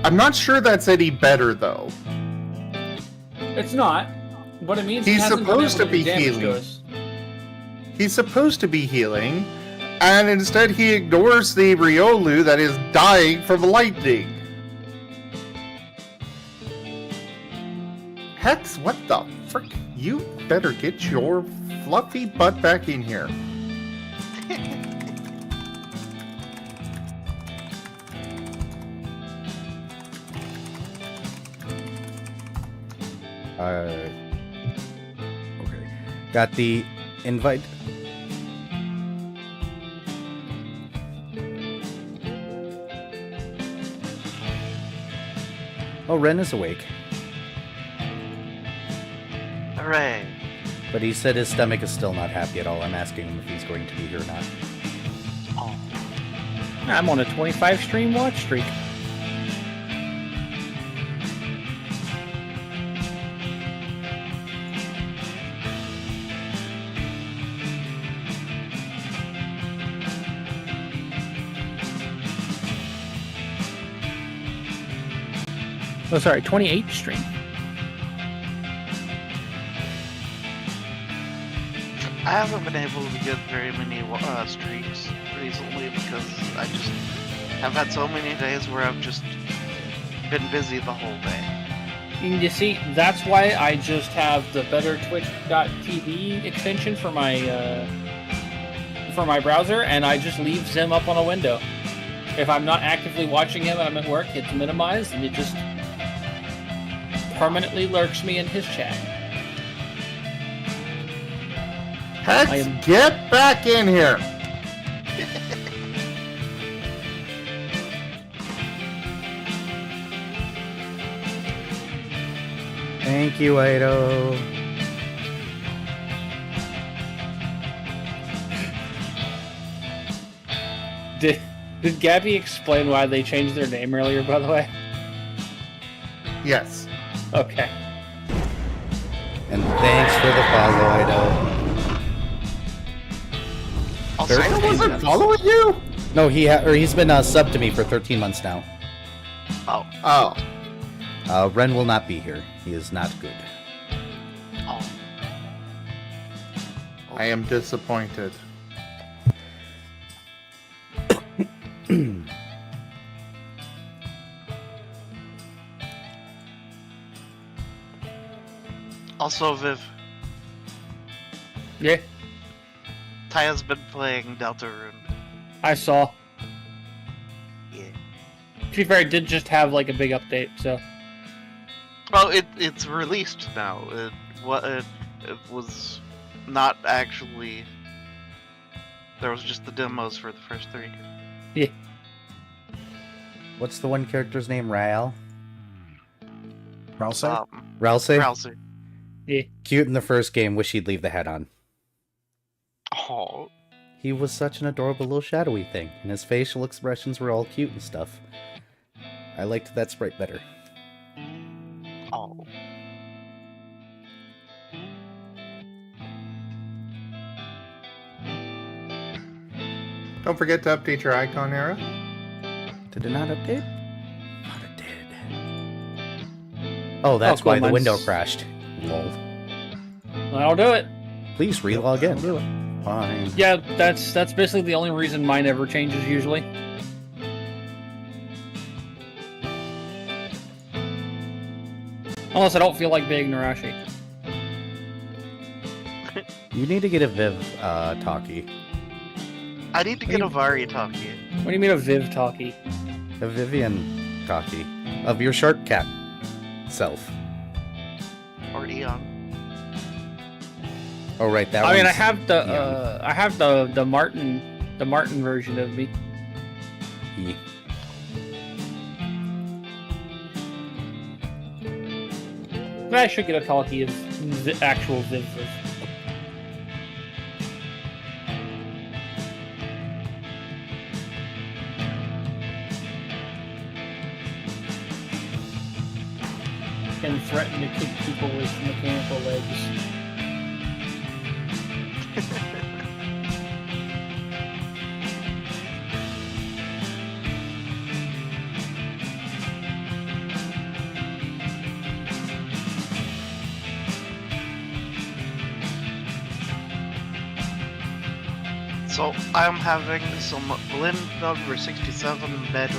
I'm not sure that's any better, though. It's not. But it means He's he hasn't supposed been to able be do damage to healing. us. He's supposed to be healing, and instead he ignores the Riolu that is dying from lightning. Hex, what the frick? You better get your fluffy butt back in here. Okay. Got the invite. Oh, Ren is awake. Hooray. But he said his stomach is still not happy at all. I'm asking him if he's going to be here or not. Oh. I'm on a 25 stream watch streak. Oh, sorry, 28 stream. I haven't been able to get very many streaks recently because I just have had so many days where I've just been busy the whole day. You see, that's why I just have the better Twitch.tv extension for my browser, and I just leave Zim up on a window. If I'm not actively watching him and I'm at work, it's minimized, and it just permanently lurks me in his chat. Hex, get back in here! Thank you, Ido. Did Gabby explain why they changed their name earlier, by the way? Yes. Okay. And thanks for the follow, Ido. Also, I wasn't following you? No, he's been subbed to me for 13 months now. Oh. Ren will not be here. He is not good. Oh. I am disappointed. Also, Viv, Yeah, Taya's been playing Deltarune. I saw. Yeah. To be fair, it did just have like a big update, so. Well, it's released now. It was not actually. There was just the demos for the first 3. Yeah. What's the one character's name? Rael? Rouse? Ralsei? Rousey. Yeah. Cute in the first game. Wish he'd leave the hat on. Oh. He was such an adorable little shadowy thing, and his facial expressions were all cute and stuff. I liked that sprite better. Oh. Don't forget to update your icon era. Did it not update? Thought it did. Oh, that's cool, why the mine's- window crashed. Lol. I'll do it. Please relog in. I'll do it. Fine. Yeah, that's basically the only reason mine ever changes usually. Unless I don't feel like being Narashi. You need to get a Viv talkie. I need to get a Vari talkie. What do you mean a Viv talkie? A Vivian talkie. Of your shark cat self. Or Eon. Oh right, that I mean, I one's- have the Martin version of me. Yeah. But I should get a talkie of the actual Viv version. And threaten to kick people with mechanical legs. So I'm having some blend number 67 meadow.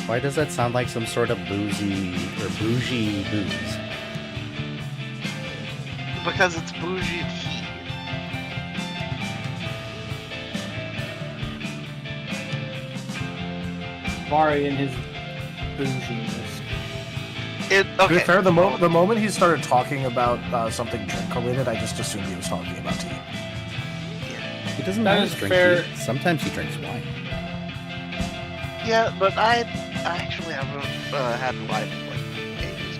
Why does that sound like some sort of boozy or bougie booze? Because it's bougie tea. Mari and his bouginess. It To okay. be fair, the moment he started talking about something drink related, I just assumed he was talking about tea. He doesn't That always is drink fair. tea. Sometimes he drinks wine. Yeah, but I actually haven't had wine in like ages.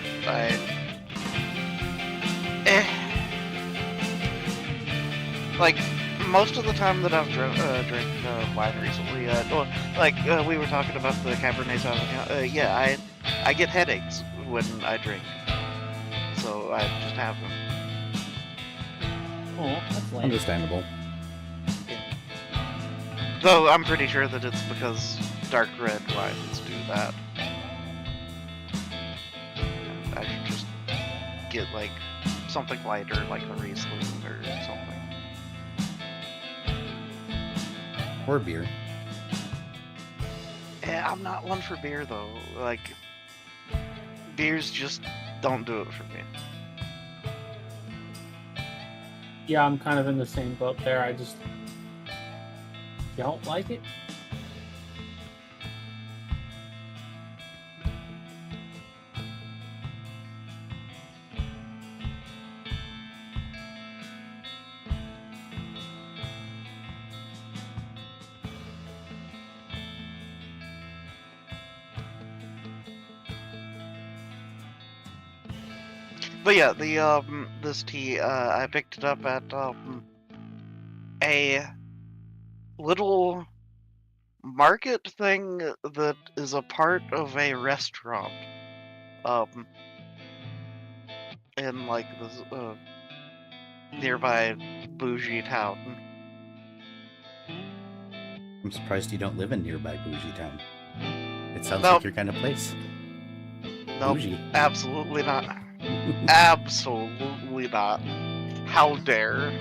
Like most of the time that I've drank wine recently, we were talking about the Cabernet Sauvignon. Yeah, I get headaches when I drink, so I just have them. Oh, that's lame. Understandable. Though I'm pretty sure that it's because dark red wines do that. And I should just get like something lighter, like a Riesling or something. Or beer. Yeah, I'm not one for beer though. Like, beers just don't do it for me. Yeah, I'm kind of in the same boat there. I just don't like it. But yeah, the this tea, I picked it up at a little market thing that is a part of a restaurant. In like this nearby bougie town. I'm surprised you don't live in nearby bougie town. It sounds Nope. like your kind of place. Nope, Bougie. absolutely not. Absolutely not. How dare.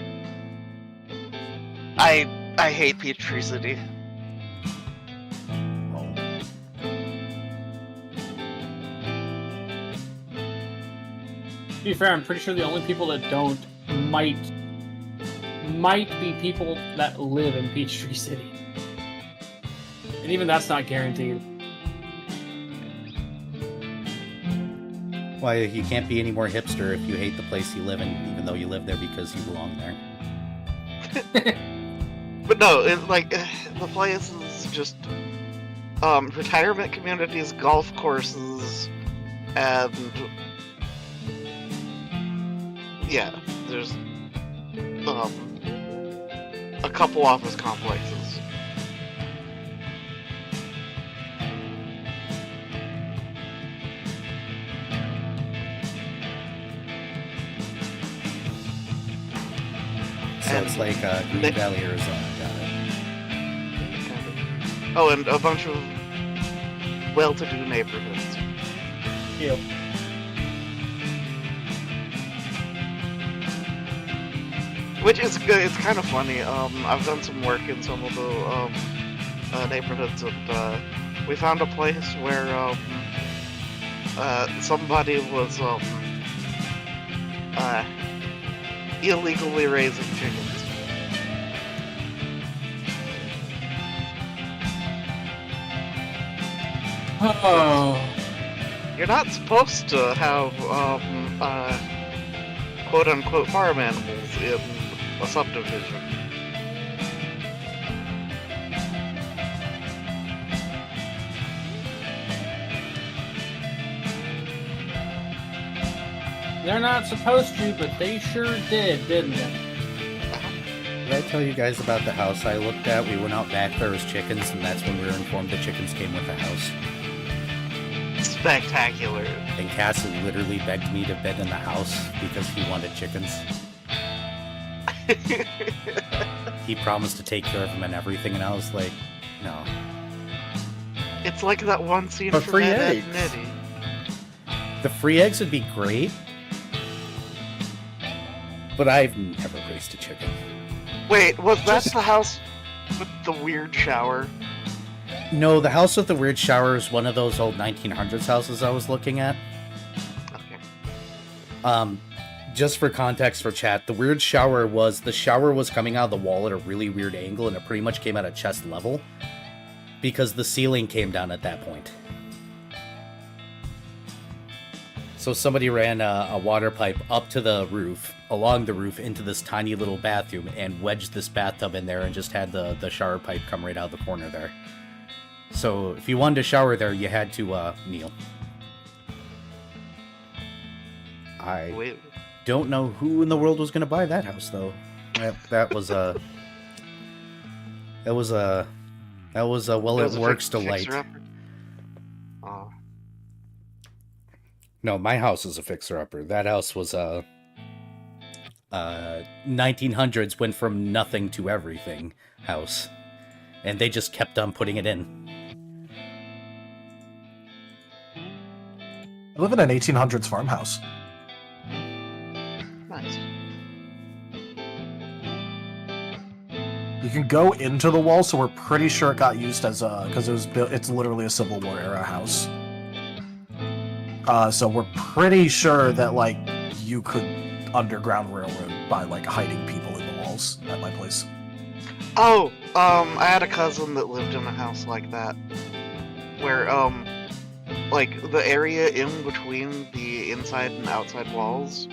I hate Peachtree City. Oh. To be fair, I'm pretty sure the only people that don't might be people that live in Peachtree City. And even that's not guaranteed. Why, you can't be any more hipster if you hate the place you live in, even though you live there because you belong there. But no, it's like the place is just retirement communities, golf courses, and yeah, there's a couple office complexes. So it's like Green they- Valley, Arizona. Got it. Oh, and a bunch of well-to-do neighborhoods. Ew. Which is good. It's kind of funny. I've done some work in some of the neighborhoods, and we found a place where somebody was illegally raising chickens. Oh. You're not supposed to have quote-unquote farm animals in a subdivision. They're not supposed to, but they sure did, didn't they? Did I tell you guys about the house I looked at? We went out back, there was chickens, and that's when we were informed the chickens came with the house. Spectacular. And Cassie literally begged me to bed in the house because he wanted chickens. He promised to take care of them and everything, and I was like, no. It's like that one scene But from free Ed, Ed eggs. and Eddie. The free eggs would be great, but I've never raised a chicken. Wait, was that Just- the house with the weird shower? No, the house with the weird shower is one of those old 1900s houses I was looking at. Okay. Just for context for chat, the weird shower was coming out of the wall at a really weird angle, and it pretty much came out at chest level because the ceiling came down at that point. So somebody ran a water pipe up to the roof, along the roof, into this tiny little bathroom, and wedged this bathtub in there, and just had the shower pipe come right out of the corner there. So if you wanted to shower there, you had to kneel. I Wait. don't know who in the world was going to buy that house, though. That was a well, it works delight. Fixer-upper? Oh. No, my house is a fixer-upper. That house was 1900s went from nothing to everything house, and they just kept on putting it in. I live in an 1800s farmhouse. Nice. You can go into the wall, so we're pretty sure it got used as because it was built. It's literally a Civil War era house. So we're pretty sure that like you could underground railroad by like hiding people in the walls at my place. Oh, I had a cousin that lived in a house like that, where like the area in between the inside and outside walls,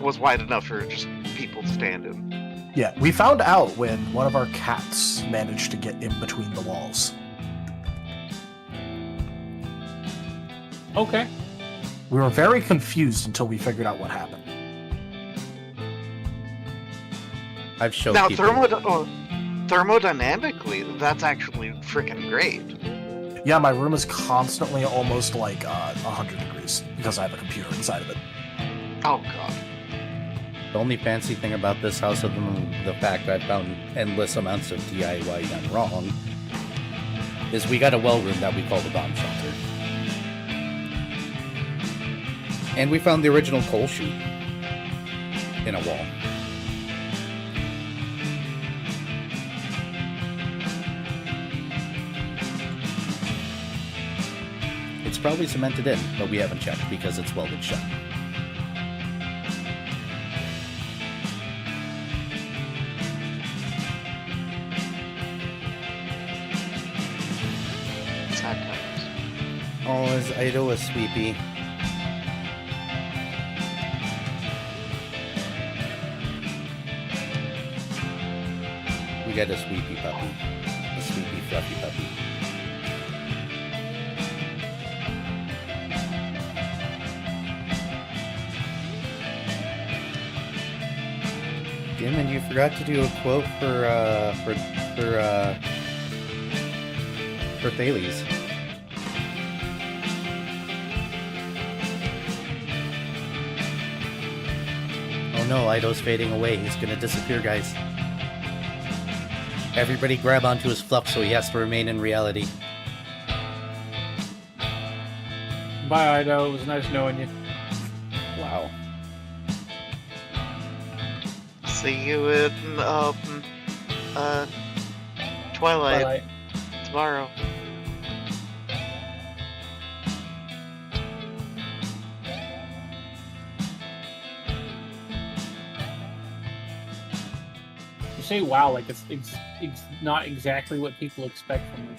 was wide enough for just people to stand in. Yeah, we found out when one of our cats managed to get in between the walls. Okay. We were very confused until we figured out what happened. I've shown Now, people. thermodynamically, that's actually freaking great. Yeah, my room is constantly almost like 100 degrees because I have a computer inside of it. Oh god. The only fancy thing about this house, other than the fact that I found endless amounts of DIY done wrong, is we got a well room that we call the bomb shelter. And we found the original coal chute in a wall. It's probably cemented in, but we haven't checked because it's welded shut. Sad times. Oh, is Ido a sweepy? We got a sweepy puppy. A sweepy fluffy puppy. Jim, and you forgot to do a quote for Thales. Oh no, Ido's fading away. He's gonna disappear, guys. Everybody grab onto his fluff so he has to remain in reality. Bye, Ido. It was nice knowing you. Wow. See you in Twilight Bye. tomorrow. You say wow like it's not exactly what people expect from you.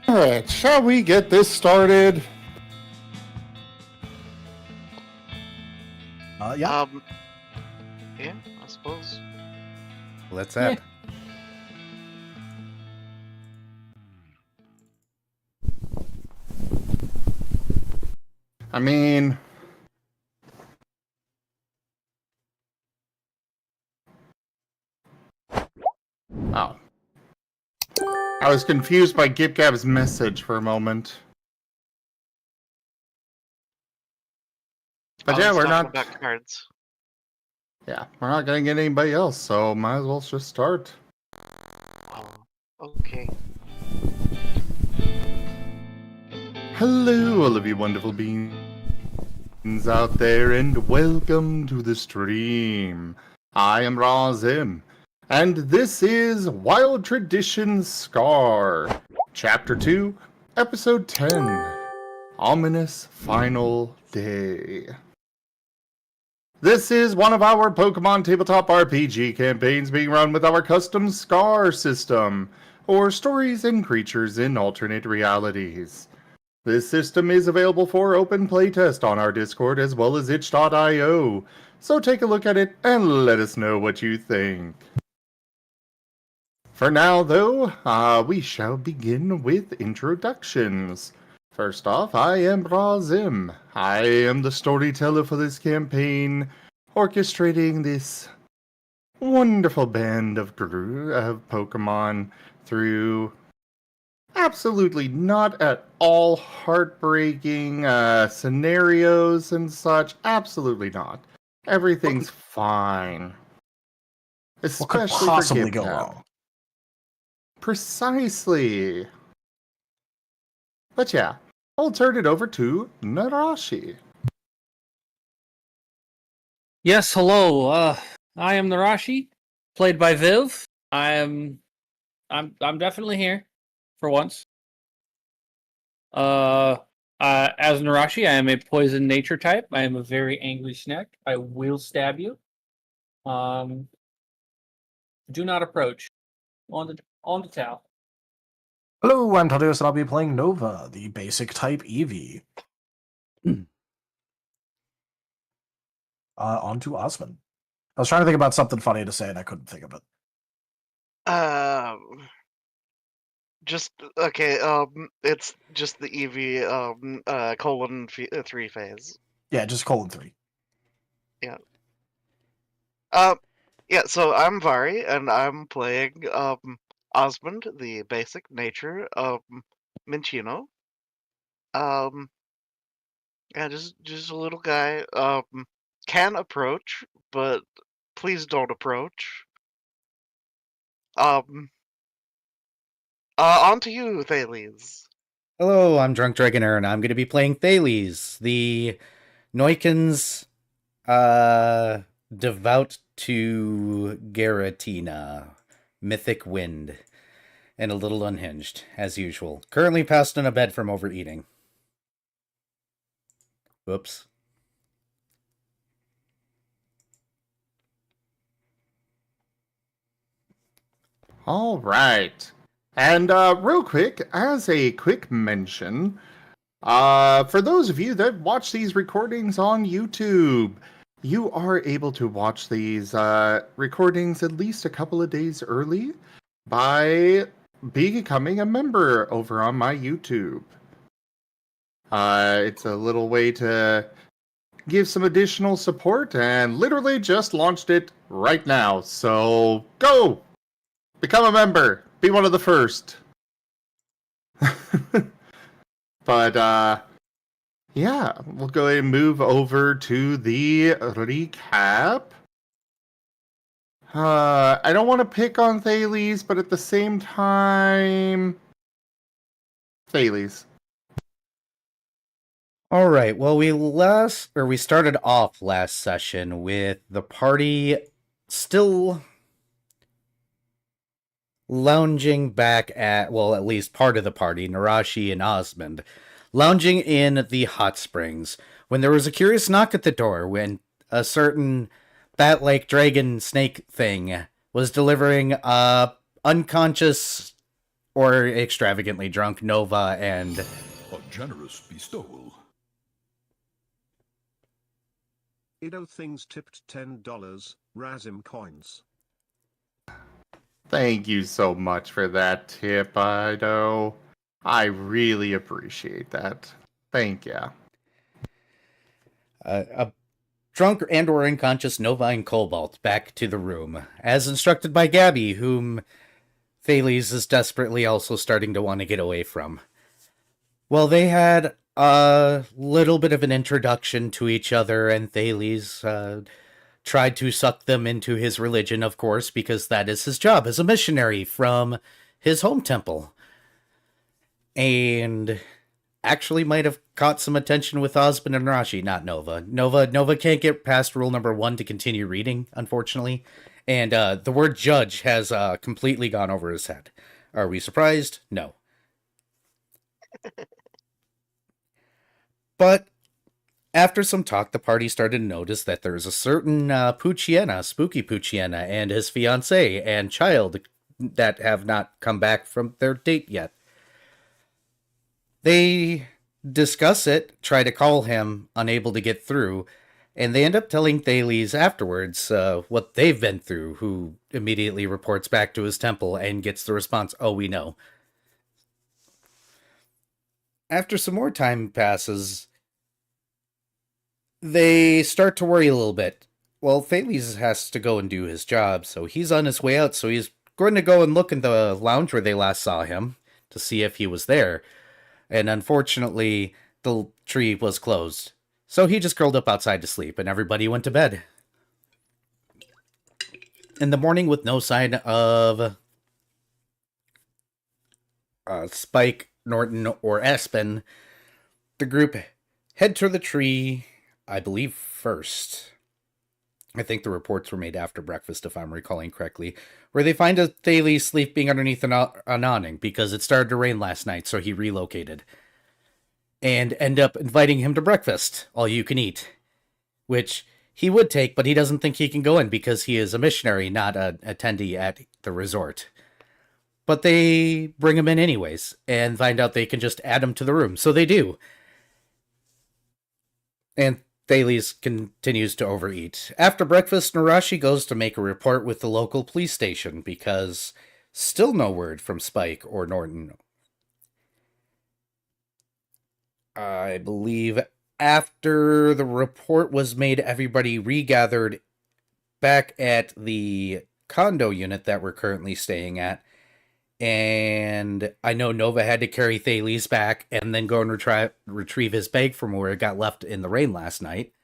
Alright, shall we get this started? Yeah. Yeah, I suppose. Let's add. I mean... Oh. I was confused by GipGab's message for a moment. But I yeah, was we're talking not. about cards. Yeah, we're not gonna get anybody else, so might as well just start. Oh, okay. Hello, all of you wonderful beings out there, and welcome to the stream. I am Razim, and this is Wild Tradition Scar, Chapter 2, Episode 10, Ominous Final Day. This is one of our Pokemon Tabletop RPG campaigns being run with our custom Scar system, or Stories and Creatures in Alternate Realities. This system is available for open playtest on our Discord as well as itch.io, so take a look at it and let us know what you think. For now, though, we shall begin with introductions. First off, I am Razim. I am the storyteller for this campaign, orchestrating this wonderful band of Pokemon through absolutely not at all heartbreaking scenarios and such. Absolutely not. Everything's fine. What could Especially possibly for go Gipcap. wrong? Precisely. But yeah, I'll turn it over to Narashi. Yes, hello. I am Narashi, played by Viv. I'm definitely here for once. As Narashi, I am a poison nature type. I am a very angry snack. I will stab you. Do not approach. On the towel. Hello, I'm Tadios, and I'll be playing Nova, the basic type Eevee. On to Osmond. I was trying to think about something funny to say, and I couldn't think of it. Just okay. It's just the Eevee colon 3 phase. Yeah, just :3. Yeah. So I'm Vari, and I'm playing Osmond, the basic nature Minchino. Yeah, just a little guy. Can approach, but please don't approach. On to you, Thales. Hello, I'm Drunk Dragonair, and I'm going to be playing Thales, the Neuken's devout to Garatina, mythic wind, and a little unhinged, as usual. Currently passed on a bed from overeating. Whoops. All right. And real quick, as a quick mention, for those of you that watch these recordings on YouTube, you are able to watch these recordings at least a couple of days early by becoming a member over on my YouTube. It's a little way to give some additional support, and literally just launched it right now. So go! Become a member! Be one of the first! But, yeah, we'll go ahead and move over to the recap. I don't want to pick on Thales, but at the same time... Thales. All right. Well, we started off last session with the party still lounging back at, well, at least part of the party, Narashi and Osmond, lounging in the hot springs when there was a curious knock at the door when a certain bat-like dragon snake thing was delivering unconscious or extravagantly drunk Nova and A generous bestowal. Ido Things tipped $10, Razim coins. Thank you so much for that tip, Ido. I really appreciate that. Thank you. a drunk and or unconscious Nova and Cobalt back to the room, as instructed by Gabby, whom Thales is desperately also starting to want to get away from. Well, they had A little bit of an introduction to each other, and Thales tried to suck them into his religion, of course, because that is his job as a missionary from his home temple. And actually might have caught some attention with Osmond and Rashi, not Nova. Nova can't get past rule number 1 to continue reading, unfortunately. And the word judge has completely gone over his head. Are we surprised? No. But after some talk, the party started to notice that there's a certain Pucciana, spooky Pucciana, and his fiancée and child that have not come back from their date yet. They discuss it, try to call him, unable to get through, and they end up telling Thales afterwards what they've been through, who immediately reports back to his temple and gets the response, "Oh, we know." After some more time passes, they start to worry a little bit. Well, Thales has to go and do his job, so he's on his way out, so he's going to go and look in the lounge where they last saw him to see if he was there. And unfortunately, the tree was closed. So he just curled up outside to sleep, and everybody went to bed. In the morning, with no sign of Spike, Norton, or Espen, the group head to the tree, I believe, first. I think the reports were made after breakfast, if I'm recalling correctly, where they find a Thales sleeping underneath an awning because it started to rain last night, so he relocated. And end up inviting him to breakfast, all you can eat, which he would take, but he doesn't think he can go in because he is a missionary, not an attendee at the resort. But they bring him in anyways, and find out they can just add him to the room, so they do. And Thales continues to overeat. After breakfast, Narashi goes to make a report with the local police station, because still no word from Spike or Norton. I believe after the report was made, everybody regathered back at the condo unit that we're currently staying at. And I know Nova had to carry Thales back and then go and retrieve his bag from where it got left in the rain last night.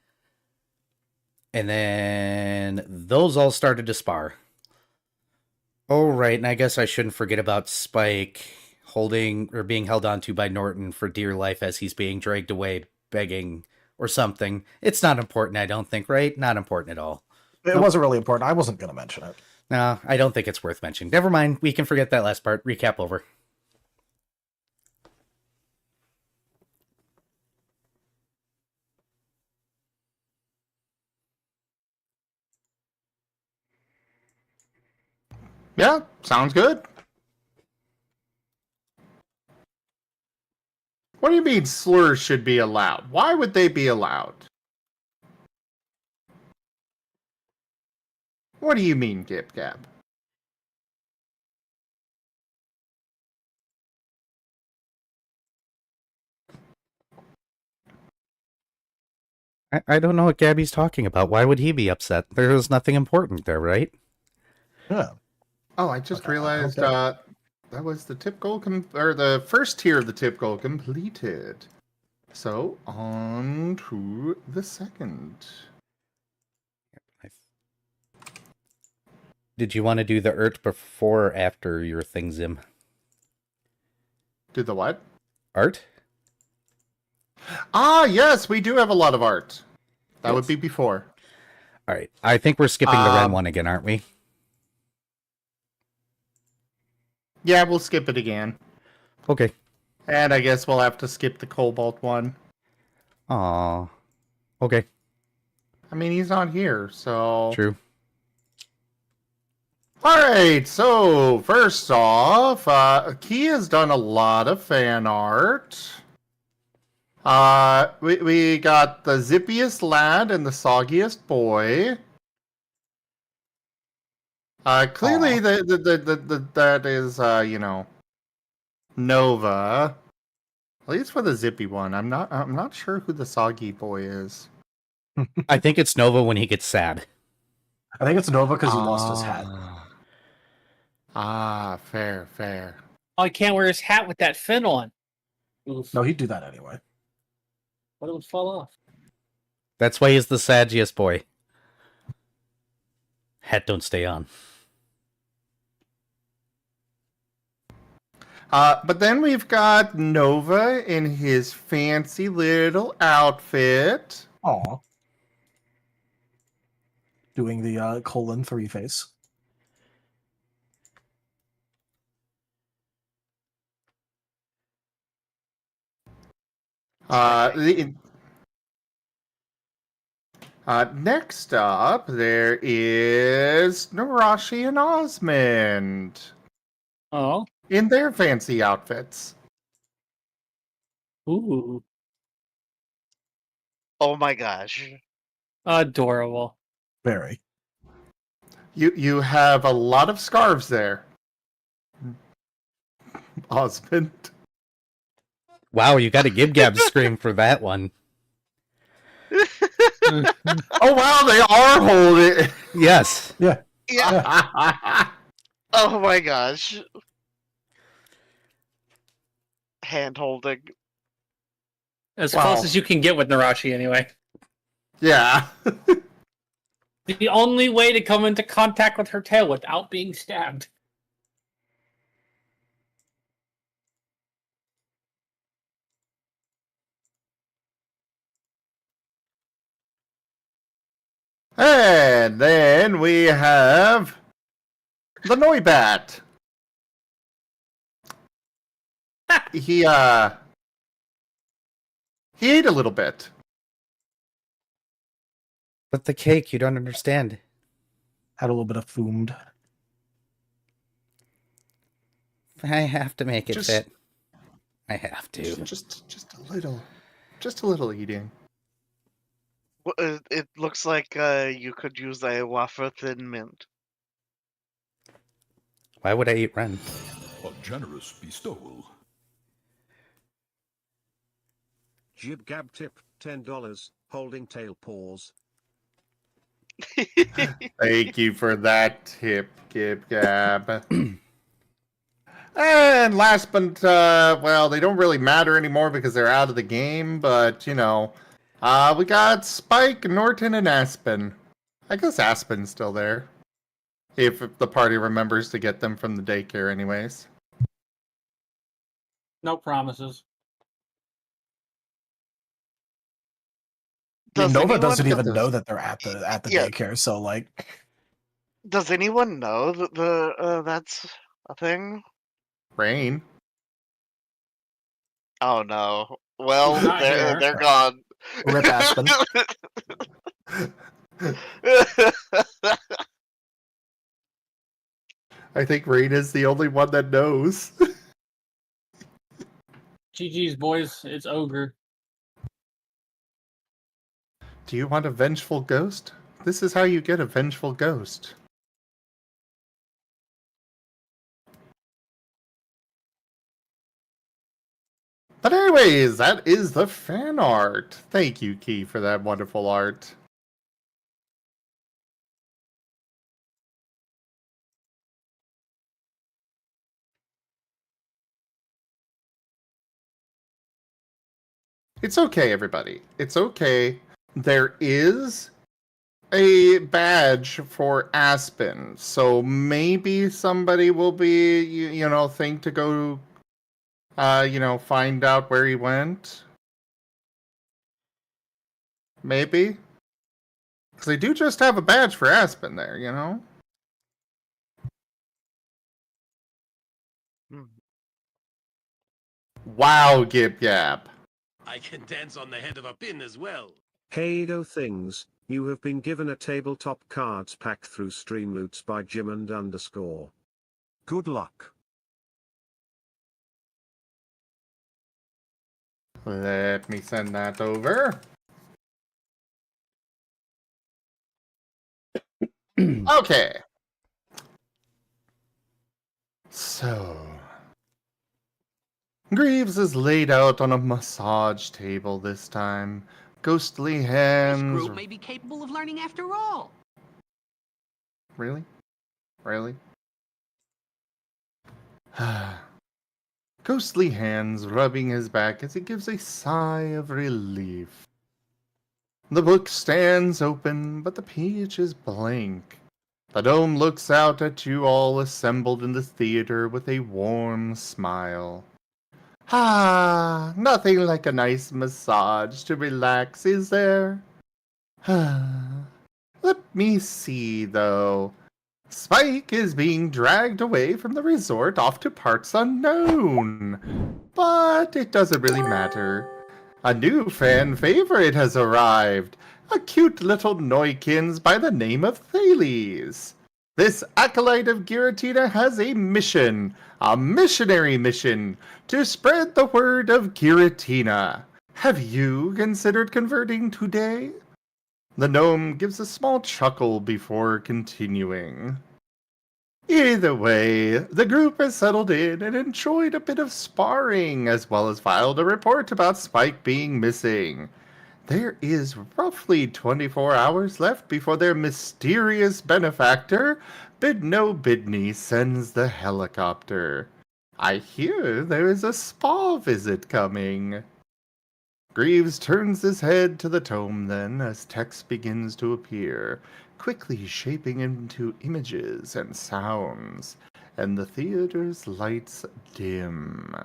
And then those all started to spar. Oh, right, and I guess I shouldn't forget about Spike holding or being held onto by Norton for dear life as he's being dragged away, begging or something. It's not important, I don't think, right? Not important at all. It wasn't really important. I wasn't going to mention it. No, I don't think it's worth mentioning. Never mind, we can forget that last part. Recap over. Yeah, sounds good. What do you mean slurs should be allowed? Why would they be allowed? What do you mean, Gip Gap? I don't know what Gabby's talking about. Why would he be upset? There was nothing important there, right? Yeah. Oh, I just Okay, realized okay. that was the tip goal, or the first tier of the tip goal completed. So, on to the second. Did you want to do the art before or after your thing, Zim? Do the what? Art? Ah, yes, we do have a lot of art. That would Yes. be before. All right. I think we're skipping the Ren one again, aren't we? Yeah, we'll skip it again. Okay. And I guess we'll have to skip the Cobalt one. Aw. Okay. I mean, he's not here, so... True. Alright, so first off, Key has done a lot of fan art. We got the zippiest lad and the soggiest boy. Clearly that is, Nova. At least for the zippy one. I'm not sure who the soggy boy is. I think it's Nova when he gets sad. I think it's Nova because he lost his hat. Ah, fair. Oh, he can't wear his hat with that fin on. Oof. No, he'd do that anyway. What would fall off? That's why he's the saggiest boy. Hat don't stay on. But then we've got Nova in his fancy little outfit. Aw. Doing the :3 face. The, next up, there is Narashi and Osmond Oh. in their fancy outfits. Ooh. Oh my gosh. Adorable. Very. You have a lot of scarves there, Osmond. Wow, you got a Gib Gab scream for that one. Oh wow, they are holding. Yes. Yeah. Yeah. Oh my gosh. Hand holding. As Wow. close as you can get with Narashi, anyway. Yeah. The only way to come into contact with her tail without being stabbed. And then we have the Noibat. He ate a little bit. But the cake, you don't understand. Had a little bit of food. I have to make it Just- fit. I have to. Just a little eating. It looks like you could use a wafer thin mint. Why would I eat Ren? A generous bestowal. Jib Gab tip $10. Holding tail paws. Thank you for that tip, Gib Gab. And last but, well, they don't really matter anymore because they're out of the game, but, you know, we got Spike, Norton, and Aspen. I guess Aspen's still there. If the party remembers to get them from the daycare anyways. No promises. Yeah, Nova anyone- doesn't even does- know that they're at the Yeah. daycare, so like Does anyone know that that's a thing? Rain. Oh no. Well, Not here. they're gone. Rip Aspen. I think Rain is the only one that knows. GG's, boys. It's Ogre. Do you want a vengeful ghost? This is how you get a vengeful ghost. But anyways, that is the fan art. Thank you, Key, for that wonderful art. It's okay, everybody. It's okay. There is a badge for Aspen, so maybe somebody will be, you know, think to go, you know, find out where he went. Maybe. Because they do just have a badge for Aspen there, you know? Wow, Gib Gab. I can dance on the head of a pin as well. Hey things, you have been given a tabletop cards pack through Streamloots by Jim and _. Good luck. Let me send that over. Okay. So, Greaves is laid out on a massage table this time. Ghostly This hands. group may be capable of learning after all. Really? Really? ghostly hands rubbing his back as he gives a sigh of relief. The book stands open, but the page is blank. The gnome looks out at you all assembled in the theater with a warm smile. Ah, nothing like a nice massage to relax, is there? Let me see, though. Spike is being dragged away from the resort off to parts unknown. But it doesn't really matter. A new fan favorite has arrived. A cute little Noikins by the name of Thales. This acolyte of Giratina has a missionary mission, to spread the word of Giratina. Have you considered converting today? The gnome gives a small chuckle before continuing. Either way, the group has settled in and enjoyed a bit of sparring, as well as filed a report about Spike being missing. There is roughly 24 hours left before their mysterious benefactor, Bidno Bidney, sends the helicopter. I hear there is a spa visit coming. Greaves turns his head to the tome then as text begins to appear, quickly shaping into images and sounds, and the theater's lights dim.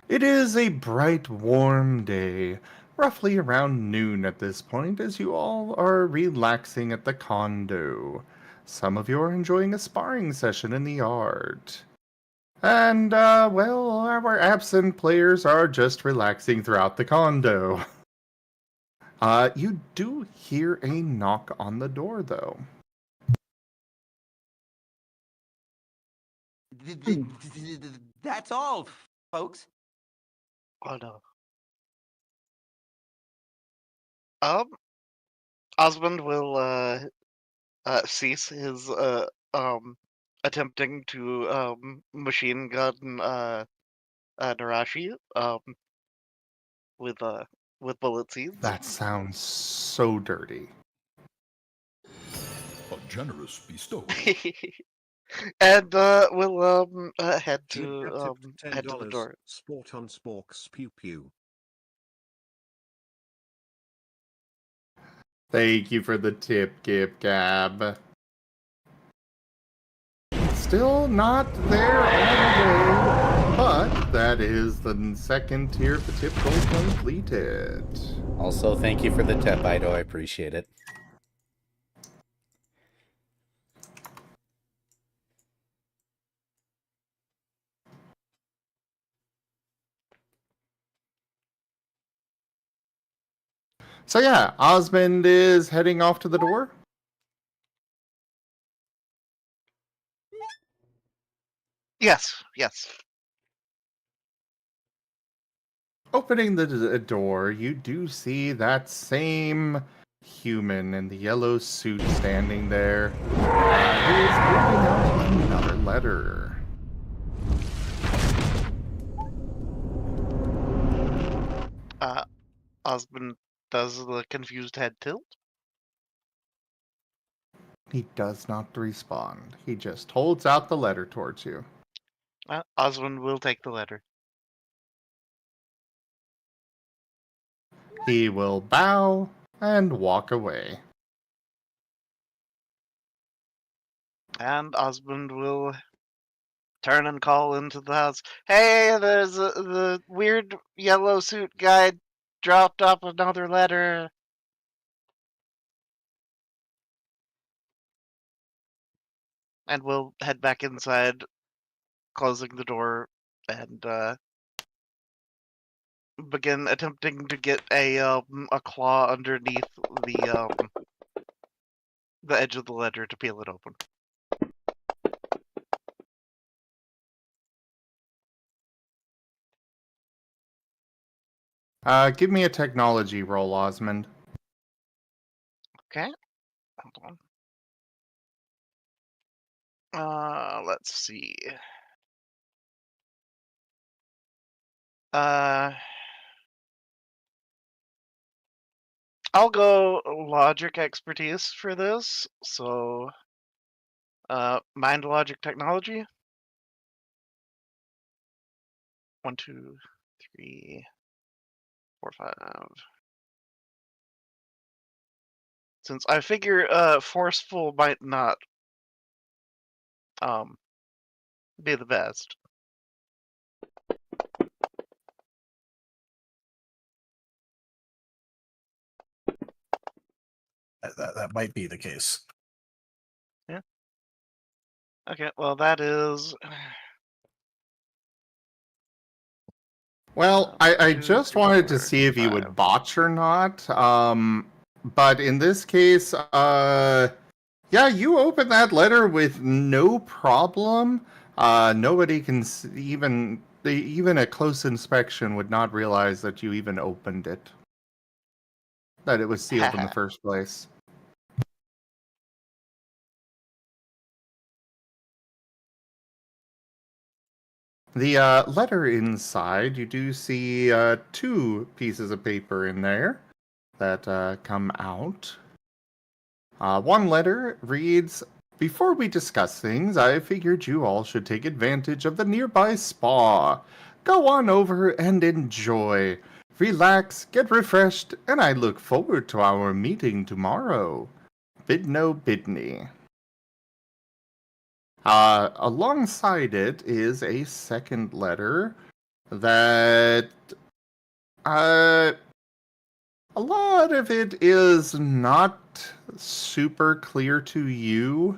It is a bright, warm day, roughly around noon at this point, as you all are relaxing at the condo. Some of you are enjoying a sparring session in the yard. And, well, our absent players are just relaxing throughout the condo. You do hear a knock on the door, though. That's all, folks. Oh no. Osmond will cease his attempting to machine gun Narashi with bullet seeds. That sounds so dirty. A generous bestowal. And we'll head Jim got to tipped head to the $10. door. Sport on sporks pew pew. Thank you for the tip, Gib Gab. Still not there all the way, but that is the second tier of the tip goal completed. Also, thank you for the tip, Ido. I appreciate it. So yeah, Osmond is heading off to the door. Yes, yes. Opening the door, you do see that same human in the yellow suit standing there. He is holding out another letter. Osmond does the confused head tilt. He does not respond. He just holds out the letter towards you. Osmond will take the letter. He will bow and walk away. And Osmond will turn and call into the house. Hey, the weird yellow suit guy dropped off another letter. And we'll head back inside, closing the door, and begin attempting to get a claw underneath the edge of the letter to peel it open. Give me a technology roll, Osmond. Okay. Hold on. Let's see. I'll go logic expertise for this. So, Mind logic technology. 1, 2, 3, 4, 5. Since I figure forceful might not be the best. That might be the case. Yeah. Okay, well that is. Well, I 2, just 3, wanted to 4, see if you 5. would botch or not. But in this case, yeah, you open that letter with no problem. Nobody can even a close inspection would not realize that you even opened it. That it was sealed in the first place. The letter inside, you do see 2 pieces of paper in there that come out. One letter reads, "Before we discuss things, I figured you all should take advantage of the nearby spa. Go on over and enjoy. Relax, get refreshed, and I look forward to our meeting tomorrow. Bidno Bidney." Alongside it is a second letter that uh, a lot of it is not super clear to you.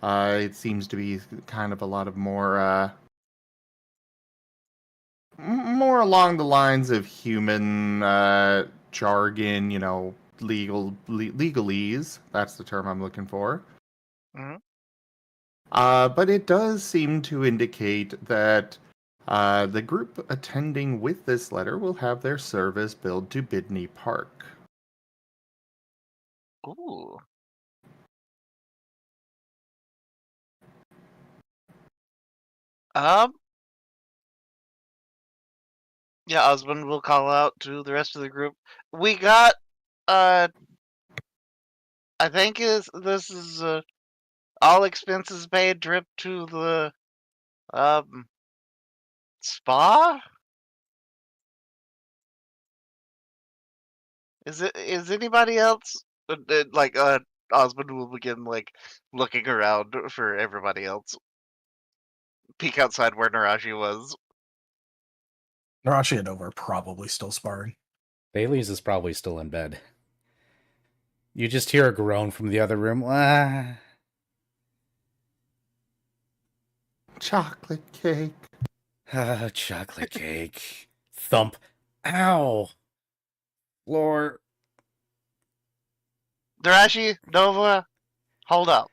It seems to be kind of a lot of more along the lines of human jargon, legalese. That's the term I'm looking for. Mhm. But it does seem to indicate that the group attending with this letter will have their service billed to Bidney Park. Ooh. Um. Yeah, Osmond will call out to the rest of the group. We got. I think this is all expenses paid trip to the spa. Is anybody else like Osmond will begin like looking around for everybody else. Peek outside where Naraji was. Narashi and Nova are probably still sparring. Bailey's is probably still in bed. You just hear a groan from the other room. Ah. Chocolate cake. Chocolate cake. Thump. Ow. Floor. Narashi, Nova, hold up.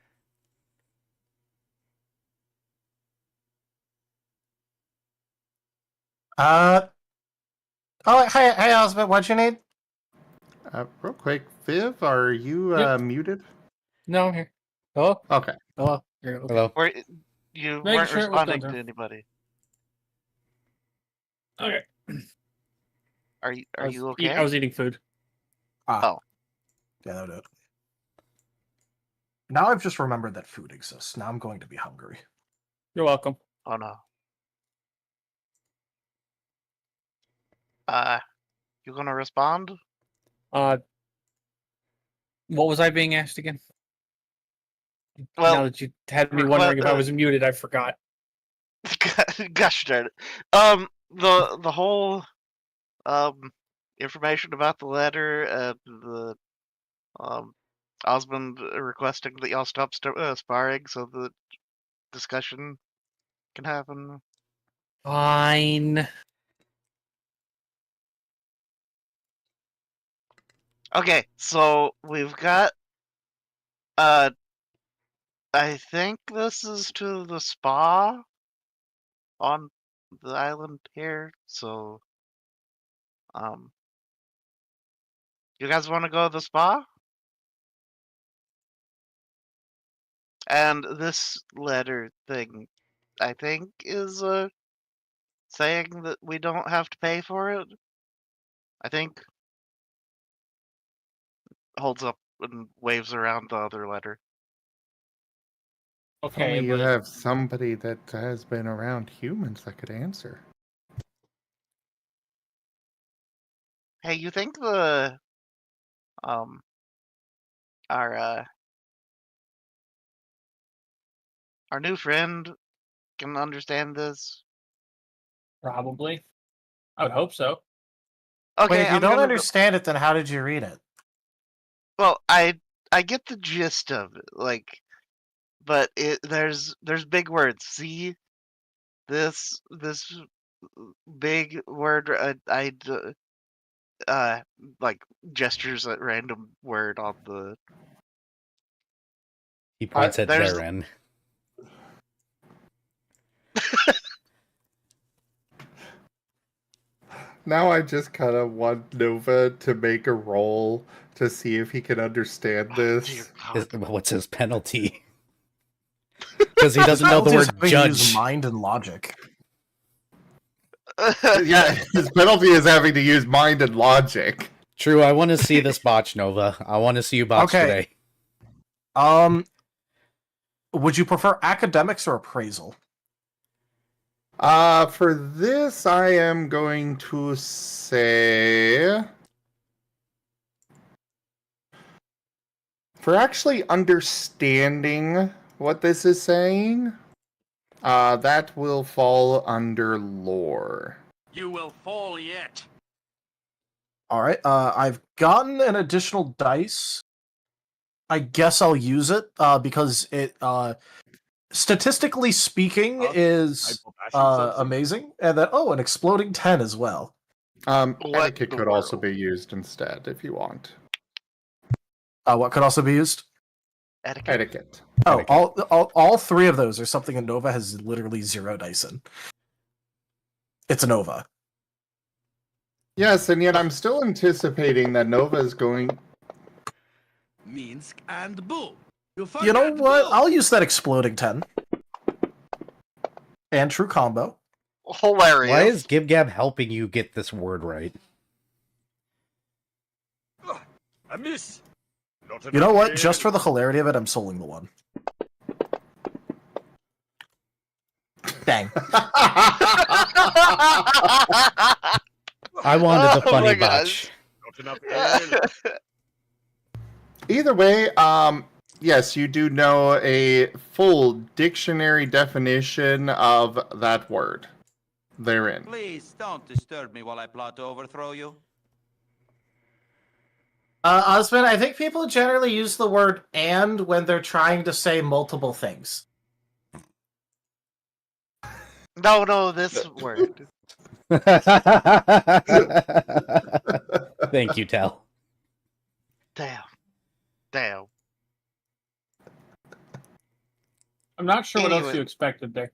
Oh, hey, Osmond, what'd you need? Real quick, Viv, are you Yep. muted? No, I'm here. Hello? Okay. Hello? Here, okay. Hello. You Making weren't sure it was responding done, to sir. anybody. Okay. Are you okay? I was eating food. Yeah, that'll do it. Now I've just remembered that food exists. Now I'm going to be hungry. You're welcome. Oh no. You gonna respond? What was I being asked again? Now Well, that you had me wondering if I was muted, I forgot. gosh darn it. The whole information about the letter and the Osmond requesting that y'all stop sparring so the discussion can happen. Fine. Okay, so we've got I think this is to the spa on the island here, so you guys want to go to the spa? And this letter thing, I think, is saying that we don't have to pay for it. I think holds up and waves around the other letter. If only Okay, you but have somebody that has been around humans that could answer. Hey, you think the our our new friend can understand this? probably. I would hope so. Wait, Okay, if you I'm don't gonna. understand it, then how did you read it? Well, I get the gist of it, like, but there's big words. See this big word. Like gestures at random word on the. He points at There's therein. Now I just kind of want Nova to make a roll to see if he can understand dear this. God. What's his penalty? Because he doesn't know the Penalty is word having to use judge. mind and logic. Yeah, his penalty is having to use mind and logic. True, I want to see this botch, Nova. I want to see you botch Okay. today. Would you prefer academics or appraisal? For this, I am going to say for actually understanding what this is saying, that will fall under lore. You will fall yet. All right. I've gotten an additional dice. I guess I'll use it because it, statistically speaking, is amazing. And then, an exploding 10 as well. What Etiquette the could also world? be used instead if you want. What could also be used? Etiquette. Etiquette. Oh, Etiquette. all three of those are something a Nova has literally 0 dice in. It's a Nova. Yes, and yet I'm still anticipating that Nova is going. Minsk and boom. You know forgot what? boom. I'll use that exploding 10. And true combo. Hilarious. Why is Gib Gab helping you get this word right? I miss. Not You know enough what? air. Just for the hilarity of it, I'm souling the 1. Dang. I wanted the Oh funny my botch. Not enough air. Either way, yes, you do know a full dictionary definition of that word therein. Please don't disturb me while I plot to overthrow you. Osmond, I think people generally use the word "and" when they're trying to say multiple things. No, this word. Thank you, Tal. Damn. I'm not sure what else Anyway. you expected there.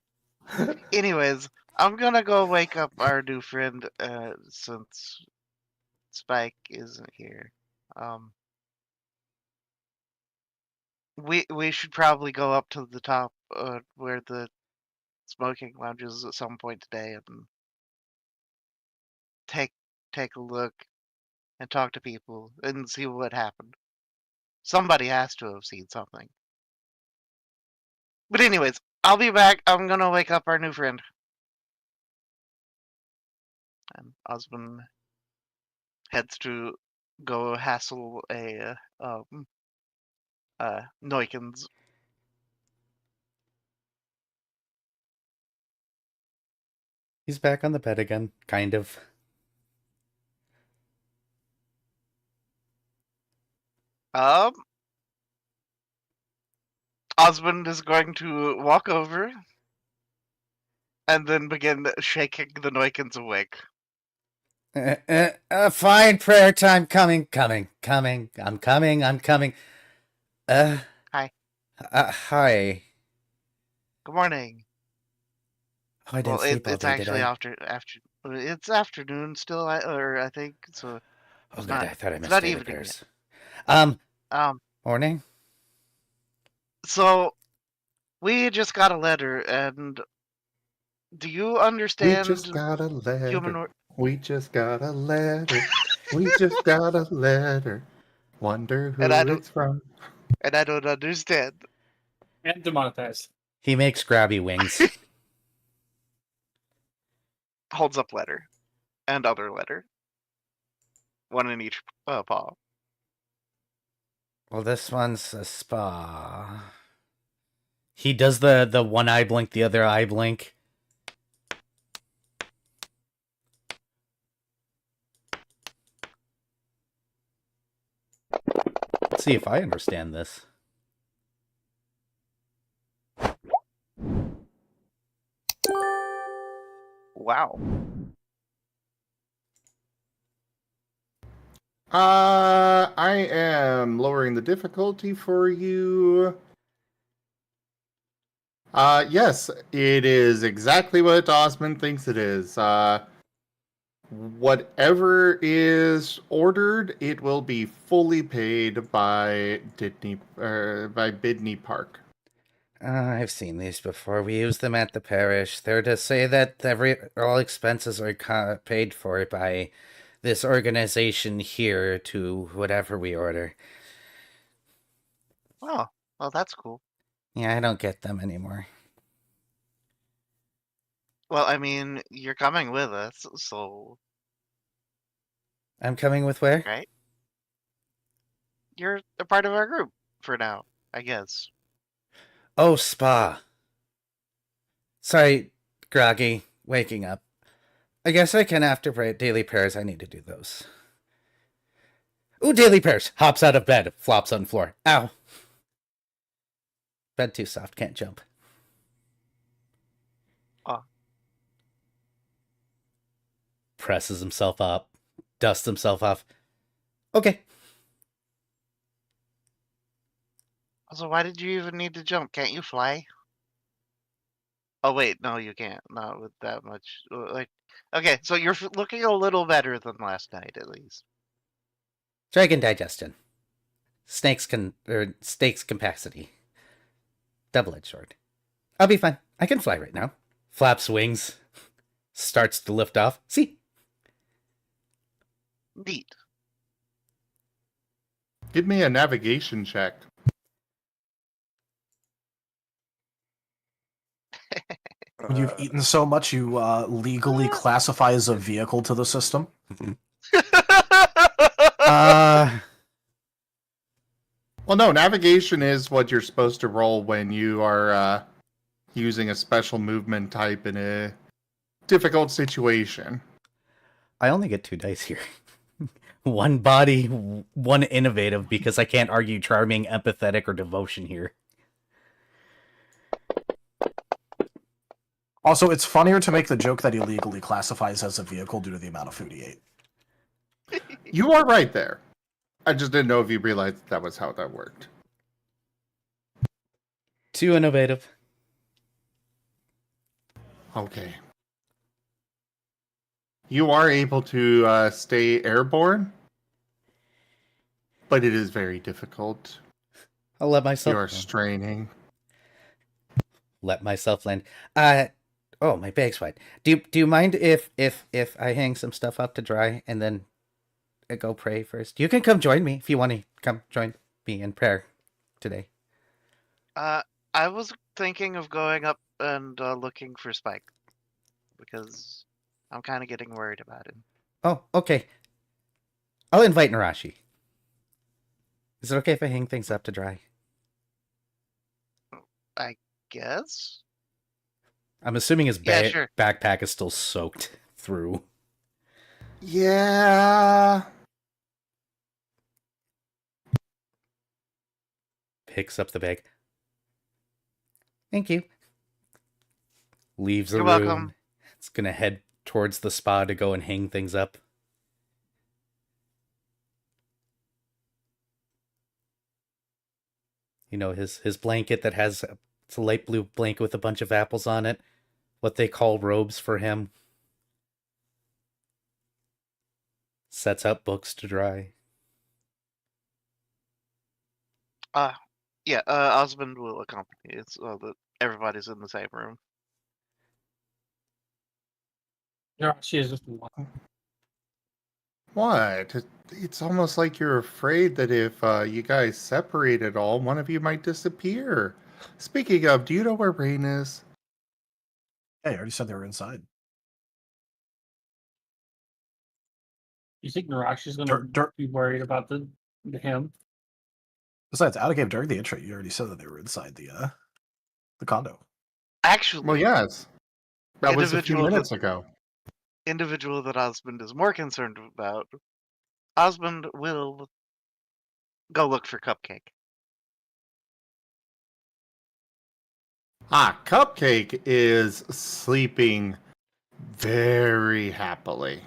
Anyways, I'm gonna go wake up our new friend since Spike isn't here. We should probably go up to the top where the smoking lounge is at some point today and take a look and talk to people and see what happened. Somebody has to have seen something. But anyways, I'll be back. I'm gonna wake up our new friend. And Osmond heads to go hassle a Noikins. He's back on the bed again, kind of. Osmond is going to walk over and then begin shaking the Noikins awake. Fine, prayer time coming. I'm coming. Hi. Hi. Good morning. Oh, I didn't sleep all It's day, did actually I? after it's afternoon still, I think so. Oh, It's good. not, I thought I it's missed not daily evening prayers. yet. Morning. So we just got a letter, and do you We understand just got a letter. human? We just got a letter. We just got a letter. Wonder who And I don't it's from. and I don't understand. And demonetized. He makes grabby wings. Holds up letter. And other letter. One in each paw. Well, this one's a spa. He does the one eye blink, the other eye blink. Let's see if I understand this. Wow. I am lowering the difficulty for you. Yes, it is exactly what Osmond thinks it is. Whatever is ordered, it will be fully paid by Bidney Park. I've seen these before. We use them at the parish. They're to say that all expenses are paid for by this organization here to whatever we order. Oh, well, that's cool. Yeah, I don't get them anymore. Well, I mean, you're coming with us, so... I'm coming with where? Right? You're a part of our group for now, I guess. Oh, spa. Sorry, groggy. Waking up. I guess I can after daily prayers. I need to do those. Ooh, daily prayers. Hops out of bed. Flops on floor. Ow. Bed too soft. Can't jump. Oh. Presses himself up. Dusts himself off. Okay. So why did you even need to jump? Can't you fly? Oh wait, no, you can't. Not with that much. Like, okay, so you're looking a little better than last night, at least. Dragon digestion. Steaks capacity. Double-edged sword. I'll be fine. I can fly right now. Flaps wings. Starts to lift off. See? Neat. Give me a navigation check. When you've eaten so much, you legally classify as a vehicle to the system. Well, no, navigation is what you're supposed to roll when you are using a special movement type in a difficult situation. I only get 2 dice here. One body, one innovative, because I can't argue charming, empathetic, or devotion here. Also, it's funnier to make the joke that he legally classifies as a vehicle due to the amount of food he ate. You are right there. I just didn't know if you realized that was how that worked. 2 innovative. Okay. You are able to stay airborne, but it is very difficult. I'll let myself. You are straining. Let myself land. Oh, my bag's wide. Do you mind if I hang some stuff up to dry and then I go pray first? You can come join me if you want to come join me in prayer today. I was thinking of going up and looking for Spike because I'm kind of getting worried about him. Oh, okay. I'll invite Narashi. Is it okay if I hang things up to dry? I guess. I'm assuming his Sure. backpack is still soaked through. Yeah. Picks up the bag. Thank you. Leaves the You're room. welcome. It's gonna head towards the spa to go and hang things up. You know, his blanket that has it's a light blue blanket with a bunch of apples on it. What they call robes for him. Sets out books to dry. Yeah, Osmond will accompany us so that everybody's in the same room. No, she is just one. What? It's almost like you're afraid that if you guys separate at all, one of you might disappear. Speaking of, do you know where Rain is? Hey, I already said they were inside. You think Narashi's gonna Dur- be worried about the him? Besides, out of game during the intro, you already said that they were inside the condo. Actually, Well, yes. That was a few Individual minutes ago. individual that Osmond is more concerned about, Osmond will go look for Cupcake. Cupcake is sleeping very happily.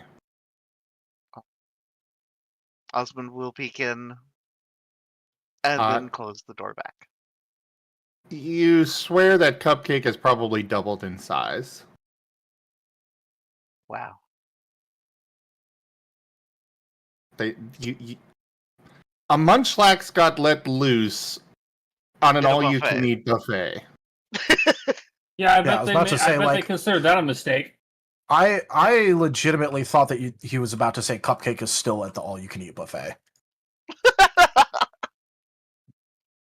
Osmond will peek in and Uh, then close the door back. You swear that Cupcake has probably doubled in size. Wow. A Munchlax got let loose on an In a all-you-can-eat buffet. Yeah, I I bet was they. about to say, I bet they like- considered that a mistake. I legitimately thought that he was about to say Cupcake is still at the all-you-can-eat buffet.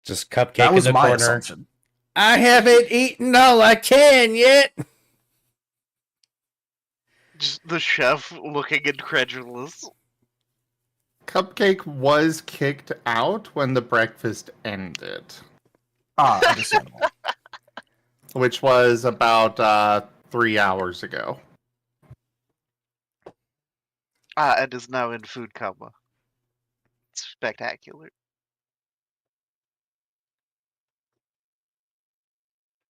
Just Cupcake That was in the my corner. assumption. I haven't eaten all I can yet. Just the chef looking incredulous. Cupcake was kicked out when the breakfast ended, Understandable. which was about 3 hours ago. And is now in food coma. It's spectacular.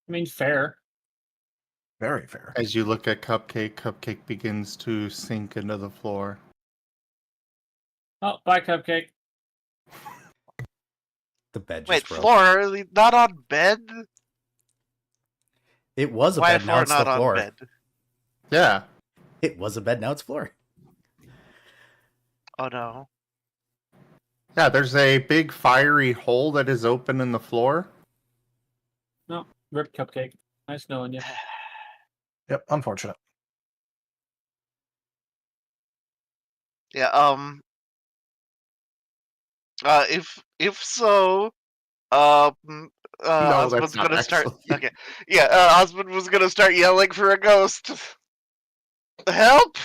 I mean, fair. Very fair. As you look at Cupcake, Cupcake begins to sink into the floor. Oh, bye, Cupcake. The bed just Wait, broke. floor? Not on bed? It was a Why bed, now floor it's the not on floor. bed? Yeah. It was a bed, now it's floor. Oh no. Yeah, there's a big fiery hole that is open in the floor. No, rip Cupcake. Nice knowing you. Yep, unfortunate. Yeah, if so, No, Osmond's that's not gonna start. actually. Okay, yeah, Osmond was gonna start yelling for a ghost. Help!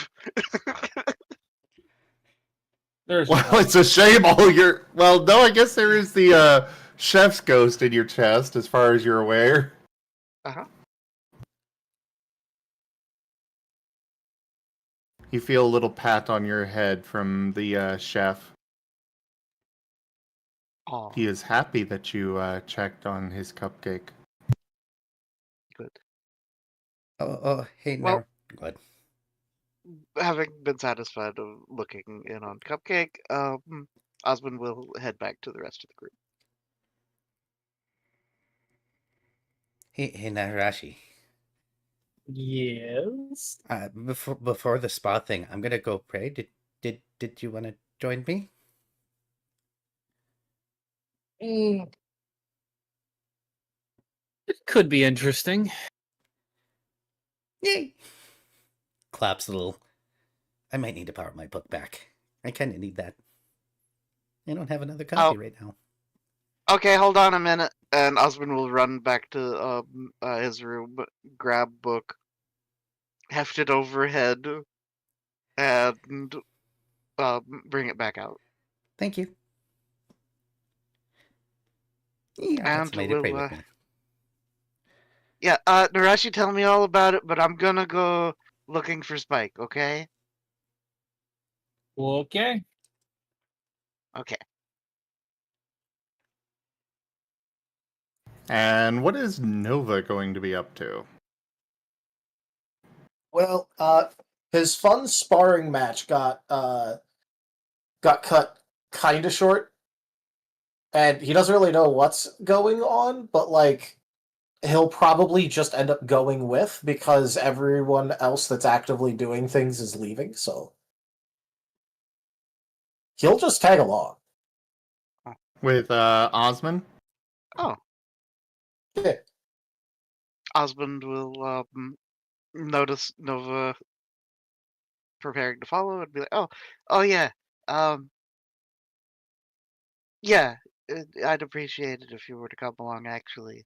There's Well, it's a shame all your. Well, no, I guess there is the chef's ghost in your chest, as far as you're aware. Uh-huh. You feel a little pat on your head from the chef. Oh, He is happy that you checked on his cupcake. good. Oh, hey, Well- now. Good. Having been satisfied of looking in on Cupcake, Osmond will head back to the rest of the group. Hey, Narashi. Yes. Before the spa thing, I'm gonna go pray. Did you want to join me? It could be interesting. Yay! Claps a little. I might need to power my book back. I kind of need that. I don't have another copy right now. Okay, hold on a minute, and Osmond will run back to his room, grab book, heft it overhead, and bring it back out. Thank you. Yeah, And that's somebody to pray we'll, with me. Yeah, Narashi, tell me all about it, but I'm gonna go looking for Spike, okay? Okay. Okay. And what is Nova going to be up to? Well, his fun sparring match got cut kind of short, and he doesn't really know what's going on. But like, he'll probably just end up going with because everyone else that's actively doing things is leaving. So he'll just tag along. With Osmond? Oh, Yeah. Osmond will notice Nova preparing to follow and be like, oh yeah, yeah, I'd appreciate it if you were to come along, actually.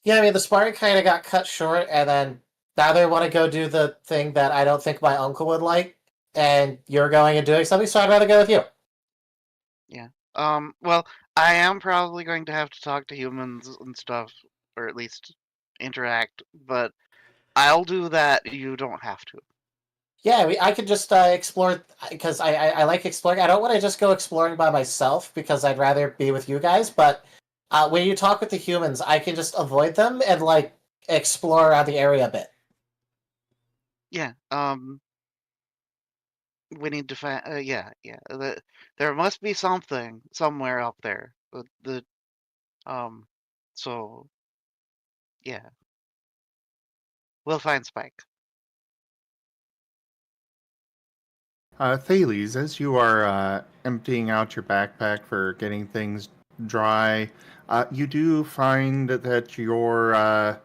Yeah, I mean, the sparring kind of got cut short, and then now they want to go do the thing that I don't think my uncle would like, and you're going and doing something, so I'd rather go with you. Yeah. Well, I am probably going to have to talk to humans and stuff, or at least interact, but I'll do that. You don't have to. Yeah, I could just explore, because I like exploring. I don't want to just go exploring by myself, because I'd rather be with you guys, but when you talk with the humans, I can just avoid them and, like, explore around the area a bit. Yeah. We need to find. Yeah, yeah. There must be something somewhere up there. Um. So yeah, we'll find Spike. Thales, as you are emptying out your backpack for getting things dry, you do find that your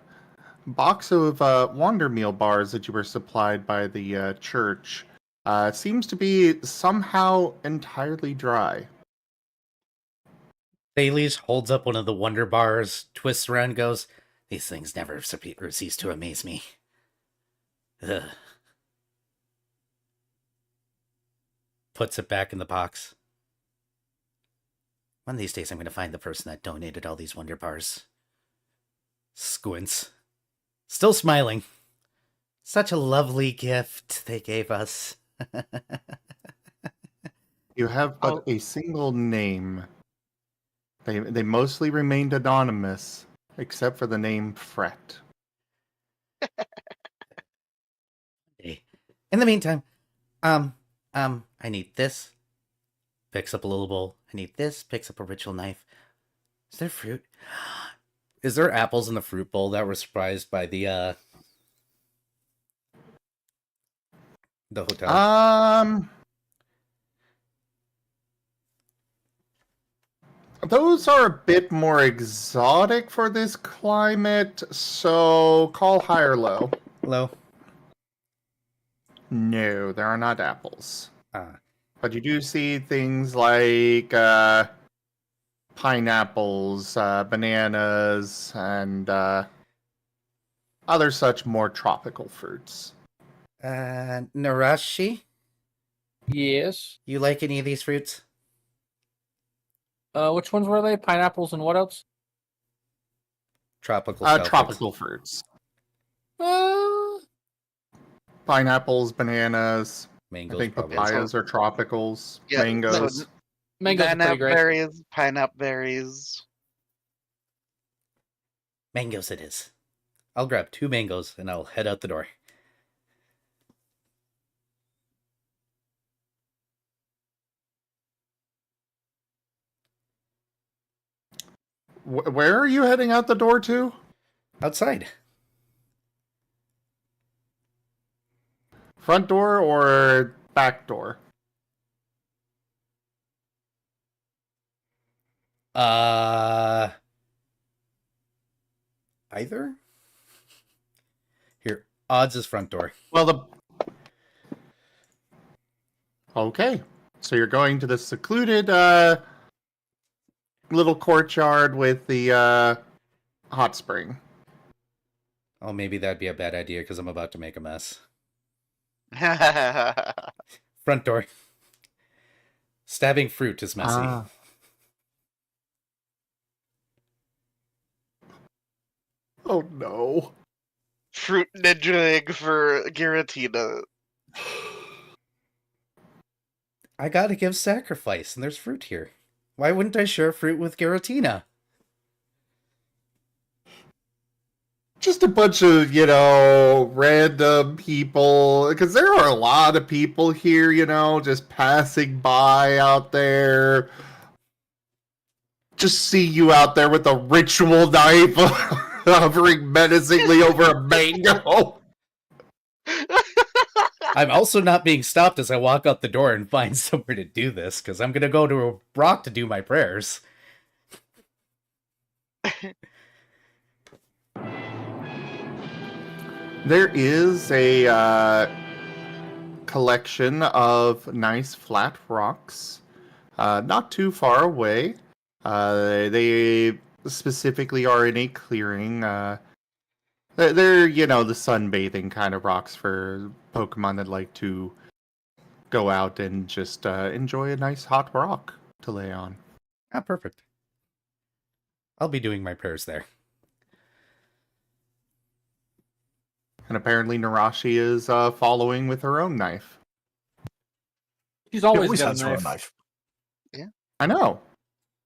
box of Wonder Meal bars that you were supplied by the church seems to be somehow entirely dry. Thales holds up one of the Wonder Bars, twists around, and goes, "These things never cease to amaze me." Ugh. Puts it back in the box. One of these days I'm going to find the person that donated all these Wonder Bars. Squints. Still smiling. Such a lovely gift they gave us. You have but a single name. They mostly remained anonymous, except for the name Fret. In the meantime, I need this. Picks up a little bowl. I need this. Picks up a ritual knife. Is there fruit? Is there apples in the fruit bowl that were surprised by the hotel? Those are a bit more exotic for this climate, so call high or low. Low. No, there are not apples. Ah. But you do see things like pineapples, bananas, and other such more tropical fruits. Narashi? Yes. You like any of these fruits? Which ones were they? Pineapples and what else? Tropical tropical fruits. Pineapples, bananas. Mangoes, I think probably. papayas are tropicals. Yeah, Mangoes. Mangoes are pretty great. Berries, pineapple berries. Mangoes it is. I'll grab 2 mangoes and I'll head out the door. Where are you heading out the door to? Outside. Front door or back door? Either? Here, odds is front door. Well, okay. So you're going to the secluded little courtyard with the hot spring. Oh, maybe that'd be a bad idea because I'm about to make a mess. Front door. Stabbing fruit is messy. Oh no. Fruit ninjaing for Giratina. I gotta give sacrifice, and there's fruit here. Why wouldn't I share fruit with Giratina? Just a bunch of, random people. Because there are a lot of people here, just passing by out there. Just see you out there with a ritual knife hovering menacingly over a mango. I'm also not being stopped as I walk out the door and find somewhere to do this, because I'm gonna go to a rock to do my prayers. There is a collection of nice flat rocks, not too far away. They specifically are in a clearing. They're, the sunbathing kind of rocks for Pokemon that like to go out and just enjoy a nice hot rock to lay on. Ah, perfect. I'll be doing my prayers there. And apparently Narashi is following with her own knife. She's He always always got has a her own knife. knife. I know.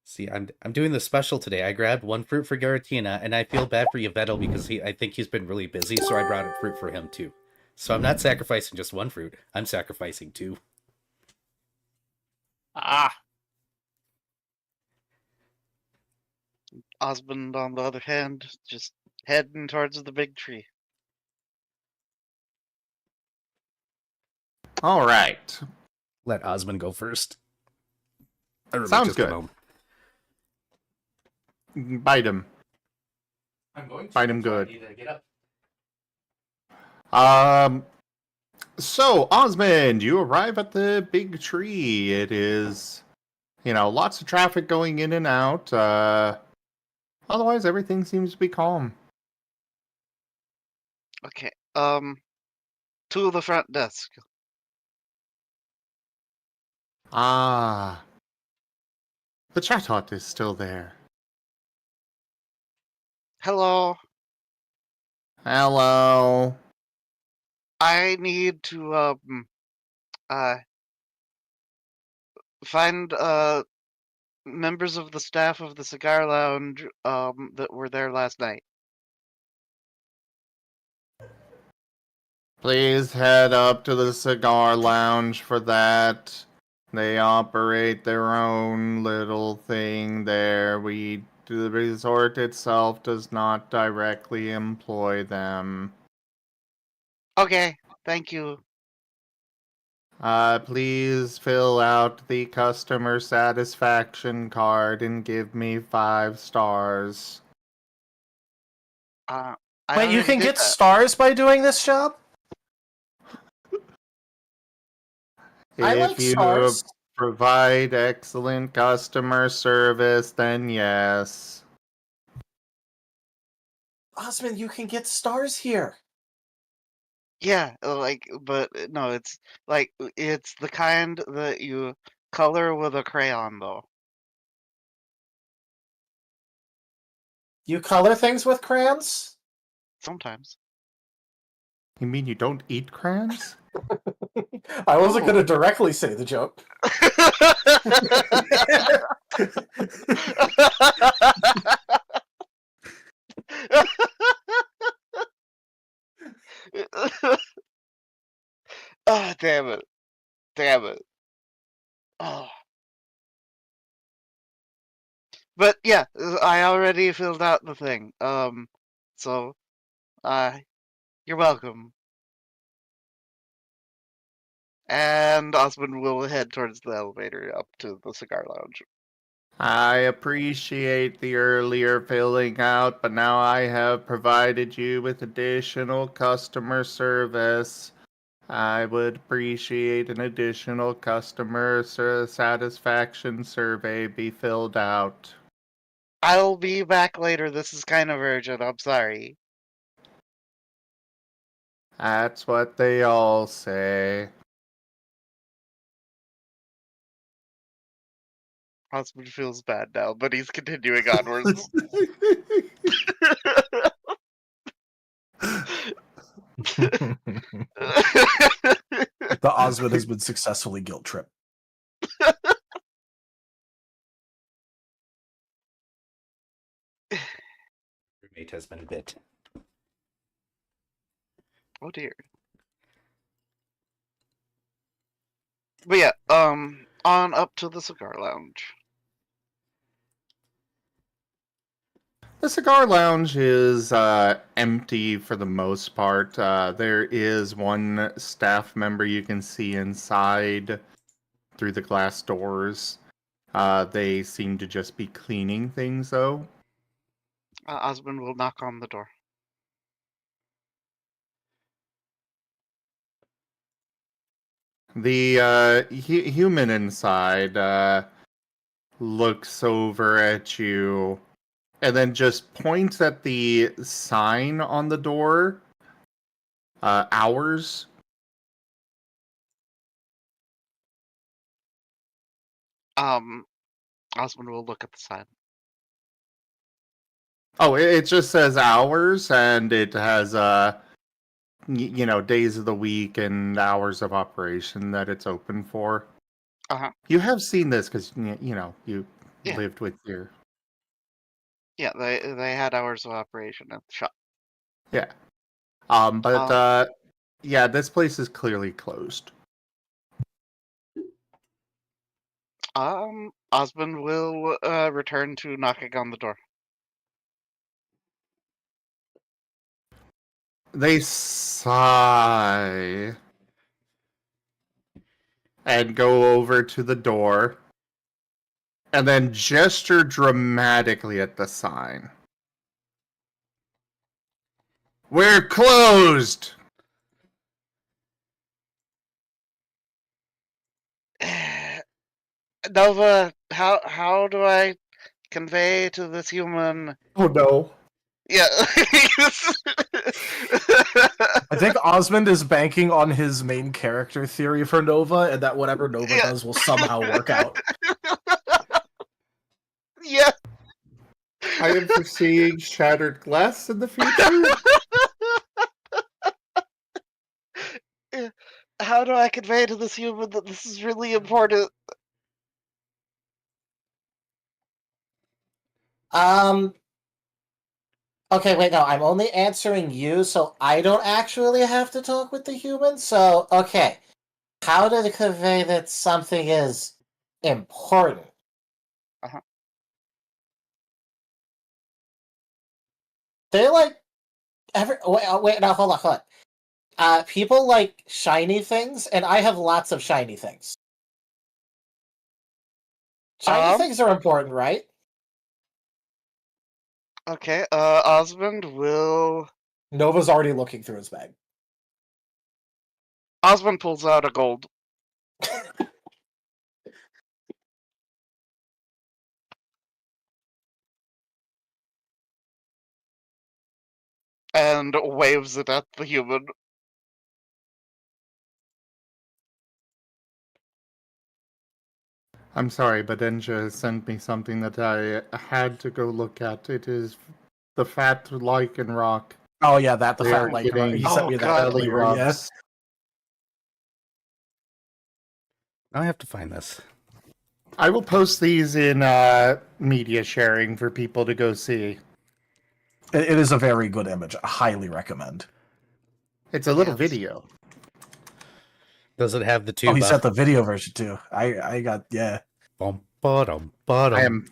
See, I'm doing the special today. I grabbed one fruit for Garatina, and I feel bad for Yvetto because I think he's been really busy, so I brought a fruit for him too. So I'm not sacrificing just one fruit. I'm sacrificing two. Ah, Osmond, on the other hand, just heading towards the big tree. All right. Let Osmond go first. Or Sounds just a good. moment. Bite him. I'm going to. Fight him so I good. need to get up. So, Osmond, you arrive at the big tree. It is, lots of traffic going in and out. Otherwise, everything seems to be calm. Okay. To the front desk. Ah, the Chatot is still there. Hello. Hello. I need to find members of the staff of the cigar lounge that were there last night. Please head up to the cigar lounge for that. They operate their own little thing there. The resort itself does not directly employ them. Okay, thank you. Please fill out the customer satisfaction card and give me 5 stars. I Wait, you already can did get that. stars by doing this job? I If like you stars. provide excellent customer service, then yes. Osmond, you can get stars here. Yeah, but no, it's the kind that you color with a crayon, though. You color things with crayons? Sometimes. You mean you don't eat crayons? I wasn't Oh. going to directly say the joke. Oh, damn it. Damn it. Oh. But yeah, I already filled out the thing. So, you're welcome. And Osmond will head towards the elevator up to the cigar lounge. I appreciate the earlier filling out, but now I have provided you with additional customer service. I would appreciate an additional customer satisfaction survey be filled out. I'll be back later. This is kind of urgent. I'm sorry. That's what they all say. Osmond feels bad now, but he's continuing onwards. The Osmond has been successfully guilt tripped. Roommate has been bit. Oh dear. But yeah, on up to the cigar lounge. The cigar lounge is empty for the most part. There is one staff member you can see inside through the glass doors. They seem to just be cleaning things, though. Osmond will knock on the door. The human inside looks over at you and then just points at the sign on the door. Hours. Osmond will look at the sign. Oh, it just says hours, and it has days of the week and hours of operation that it's open for. Uh-huh. You have seen this because you Yeah. lived with your. Yeah, they had hours of operation at the shop. Yeah. Yeah, this place is clearly closed. Osmond will return to knocking on the door. They sigh and go over to the door and then gesture dramatically at the sign. We're closed! Nova, how do I convey to this human? Oh no. Yeah. I think Osmond is banking on his main character theory for Nova, and that whatever Nova does will somehow work out. Yeah. I am foreseeing shattered glass in the future. How do I convey to this human that this is really important? Okay, wait, no, I'm only answering you, so I don't actually have to talk with the human. So, okay. How to convey that something is important? Uh-huh. They like wait, no, hold on. People like shiny things, and I have lots of shiny things. Shiny things are important, right? Okay, Osmond will... Nova's already looking through his bag. Osmond pulls out a gold. And waves it at the human. I'm sorry, but Enja sent me something that I had to go look at. It is the fat lichen rock. Oh yeah, the They fat are lichen. getting- He sent Oh, me that God. Belly earlier. Yeah. rubs. Now I have to find this. I will post these in media sharing for people to go see. It is a very good image. I highly recommend. It's a little Yes. video. Does it have the Oh, tuba? he sent the video version too. I got yeah. Bum, ba-dum, ba-dum. I am.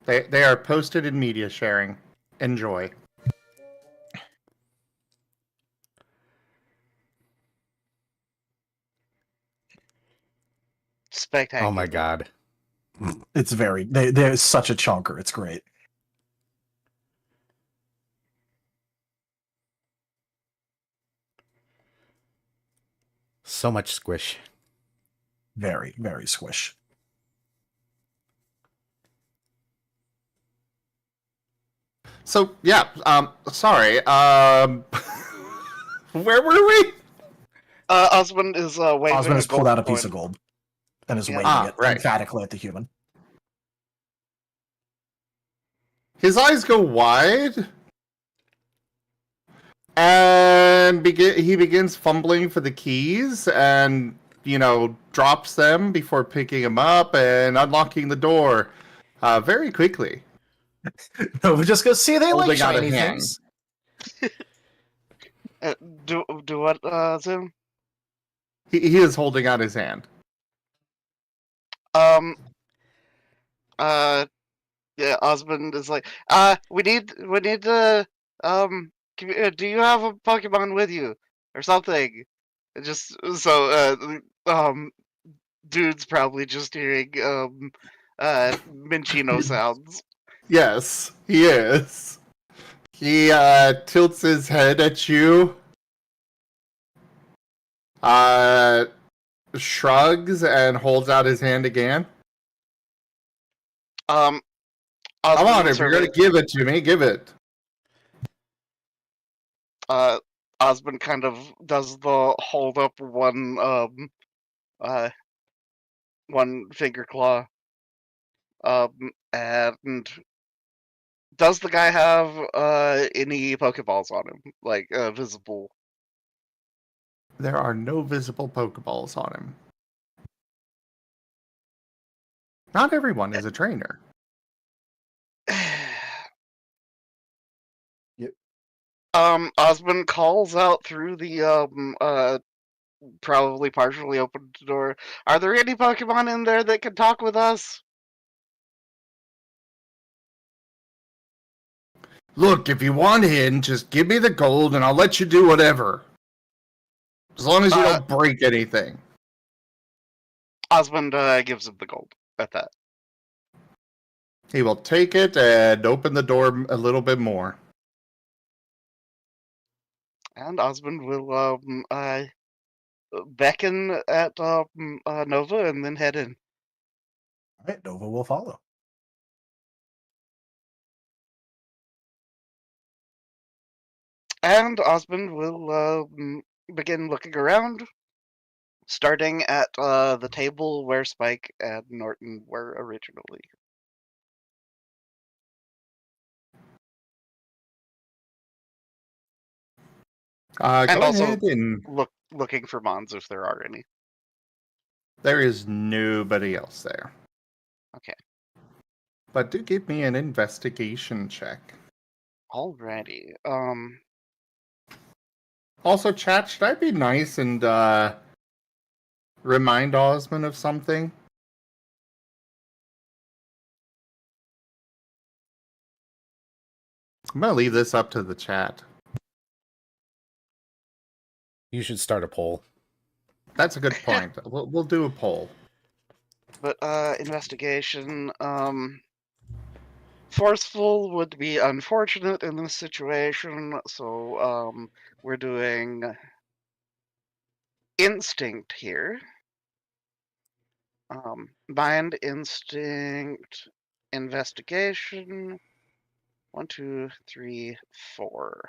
They are posted in media sharing. Enjoy. Spectacular. Oh my god. It's very. They're such a chunker. It's great. So much squish. Very, very squish. So yeah, sorry. Where were we? Osmond is waving Osmond has pulled out a coin. piece of gold and is Yeah. waving it Right. emphatically at the human. His eyes go wide, and he begins fumbling for the keys, and drops them before picking them up and unlocking the door very quickly. No, we just go see they like Holding out a shiny hand. things. Do what, Zoom? He is holding out his hand. Yeah, Osmond is like, we need to, do you have a Pokemon with you? Or something? Just, so, dude's probably just hearing, Minchino sounds. Yes, he is. He tilts his head at you, shrugs, and holds out his hand again. Come on, will if you're sort gonna of, give it to me, give it. Osmond kind of does the hold up one finger claw. And does the guy have any Pokeballs on him, like visible? There are no visible Pokeballs on him. Not everyone is a trainer. Yep. Osmond calls out through the probably partially opened door. Are there any Pokemon in there that can talk with us? Look, if you want in, just give me the gold and I'll let you do whatever. As long as you don't break anything. Osmond gives him the gold at that. He will take it and open the door a little bit more. And Osmond will beckon at Nova and then head in. All right, Nova will follow. And Osmond will begin looking around, starting at the table where Spike and Norton were originally. Go And also ahead and... looking for Mons if there are any. There is nobody else there. Okay. But do give me an investigation check. Alrighty. Also, chat, should I be nice and remind Osmond of something? I'm gonna leave this up to the chat. You should start a poll. That's a good point. We'll do a poll. But investigation. Forceful would be unfortunate in this situation, so we're doing instinct here. Mind, instinct, investigation. 1, 2, 3, 4.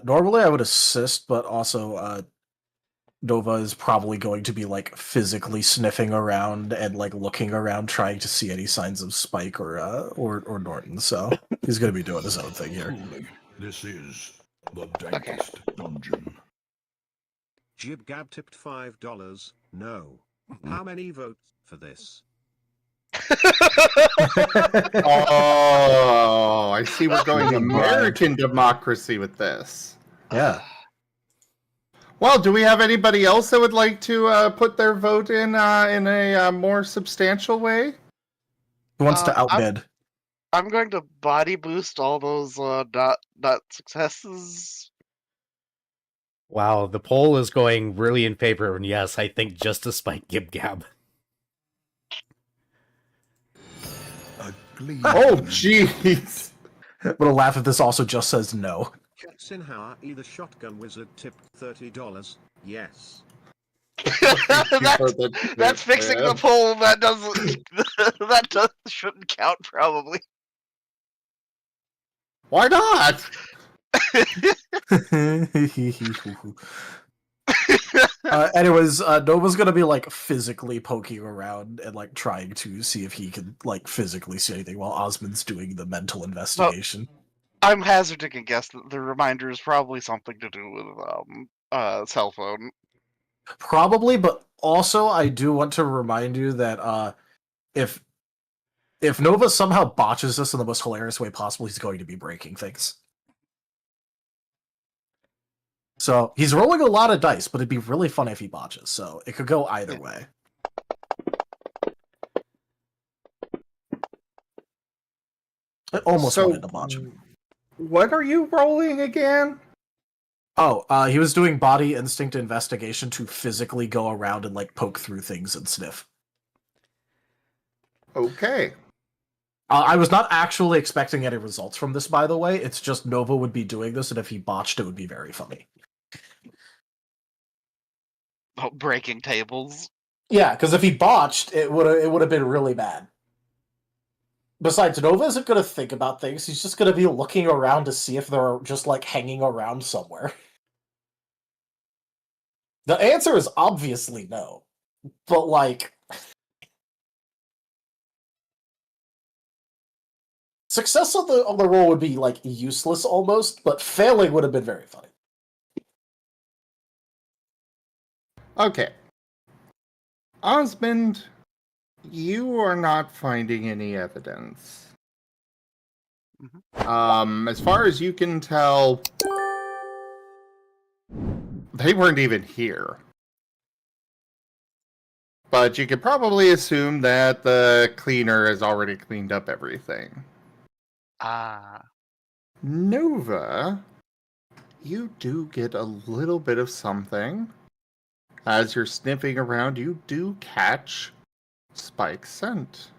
Normally I would assist, but also Nova is probably going to be like physically sniffing around and like looking around, trying to see any signs of Spike or Norton. So he's going to be doing his own thing here. Truly, this is the dankest dungeon. Jib Gab tipped $5. No. How many votes for this? Oh, I see we're going American democracy with this. Yeah. Well, do we have anybody else that would like to put their vote in a more substantial way? Who wants to outbid? I'm going to body boost all those not successes. Wow, the poll is going really in favor of, and yes, I think just to spite Gib Gab. Oh, jeez. I'm going to laugh if this also just says no. Sinhauer, either shotgun wizard tipped $30. Yes. That's fixing the poll. That doesn't shouldn't count probably. Why not? Anyways, Nova's gonna be like physically poking around and like trying to see if he can like physically see anything while Osmond's doing the mental investigation. I'm hazarding a guess that the reminder is probably something to do with cell phone. Probably, but also I do want to remind you that if Nova somehow botches this in the most hilarious way possible, he's going to be breaking things. So he's rolling a lot of dice, but it'd be really fun if he botches. So it could go either way. I almost wanted to botch him. What are you rolling again? Oh, he was doing body instinct investigation to physically go around and like poke through things and sniff. Okay. I was not actually expecting any results from this, by the way. It's just Nova would be doing this, and if he botched, it would be very funny. Oh, breaking tables. Yeah, because if he botched, it would have been really bad. Besides, Nova isn't going to think about things. He's just going to be looking around to see if they're just, like, hanging around somewhere. The answer is obviously no. But, like... Success on the roll would be, like, useless almost, but failing would have been very funny. Okay. Osmond, you are not finding any evidence. As far as you can tell, they weren't even here. But you could probably assume that the cleaner has already cleaned up everything. Nova, you do get a little bit of something. As you're sniffing around, you do catch Spike's scent.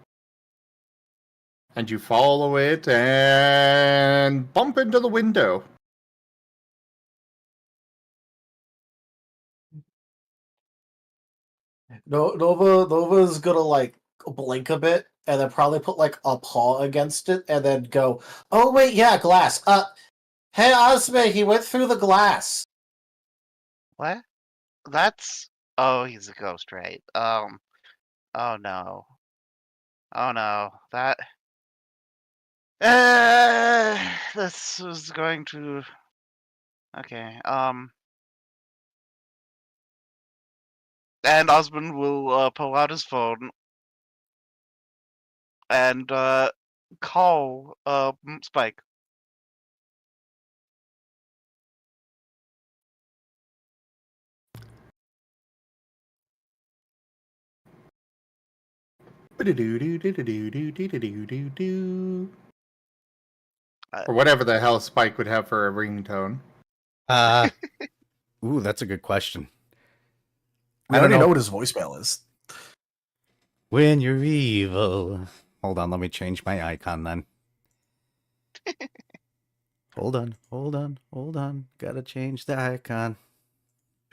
And you follow it and bump into the window. Nova's gonna, like, blink a bit, and then probably put, like, a paw against it, and then go, oh, wait, yeah, glass. Hey, Osme, he went through the glass. What? That's... Oh, he's a ghost, right? Oh no. Oh no. That... this is going to... Okay, and Osmond will pull out his phone and call Spike. Or whatever the hell Spike would have for a ringtone. Ooh, that's a good question. I already know what his voicemail is. When you're evil. Hold on, let me change my icon then. Hold on. Gotta change the icon. To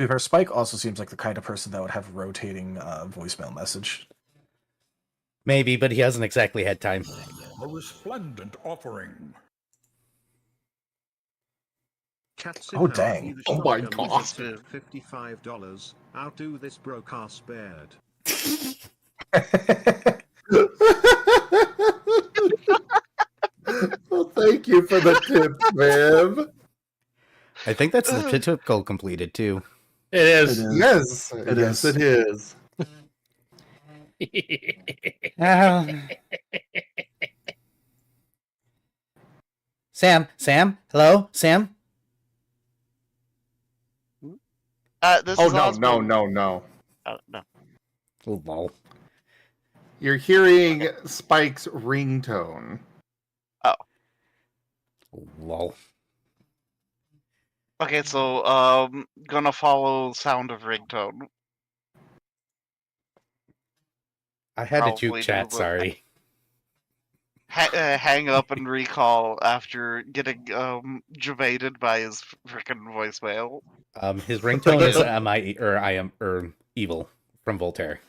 be fair, Spike also seems like the kind of person that would have rotating voicemail message. Maybe, but he hasn't exactly had time. A resplendent offering. Oh, dang. Oh my god. $55. Outdo this broke ass beard. Well, thank you for the tip, Viv. I think that's the typical completed too. It is. Yes, It yes, is. it is. Sam, hello, Sam. This Oh is no, Osmond. no. No. Oh, lol. You're hearing Spike's ringtone. Oh, lol. Okay, so gonna follow sound of ringtone. I had to Probably juke chat. do, but- Sorry. Hang up and recall after getting javated by his freaking voicemail. His ringtone is I am evil from Voltaire.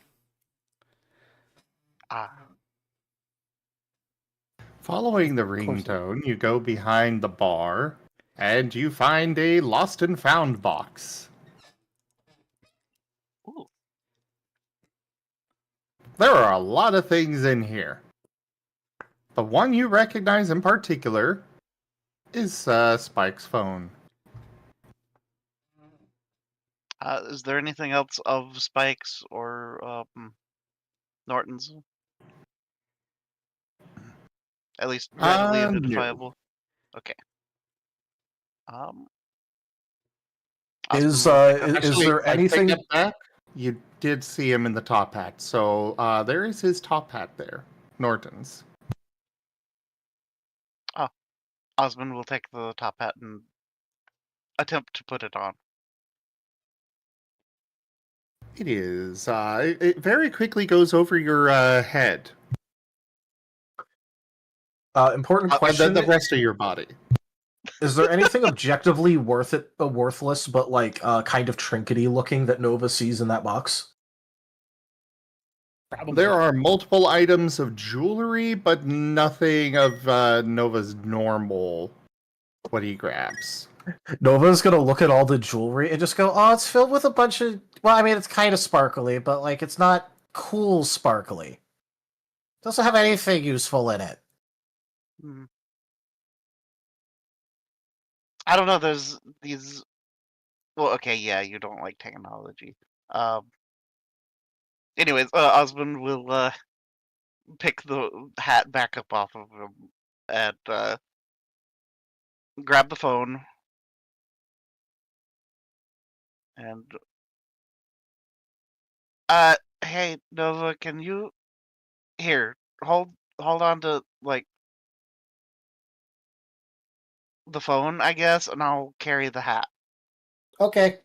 Following the ringtone, you go behind the bar, and you find a lost and found box. Ooh. There are a lot of things in here. The one you recognize in particular is Spike's phone. Is there anything else of Spike's or Norton's? At least readily No. identifiable. Okay. Is Actually, there I take anything? it back. You did see him in the top hat, so there is his top hat there, Norton's. Osmond will take the top hat and attempt to put it on. It is. It very quickly goes over your head. Important question. And then the rest of your body. Is there anything objectively worthless, but like kind of trinkety looking that Nova sees in that box? Probably. There are multiple items of jewelry, but nothing of Nova's normal what he grabs. Nova's gonna look at all the jewelry and just go, "Oh, it's filled with a bunch of." Well, I mean, it's kind of sparkly, but like, it's not cool sparkly. It doesn't have anything useful in it. Hmm. I don't know. There's these. Well, okay, yeah, you don't like technology. Anyways, Osmond will pick the hat back up off of him and grab the phone and hey Nova, can you here hold on to like the phone, I guess, and I'll carry the hat. Okay.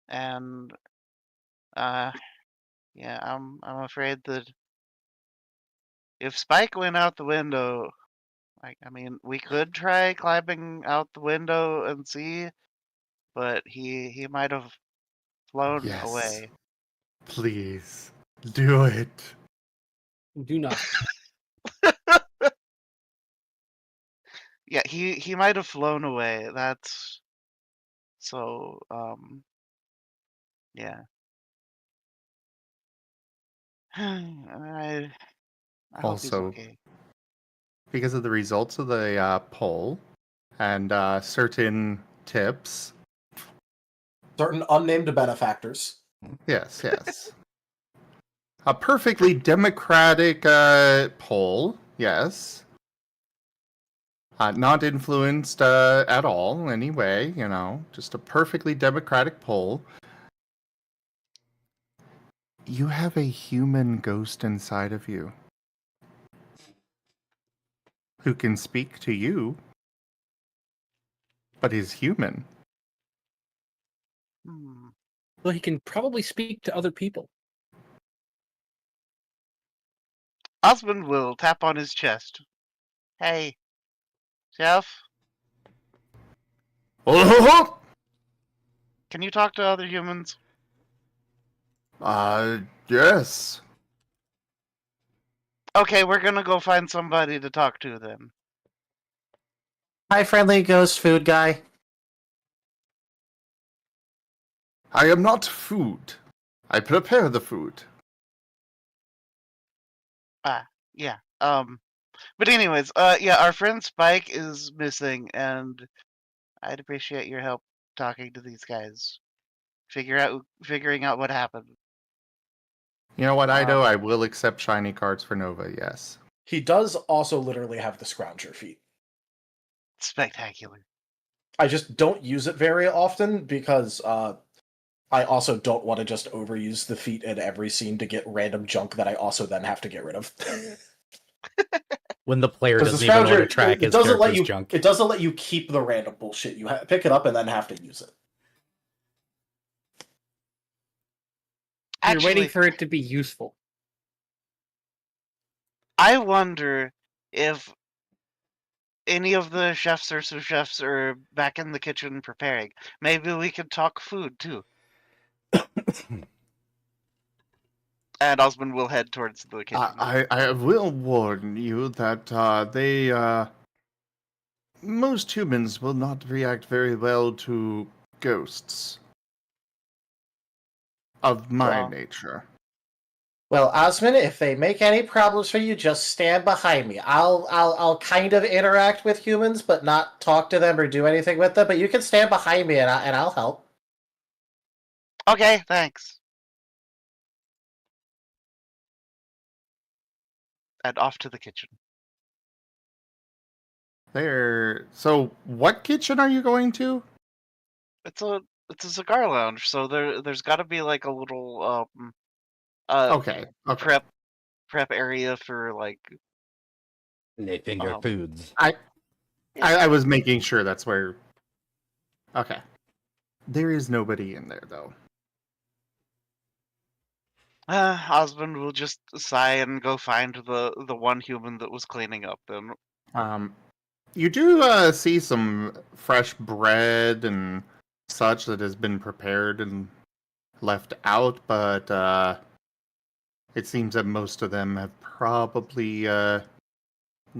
And yeah, I'm afraid that if Spike went out the window, like, I mean, we could try climbing out the window and see, but he might have flown Yes. away. Please, do it. Do not. Yeah, he might have flown away. That's so yeah. I hope he's Also, okay. because of the results of the poll and certain tips. Certain unnamed benefactors. Yes. A perfectly democratic poll, yes. Not influenced at all, anyway, just a perfectly democratic poll. You have a human ghost inside of you who can speak to you, but is human. Hmm. Well, he can probably speak to other people. Osmond will tap on his chest. Hey, Jeff, Oh! can you talk to other humans? Yes. Okay, we're gonna go find somebody to talk to then. Hi, friendly ghost food guy. I am not food. I prepare the food. Yeah. But anyways, yeah, our friend Spike is missing, and I'd appreciate your help talking to these guys, figuring out what happened. You know what, Ido? I will accept shiny cards for Nova, yes. He does also literally have the scrounger feat. Spectacular. I just don't use it very often because I also don't want to just overuse the feat in every scene to get random junk that I also then have to get rid of. When the player Because doesn't the even want to scrounger track it his doesn't let character's you junk. it doesn't let you keep the random bullshit. You pick it up and then have to use it. You're waiting Actually, for it to be useful. I wonder if any of the chefs or sous chefs are back in the kitchen preparing. Maybe we could talk food too. And Osmond will head towards the kitchen. I will warn you that most humans will not react very well to ghosts of my nature. Well, Osmond, if they make any problems for you, just stand behind me. I'll kind of interact with humans, but not talk to them or do anything with them. But you can stand behind me, and I'll help. Okay, thanks. And off to the kitchen. There. So, what kitchen are you going to? It's a cigar lounge, so there's got to be like a little Okay. prep area for like They finger foods. I was making sure that's where. Okay. There is nobody in there though. Osmond will just sigh and go find the one human that was cleaning up then. You do see some fresh bread and such that has been prepared and left out, but it seems that most of them have probably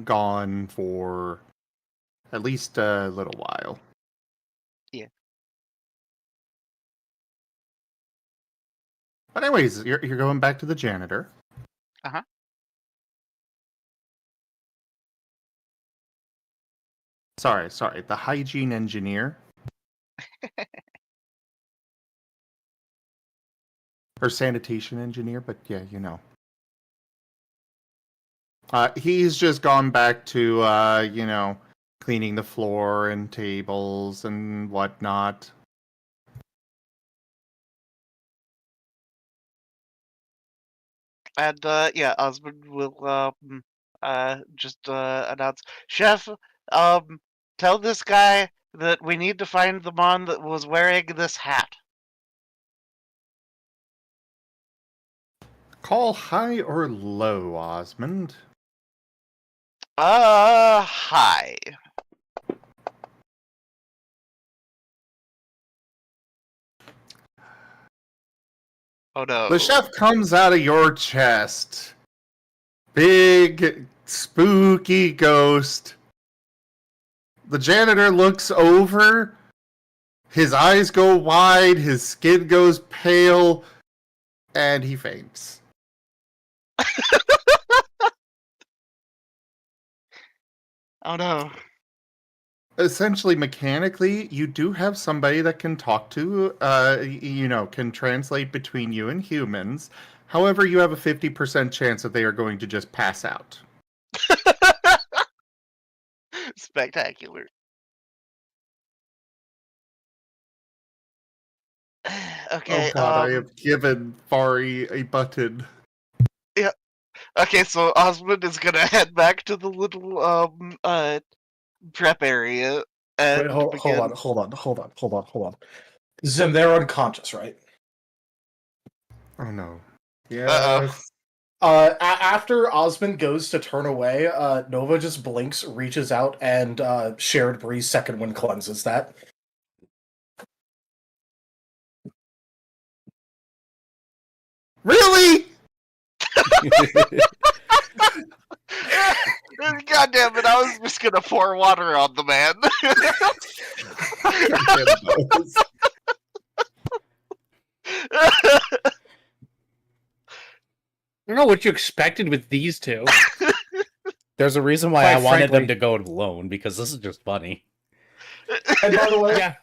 gone for at least a little while. Yeah. But anyways, you're going back to the janitor. Uh-huh. Sorry, the hygiene engineer. Or sanitation engineer, but yeah, you know. He's just gone back to, cleaning the floor and tables and whatnot. And yeah, Osmond will just announce, Chef, tell this guy that we need to find the mon that was wearing this hat. Call high or low, Osmond? Hi. Oh no. The chef comes out of your chest. Big, spooky ghost. The janitor looks over. His eyes go wide, his skin goes pale, and he faints. Oh no. Essentially, mechanically, you do have somebody that can talk to, can translate between you and humans. However, you have a 50% chance that they are going to just pass out. Spectacular. Okay, Oh god, I have given Fari a button. Yeah. Okay, so Osmond is gonna head back to the little prep area and Wait, hold on. Zim, they're unconscious, right? Oh no. Uh-oh. Yes. After Osmond goes to turn away, Nova just blinks, reaches out, and Shared Breeze Second Wind cleanses that. Really? God damn it, I was just gonna pour water on the man. I don't know what you expected with these two. There's a reason why Quite I wanted them frankly. to go alone, because this is just funny. And by the way, Yeah.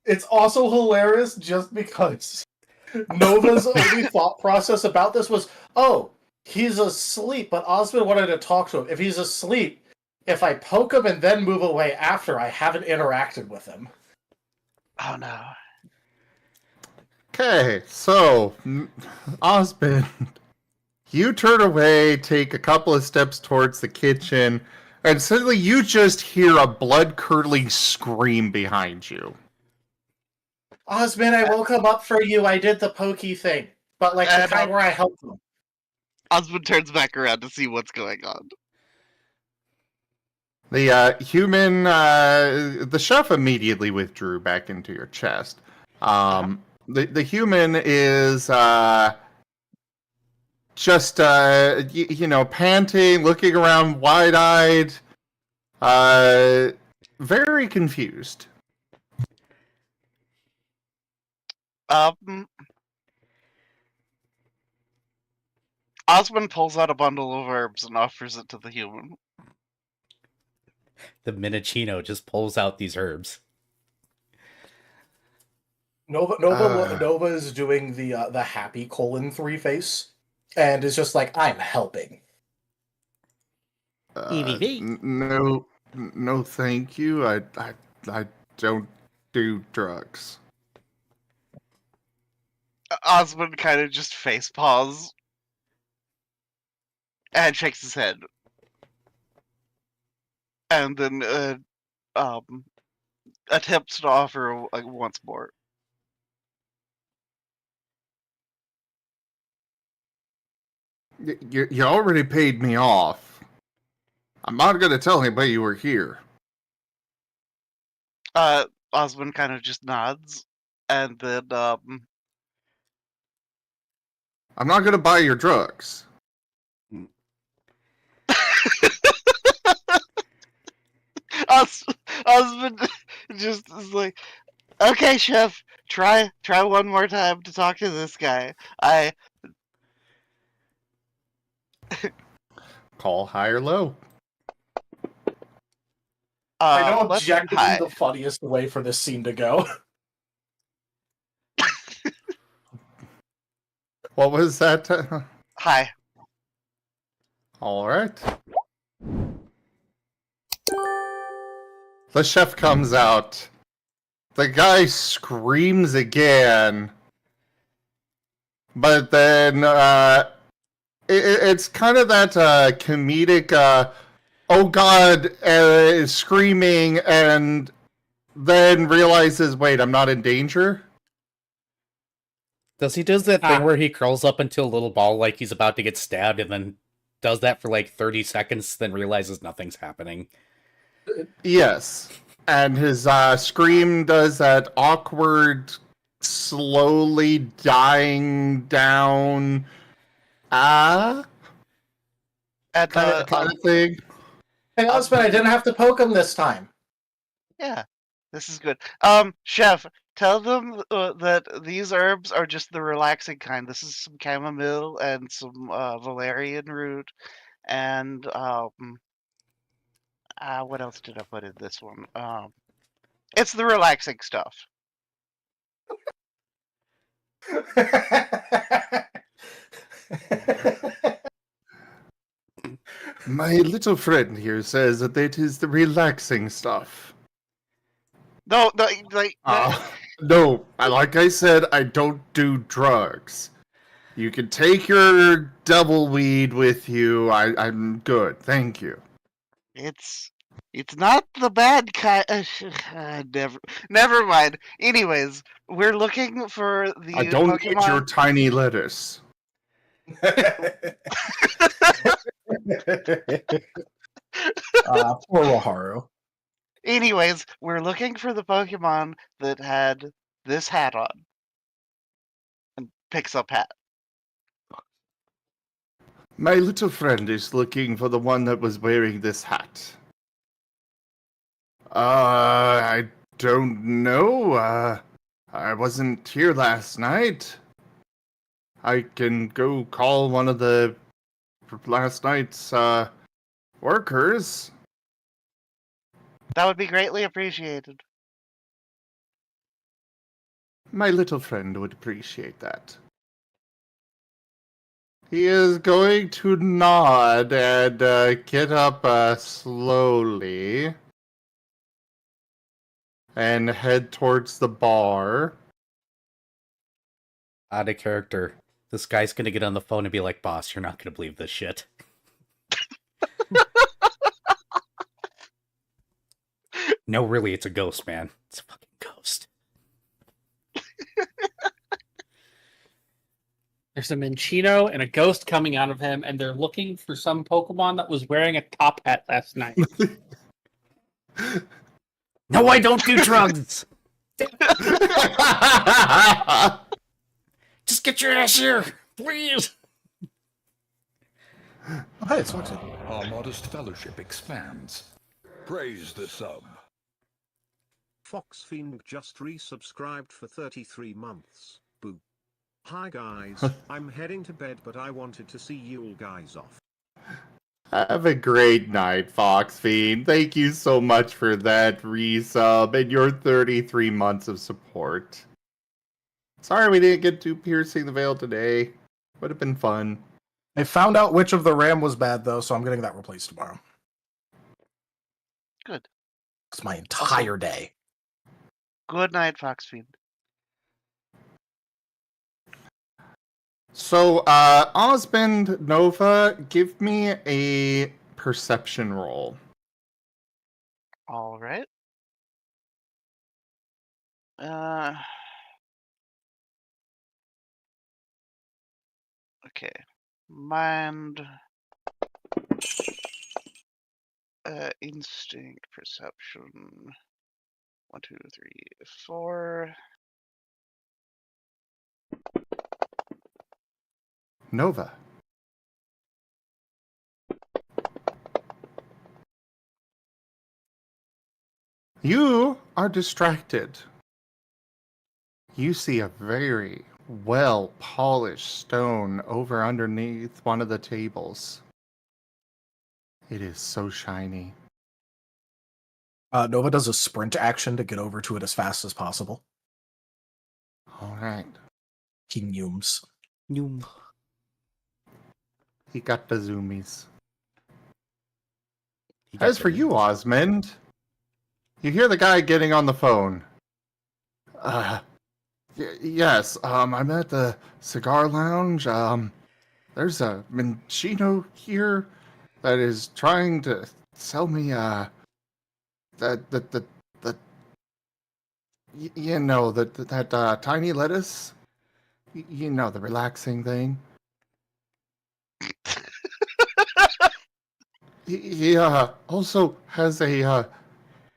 it's also hilarious just because Nova's only thought process about this was, oh, he's asleep, but Osmond wanted to talk to him. If he's asleep, if I poke him and then move away after, I haven't interacted with him. Oh no. Okay, so, Osmond, you turn away, take a couple of steps towards the kitchen, and suddenly you just hear a blood-curdling scream behind you. Osmond, I woke him up for you. I did the pokey thing. But like the kind where I helped him. Osmond turns back around to see what's going on. The human, the chef immediately withdrew back into your chest. The human is just panting, looking around wide-eyed, very confused. Osmond pulls out a bundle of herbs and offers it to the human. The Minichino just pulls out these herbs. Nova is doing the happy :3 face, and is just like, I'm helping. No, thank you. I don't do drugs. Osmond kind of just face paws and shakes his head, and then attempts to offer once more. You already paid me off. I'm not going to tell anybody you were here. Osmond kind of just nods, and then I'm not gonna buy your drugs. Husband just is like, okay, chef, try one more time to talk to this guy. Call high or low. I know Let's objectively high. the funniest way for this scene to go. What was that? High. All right. The chef comes out. The guy screams again. But then it's kind of that comedic oh god, screaming and then realizes, wait, I'm not in danger? Does he does that thing where he curls up into a little ball like he's about to get stabbed and then does that for like 30 seconds, then realizes nothing's happening? Yes. And his scream does that awkward, slowly dying down kind of thing. Hey, husband, I didn't have to poke him this time. Yeah, this is good. Chef, tell them that these herbs are just the relaxing kind. This is some chamomile and some valerian root, and what else did I put in this one? It's the relaxing stuff. My little friend here says that it is the relaxing stuff. No, no, like I said, I don't do drugs. You can take your double weed with you. I'm good, thank you. It's not the bad kind. Never mind. Anyways, we're looking for the I don't Pokemon. need your tiny lettuce. Poor Roharu. Anyways, we're looking for the Pokemon that had this hat on. And picks up hat. My little friend is looking for the one that was wearing this hat. I don't know. I wasn't here last night. I can go call one of the last night's workers. That would be greatly appreciated. My little friend would appreciate that. He is going to nod and get up slowly and head towards the bar. Out of character. This guy's gonna get on the phone and be like, boss, you're not gonna believe this shit. No, really, it's a ghost, man. It's a fucking ghost. There's a Minchino and a ghost coming out of him, and they're looking for some Pokemon that was wearing a top hat last night. No, I don't do drugs! Just get your ass here, please! Oh, hey, it's Foxy. Our modest fellowship expands. Praise the sub. Foxfiend just resubscribed for 33 months. Boo. Hi guys, I'm heading to bed but I wanted to see you all guys off. Have a great night, Fox Fiend. Thank you so much for that resub and your 33 months of support. Sorry we didn't get to Piercing the Veil today. Would have been fun. I found out which of the RAM was bad though, so I'm getting that replaced tomorrow. Good. It's my entire day. Good night, Foxfiend. So, Osmond Nova, give me a perception roll. All right. Okay. Mind. Instinct, perception. 1, 2, 3, 4. Nova. You are distracted. You see a very well polished stone over underneath one of the tables. It is so shiny. Nova does a sprint action to get over to it as fast as possible. All right. He neumes. Noom. He got the zoomies. He got As for the you, news. Osmond, you hear the guy getting on the phone. Yes, I'm at the cigar lounge. There's a Minchino here that is trying to sell me, the you know, that tiny lettuce. You know, the relaxing thing. He also has a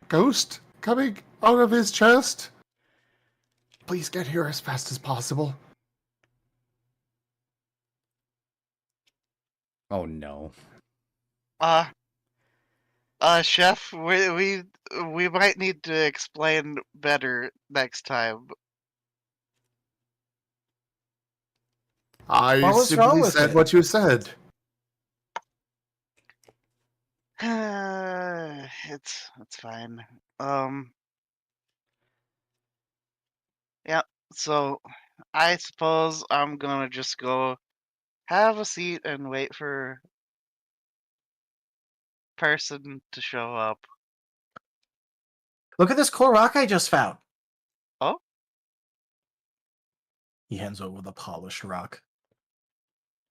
ghost coming out of his chest. Please get here as fast as possible. Oh no. Chef, we might need to explain better next time. I What was wrong simply with said it? what you said. It's fine. Yeah, so I suppose I'm gonna just go have a seat and wait for person to show up. Look at this cool rock I just found. Oh? He hands over the polished rock.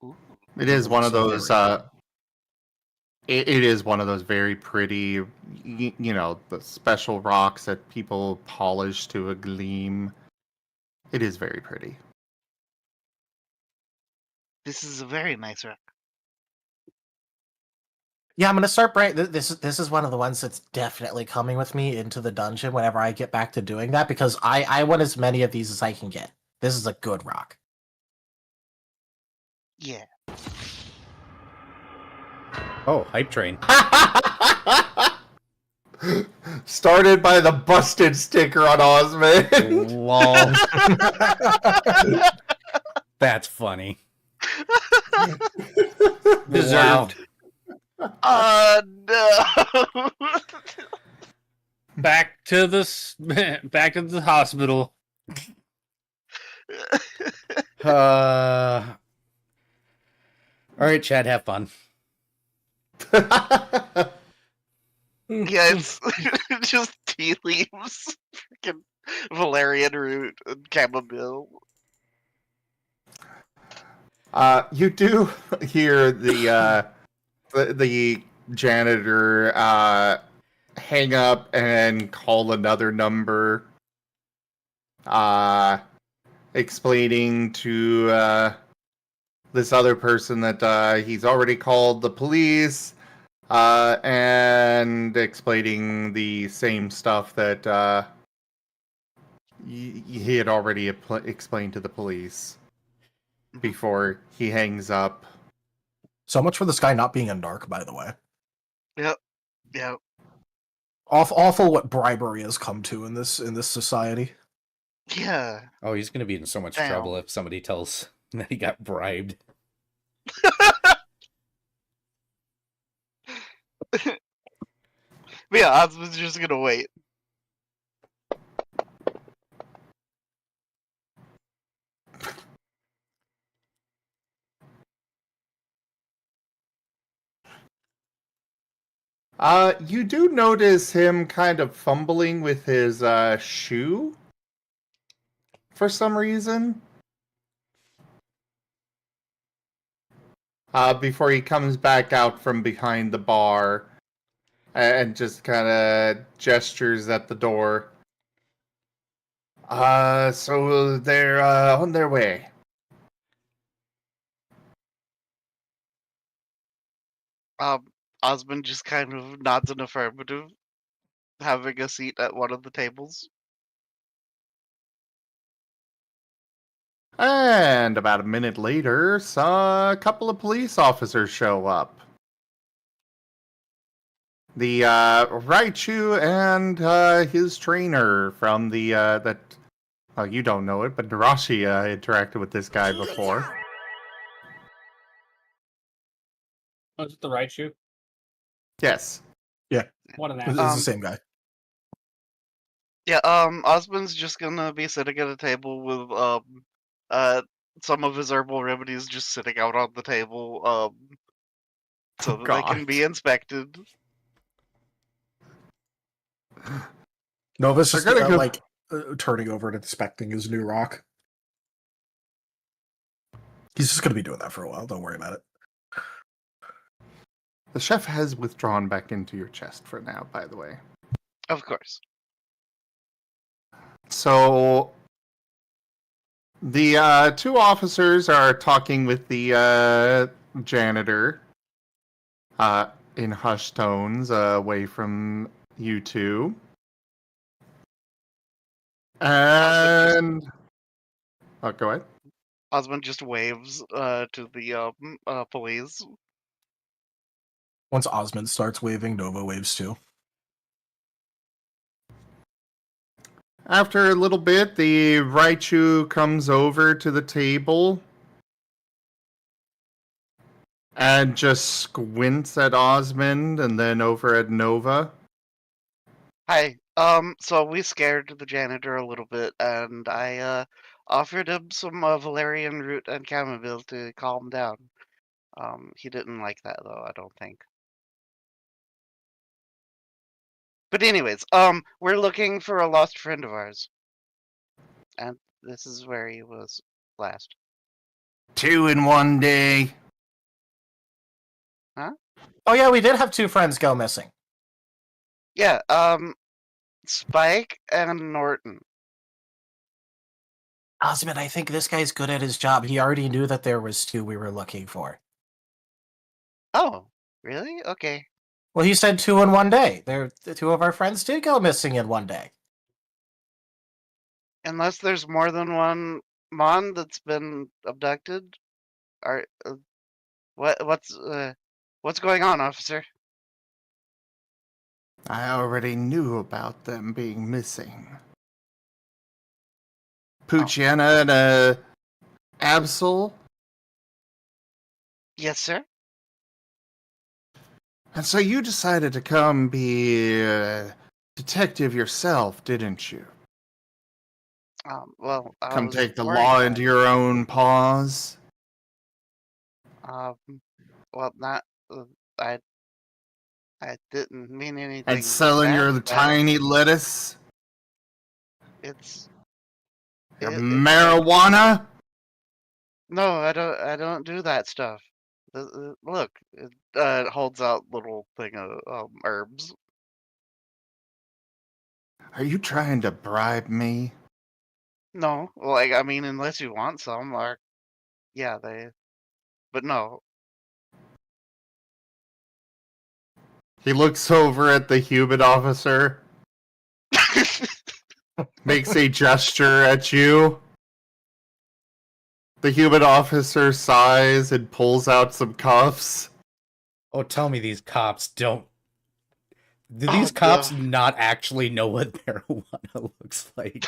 Ooh. It is one of So those. very It is one of those very pretty, you know, the special rocks that people polish to a gleam. It is very pretty. This is a very nice rock. Yeah, I'm gonna start bring this. This is one of the ones that's definitely coming with me into the dungeon whenever I get back to doing that because I want as many of these as I can get. This is a good rock. Yeah. Oh, hype train. Started by the busted sticker on Osmond. Lol. That's funny. Deserved. No. Back to the back to the hospital. All right, Chad, have fun. Yeah, it's just tea leaves, freaking valerian root and chamomile. You do hear the janitor hang up and call another number, explaining to this other person that he's already called the police, and explaining the same stuff that he had already explained to the police before he hangs up. So much for this guy not being a narc, by the way. Yep. Awful what bribery has come to in this society. Yeah. Oh, he's gonna be in so much Damn. trouble if somebody tells that he got bribed. But yeah, Osmond's just gonna wait. You do notice him kind of fumbling with his shoe for some reason. Before he comes back out from behind the bar and just kind of gestures at the door. So they're on their way. Osmond just kind of nods an affirmative, having a seat at one of the tables. And about a minute later, a couple of police officers show up. The Raichu and his trainer from the that you don't know it, but Narashi interacted with this guy before. Oh, is it the right shoe? Yes. What an It's ass. the same guy. Yeah, Osmond's just gonna be sitting at a table with some of his herbal remedies just sitting out on the table, so that they can God. be inspected. Nova's They're just gonna go- turning over and inspecting his new rock. He's just gonna be doing that for a while. Don't worry about it. The chef has withdrawn back into your chest for now, by the way. Of course. So the two officers are talking with the janitor in hushed tones away from you two. And go ahead. Osmond just waves to the police. Once Osmond starts waving, Nova waves too. After a little bit, the Raichu comes over to the table and just squints at Osmond and then over at Nova. Hi. So we scared the janitor a little bit, and I offered him some valerian root and chamomile to calm down. He didn't like that though, I don't think. But anyways, we're looking for a lost friend of ours. And this is where he was last. 2 in 1 day. Oh yeah, we did have two friends go missing. Yeah, Spike and Norton. Osmond, I think this guy's good at his job. He already knew that there was two we were looking for. Oh, really? Okay. Well, he said 2 in 1 day. The two of our friends did go missing in 1 day. Unless there's more than one Mon that's been abducted. Are what's going on, officer? I already knew about them being missing. Puchiana and Absol. Yes, sir. And so you decided to come be a detective yourself, didn't you? Well, I Come was take the worried law about into it. your own paws? Well, not I didn't mean anything. And selling bad your about it. tiny lettuce? It's Your it's marijuana? no, I don't do that stuff. Look, it holds out little thing of herbs. Are you trying to bribe me? No, like I mean, unless you want some, or yeah, but no. He looks over at the human officer, makes a gesture at you. The human officer sighs and pulls out some cuffs. Oh, tell me these cops don't. Do Oh, these cops no. not actually know what marijuana looks like?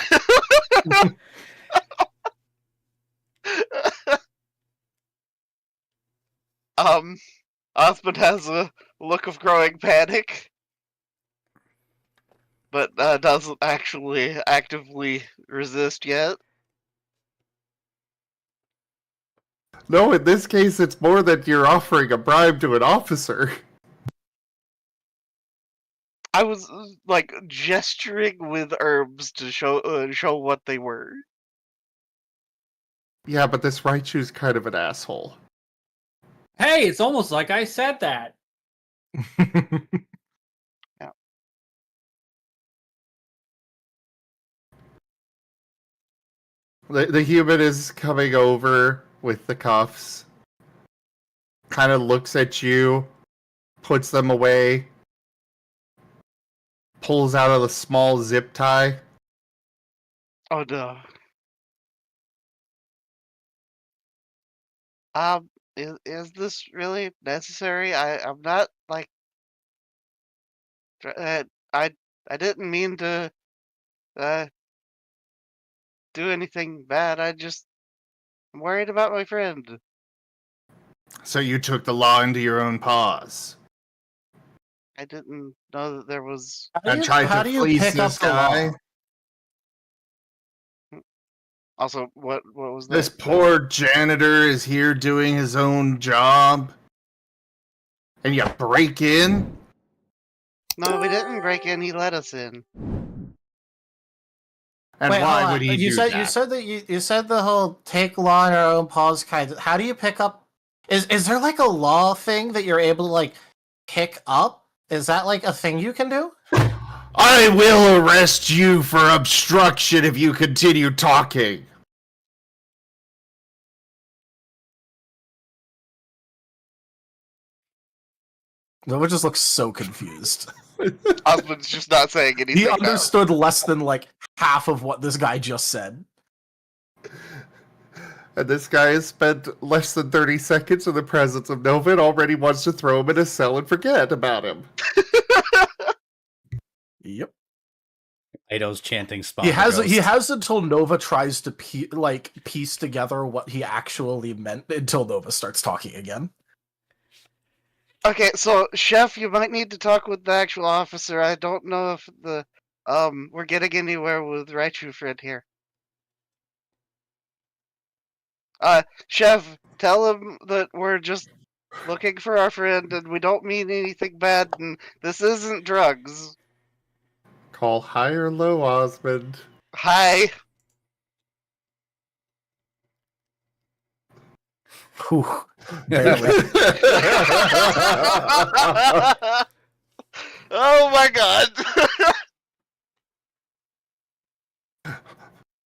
Osmond has a look of growing panic, but doesn't actually actively resist yet. No, in this case, it's more that you're offering a bribe to an officer. I was like gesturing with herbs to show what they were. Yeah, but this Raichu's kind of an asshole. Hey, it's almost like I said that. Yeah. The human is coming over with the cuffs, kind of looks at you, puts them away, pulls out a small zip tie. Oh no. Is this really necessary? I'm not like I didn't mean to uh do anything bad. I'm worried about my friend. So you took the law into your own paws I didn't know that there was. and tried how to do you fleece pick up this the guy. law? Also, what was This that? poor janitor is here doing his own job, and you break in? No, we didn't break in. He let us in. And Wait, why hold would on. he You do said that? you said the whole take law in our own paws kind of. How do you pick up? Is there like a law thing that you're able to like pick up? Is that like a thing you can do? I will arrest you for obstruction if you continue talking. Nova just looks so confused. Osmond's just not saying anything. He now. understood less than like half of what this guy just said. And this guy has spent less than 30 seconds in the presence of Nova and already wants to throw him in a cell and forget about him. Yep. Ido's chanting spot. He has until Nova tries to piece together what he actually meant until Nova starts talking again. Okay, so Chef, you might need to talk with the actual officer. I don't know if we're getting anywhere with Raichu friend here. Chef, tell him that we're just looking for our friend and we don't mean anything bad and this isn't drugs. Call high or low, Osmond. Hi. Whew. Barely. Oh my god.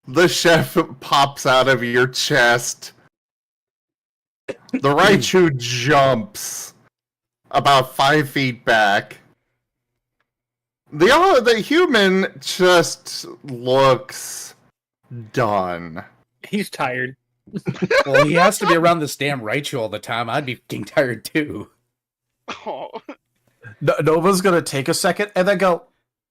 The chef pops out of your chest. The Raichu jumps about 5 feet back. The human just looks done. He's tired. Well, he has to be around this damn Raichu all the time. I'd be getting tired too. Oh. Nova's gonna take a second and then go,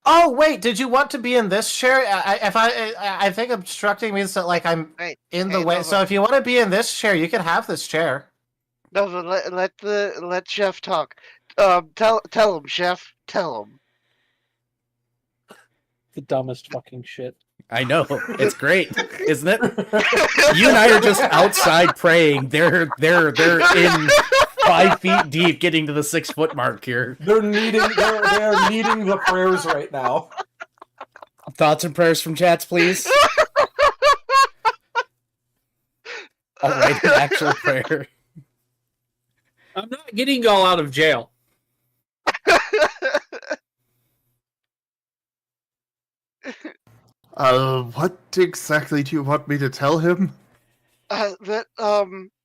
"Oh wait, did you want to be in this chair? I think obstructing means that like I'm in the way. Nova. So if you want to be in this chair, you can have this chair." Nova, let Chef talk. Tell him, Chef. Tell him. The dumbest fucking shit. I know. It's great, isn't it? You and I are just outside praying. They're in 5 feet deep, getting to the 6 foot mark here. They're needing the prayers right now. Thoughts and prayers from chats, please. All right, an actual prayer. I'm not getting y'all out of jail. What exactly do you want me to tell him? That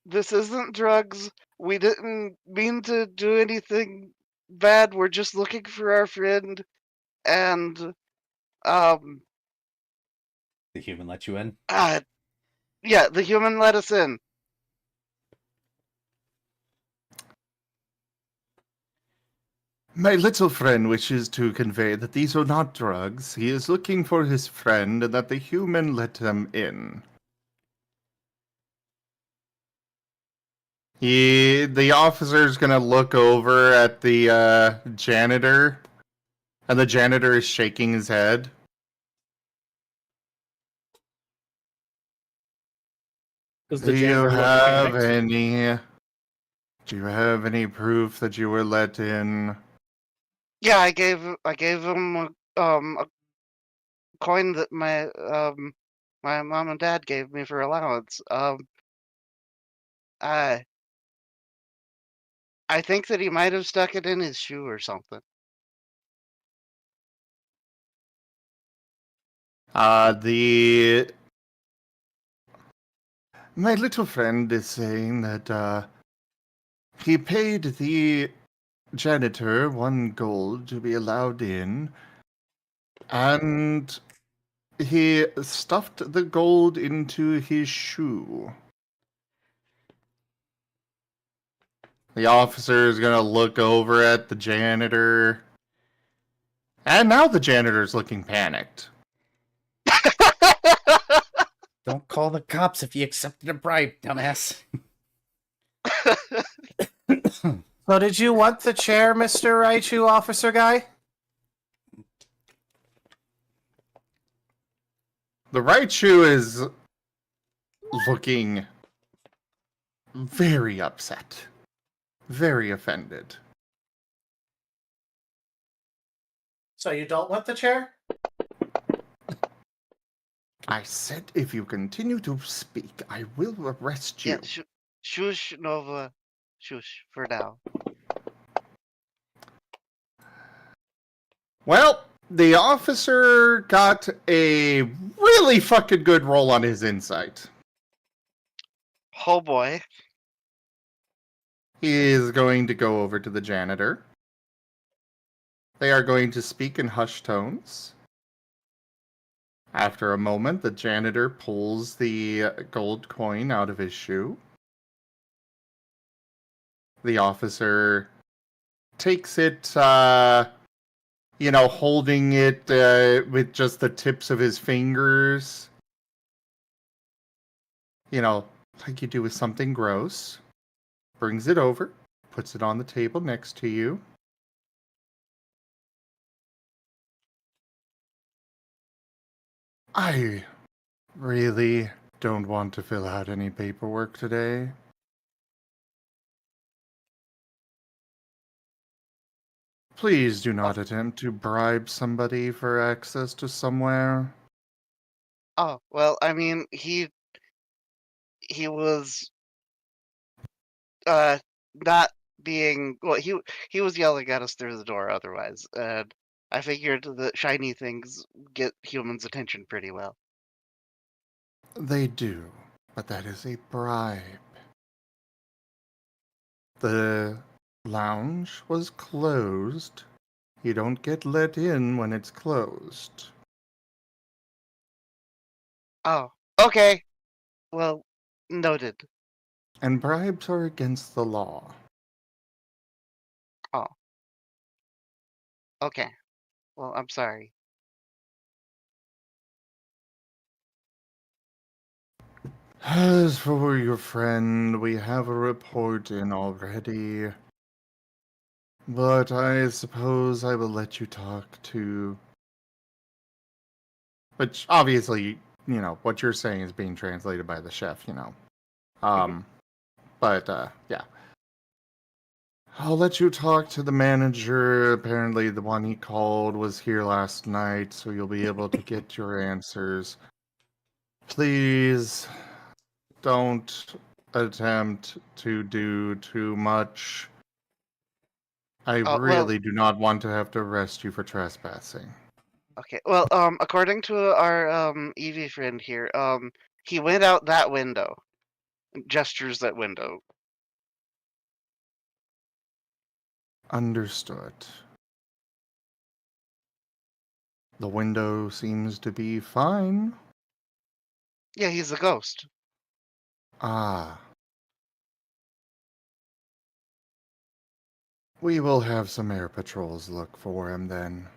this isn't drugs. We didn't mean to do anything bad. We're just looking for our friend, and The human let you in? yeah, the human let us in. My little friend wishes to convey that these are not drugs. He is looking for his friend and that the human let him in. The officer's gonna look over at the janitor, and the janitor is shaking his head. Do you have any proof that you were let in? Yeah, I gave him a coin that my mom and dad gave me for allowance. I think that he might have stuck it in his shoe or something. My little friend is saying that he paid the janitor 1 gold to be allowed in, and he stuffed the gold into his shoe. The officer is gonna look over at the janitor. And now the janitor's looking panicked. Don't call the cops if you accepted a bribe, dumbass. So did you want the chair, Mr. Raichu officer guy? The Raichu is looking very upset. Very offended. So you don't want the chair? I said if you continue to speak, I will arrest you. Yeah, shush, Nova. Shush, for now. Well, the officer got a really fucking good roll on his insight. Oh boy. He is going to go over to the janitor. They are going to speak in hushed tones. After a moment, the janitor pulls the gold coin out of his shoe. The officer takes it, holding it with just the tips of his fingers. Like you do with something gross. Brings it over, puts it on the table next to you. I really don't want to fill out any paperwork today. Please do not attempt to bribe somebody for access to somewhere. Oh, well, I mean, he was not being well, he was yelling at us through the door otherwise, and I figured the shiny things get humans' attention pretty well. They do, but that is a bribe. The lounge was closed. You don't get let in when it's closed. Oh, okay. Well, noted. And bribes are against the law. Oh. Okay. Well, I'm sorry. As for your friend, we have a report in already. But I suppose I will let you talk to... Which, obviously, what you're saying is being translated by the chef, yeah. I'll let you talk to the manager. Apparently the one he called was here last night, so you'll be able to get your answers. Please don't attempt to do too much. I really do not want to have to arrest you for trespassing. Okay. Well, according to our Eevee friend here, he went out that window. Gestures that window. Understood. The window seems to be fine. Yeah, he's a ghost. Ah. We will have some air patrols look for him then.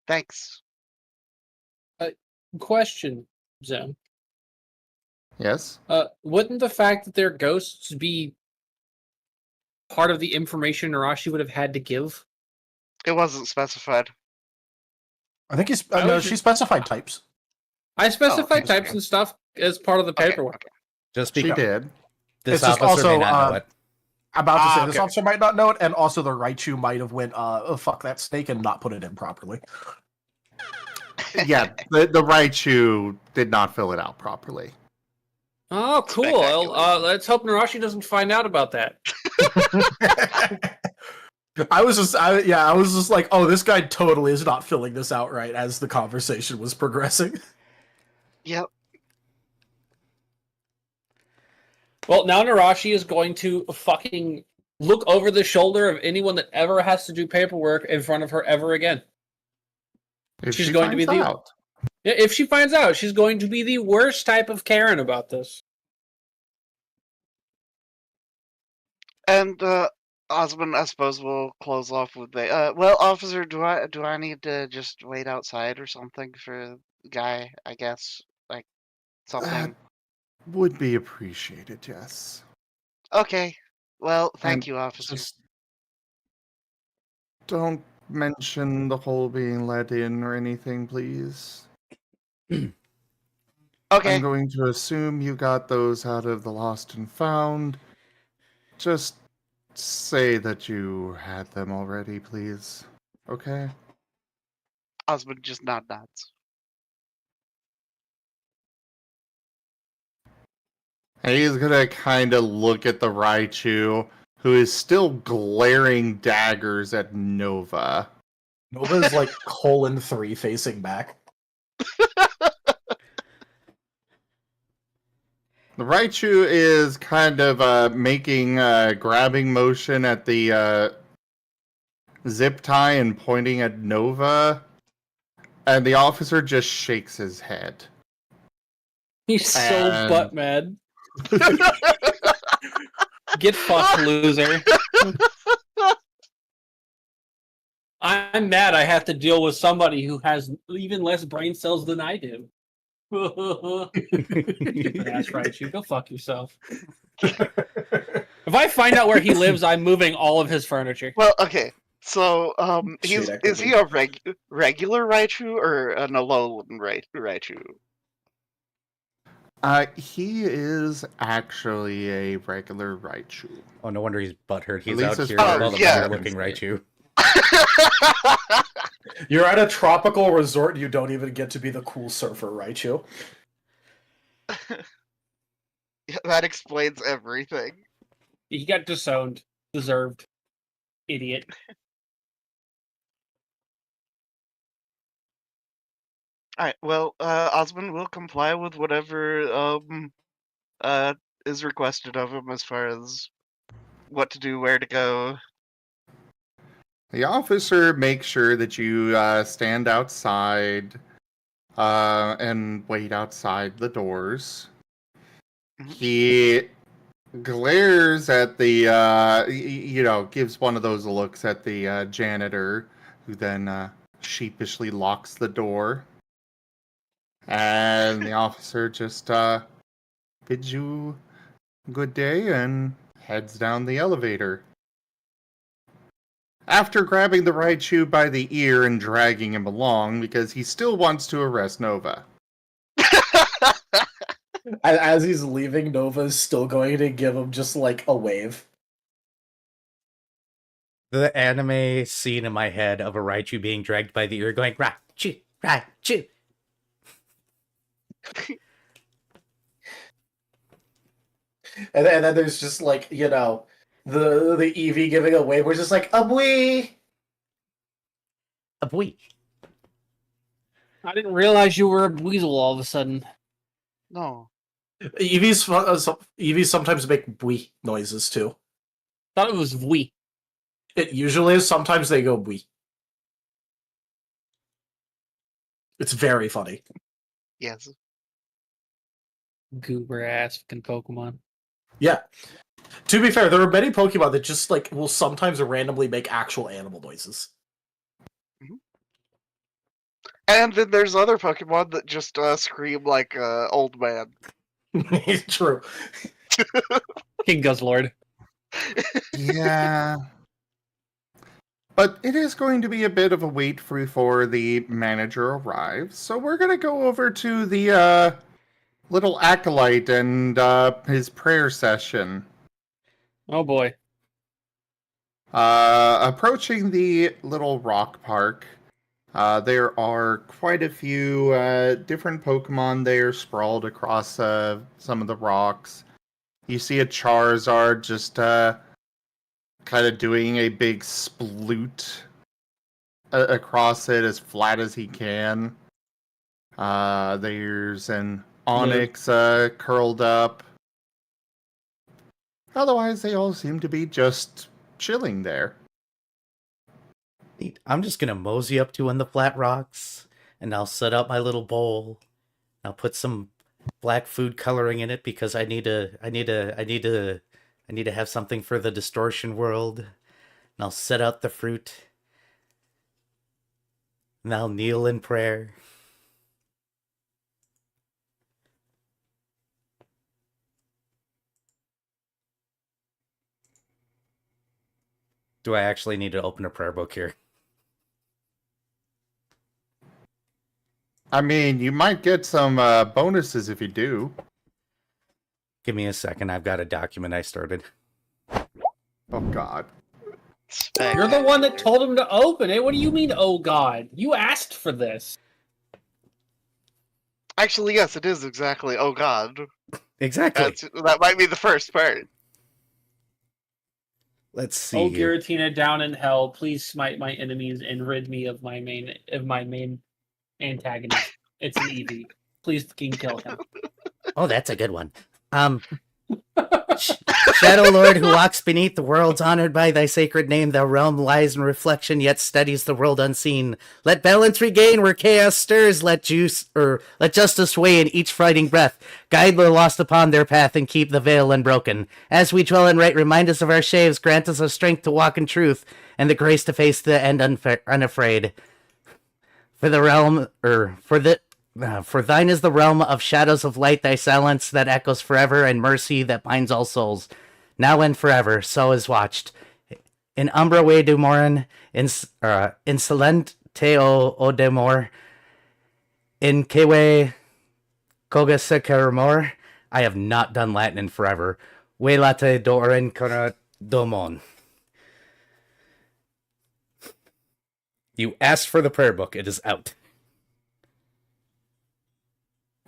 Thanks. Question, Zem. Yes? Wouldn't the fact that they're ghosts be part of the information Narashi would have had to give? It wasn't specified. I think she specified types. I specified okay. types and stuff as part of the paperwork. Okay. Just She because did. this It's just officer may also, not know it. About to say, okay. this officer might not know it, and also the Raichu might have went, oh, fuck that snake, and not put it in properly. Yeah, the Raichu did not fill it out properly. Oh, cool. Well, let's hope Narashi doesn't find out about that. I was just like, oh, this guy totally is not filling this out right as the conversation was progressing. Yep. Well, now Narashi is going to fucking look over the shoulder of anyone that ever has to do paperwork in front of her ever again. If She's she going to be finds the out. Yeah, if she finds out, she's going to be the worst type of Karen about this. And Osmond, I suppose we'll close off with the. Well, officer, do I need to just wait outside or something for the guy? I guess like That something. would be appreciated, yes. Okay. Well, thank And you, officer. just don't mention the hole being let in or anything, please. I'm Okay. going to assume you got those out of the lost and found. Just say that you had them already, please. Okay? Osmond just nods. And he's gonna kind of look at the Raichu, who is still glaring daggers at Nova. Nova's like :3 facing back. The Raichu is kind of making a grabbing motion at the zip tie and pointing at Nova, and the officer just shakes his head. He's so And- butt mad. Get fucked, loser. I'm mad I have to deal with somebody who has even less brain cells than I do. Stupid ass Raichu, go fuck yourself. If I find out where he lives, I'm moving all of his furniture. Well, okay. So, Shit, is he a regular Raichu or an Alolan Raichu? He is actually a regular Raichu. Oh, no wonder he's butthurt. He's least out as here far with as the yeah. better-looking Raichu. You're at a tropical resort and you don't even get to be the cool surfer, Raichu. Yeah, that explains everything. He got disowned. Deserved. Idiot. All right. Well, Osmond will comply with whatever is requested of him as far as what to do, where to go. The officer makes sure that you stand outside and wait outside the doors. Mhm. He glares at the, gives one of those looks at the janitor, who then sheepishly locks the door. And the officer just bids you good day and heads down the elevator. After grabbing the Raichu by the ear and dragging him along because he still wants to arrest Nova. As he's leaving, Nova's still going to give him just like a wave. The anime scene in my head of a Raichu being dragged by the ear going, Raichu, Raichu. And then there's just like, the Eevee giving a wave. We're just like, a wee. A boy. I didn't realize you were a weasel all of a sudden. No. Eevees sometimes make wee noises too. Thought it was we. It usually is. Sometimes they go wee. It's very funny. Yes. Goober ass fucking Pokemon. Yeah. To be fair, there are many Pokemon that just like will sometimes randomly make actual animal noises. And then there's other Pokemon that just scream like old man. True. King Guzzlord. Yeah. But it is going to be a bit of a wait before the manager arrives, so we're going to go over to the little acolyte and his prayer session. Oh boy. Approaching the little rock park, there are quite a few different Pokemon there sprawled across some of the rocks. You see a Charizard just kind of doing a big sploot across it as flat as he can. There's an Onyx curled up. Otherwise, they all seem to be just chilling there. Neat. I'm just gonna mosey up to one of the flat rocks, and I'll set up my little bowl. I'll put some black food coloring in it because I need to I need to have something for the distortion world. And I'll set out the fruit. And I'll kneel in prayer. Do I actually need to open a prayer book here? I mean, you might get some bonuses if you do. Give me a second. I've got a document I started. Oh, God. You're the one that told him to open it. What do you mean, oh God? You asked for this. Actually, yes, it is exactly. Oh God, Exactly. that might be the first part. Let's see Oh, here. Giratina, down in hell, please smite my enemies and rid me of my main antagonist. It's an Eevee. Please, King, kill him. Oh, that's a good one. Shadow Lord who walks beneath the worlds, honored by thy sacred name, the realm lies in reflection, yet studies the world unseen. Let balance regain where chaos stirs, let justice weigh in each fighting breath. Guide the lost upon their path and keep the veil unbroken. As we dwell in right, remind us of our shaves, grant us the strength to walk in truth, and the grace to face the end unafraid. For the realm, for thine is the realm of shadows of light, thy silence that echoes forever, and mercy that binds all souls. Now and forever, so is watched. In umbra we demoren, in silente o demor, in kewe cogasecaramor. I have not done Latin in forever. We late doren cona domon. You asked for the prayer book. It is out.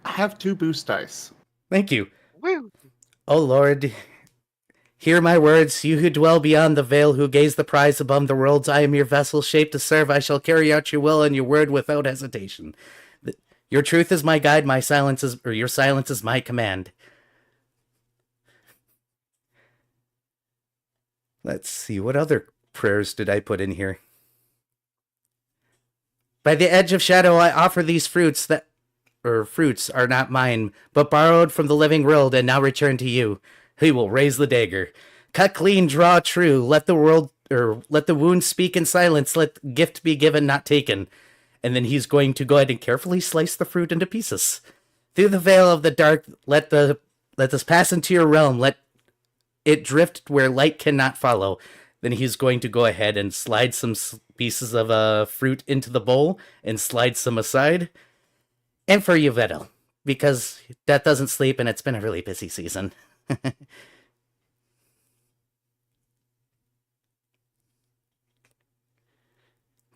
I have 2 boost dice. Thank you. Woo. O Lord, hear my words, you who dwell beyond the veil, who gaze the prize above the worlds. I am your vessel, shaped to serve. I shall carry out your will and your word without hesitation. Your truth is my guide, your silence is my command. Let's see, what other prayers did I put in here? By the edge of shadow, I offer these fruits fruits are not mine, but borrowed from the living world and now return to you. He will raise the dagger. Cut clean, draw true. Let the wound speak in silence. Let gift be given, not taken. And then he's going to go ahead and carefully slice the fruit into pieces. Through the veil of the dark, let this pass into your realm. Let it drift where light cannot follow. Then he's going to go ahead and slide some pieces of fruit into the bowl and slide some aside. And for you, Vettel, because Death doesn't sleep and it's been a really busy season.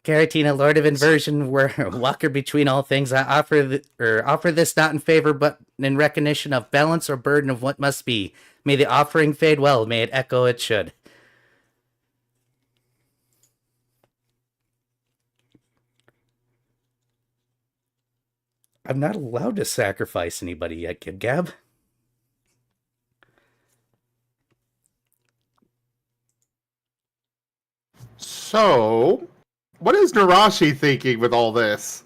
Garatina, Lord of Inversion, walker between all things, I offer this not in favor, but in recognition of balance or burden of what must be. May the offering fade well, may it echo it should. I'm not allowed to sacrifice anybody yet, Kid Gab. So, what is Narashi thinking with all this?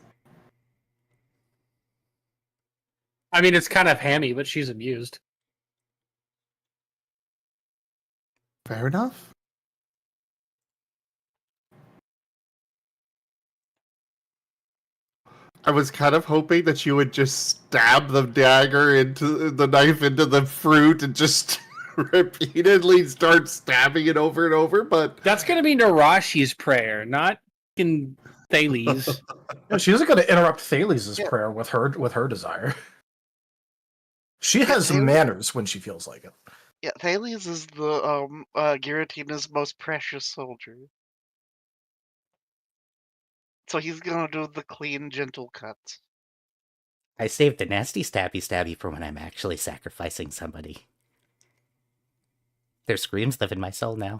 I mean, it's kind of hammy, but she's amused. Fair enough. I was kind of hoping that you would just stab the dagger into the knife into the fruit and just repeatedly start stabbing it over and over, but That's going to be Narashi's prayer, not in Thales. No, she isn't going to interrupt Thales' prayer with her desire. She has Thales- manners when she feels like it. Yeah, Thales is the Giratina's most precious soldier. So he's gonna do the clean, gentle cuts. I saved the nasty stabby for when I'm actually sacrificing somebody. Their screams live in my soul now.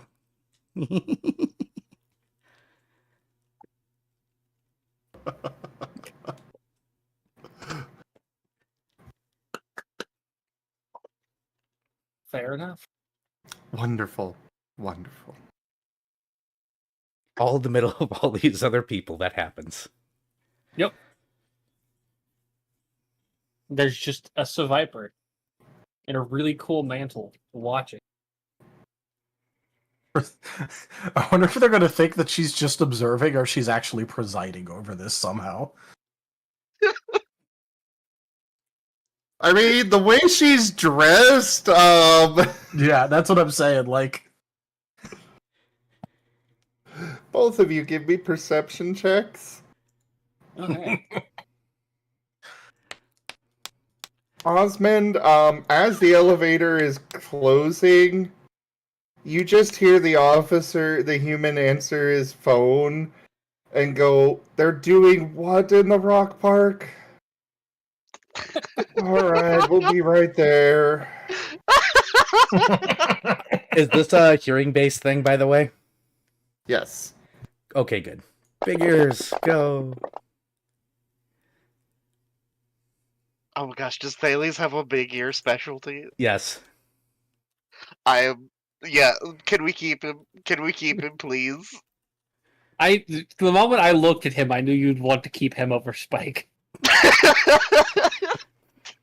Fair enough. wonderful. Wonderful. All in the middle of all these other people, that happens. Yep. There's just a Seviper in a really cool mantle watching. I wonder if they're going to think that she's just observing or she's actually presiding over this somehow. I mean, the way she's dressed, Yeah, that's what I'm saying. Like, both of you give me perception checks. Okay. Osmond, as the elevator is closing, you just hear the human answer his phone and go, "They're doing what in the rock park?" Alright, we'll be right there. Is this a hearing-based thing, by the way? Yes. Okay, good. Big ears, go. Oh my gosh, does Thales have a big ear specialty? Yes. I am. Yeah, can we keep him? Can we keep him, please? The moment I looked at him, I knew you'd want to keep him over Spike.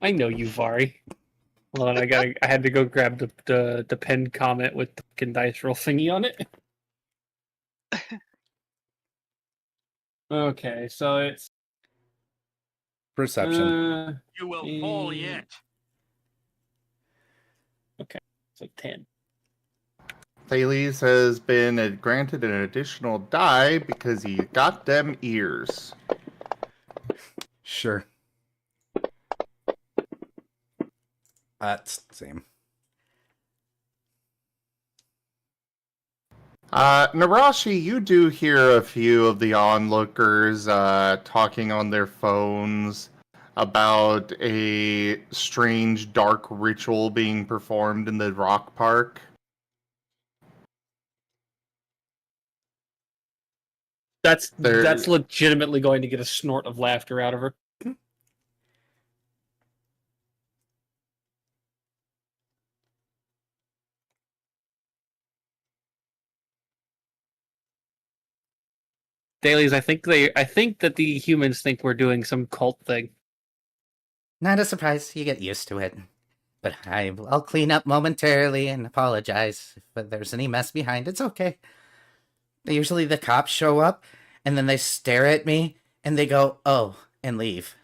I know you, Vari. Hold on, I had to go grab the pinned comment with the fucking dice roll thingy on it. Okay, so it's Perception. You will fall yet. so 10. Thales has been granted an additional die because he got them ears. Sure. That's the same. Narashi, you do hear a few of the onlookers talking on their phones about a strange dark ritual being performed in the rock park. That's legitimately going to get a snort of laughter out of her. Dailies, I think that the humans think we're doing some cult thing. Not a surprise. You get used to it. But I'll clean up momentarily and apologize if there's any mess behind. It's okay. Usually the cops show up, and then they stare at me, and they go, "Oh," and leave.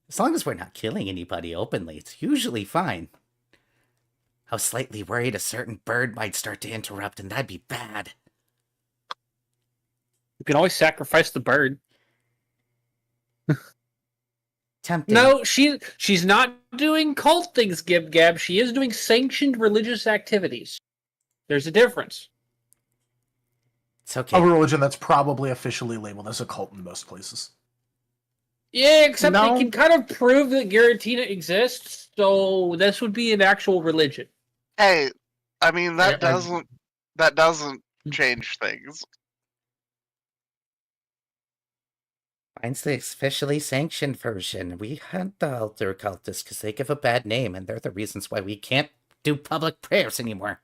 As long as we're not killing anybody openly, it's usually fine. I was slightly worried a certain bird might start to interrupt, and that'd be bad. You can always sacrifice the bird. Tempting. No, she's not doing cult things, Gib Gab. She is doing sanctioned religious activities. There's a difference. It's okay. A religion that's probably officially labeled as a cult in most places. Yeah, except No. they can kind of prove that Giratina exists, so this would be an actual religion. Hey, I mean that Yeah, doesn't change things. Mine's the officially sanctioned version. We hunt the altar cultists because they give a bad name, and they're the reasons why we can't do public prayers anymore.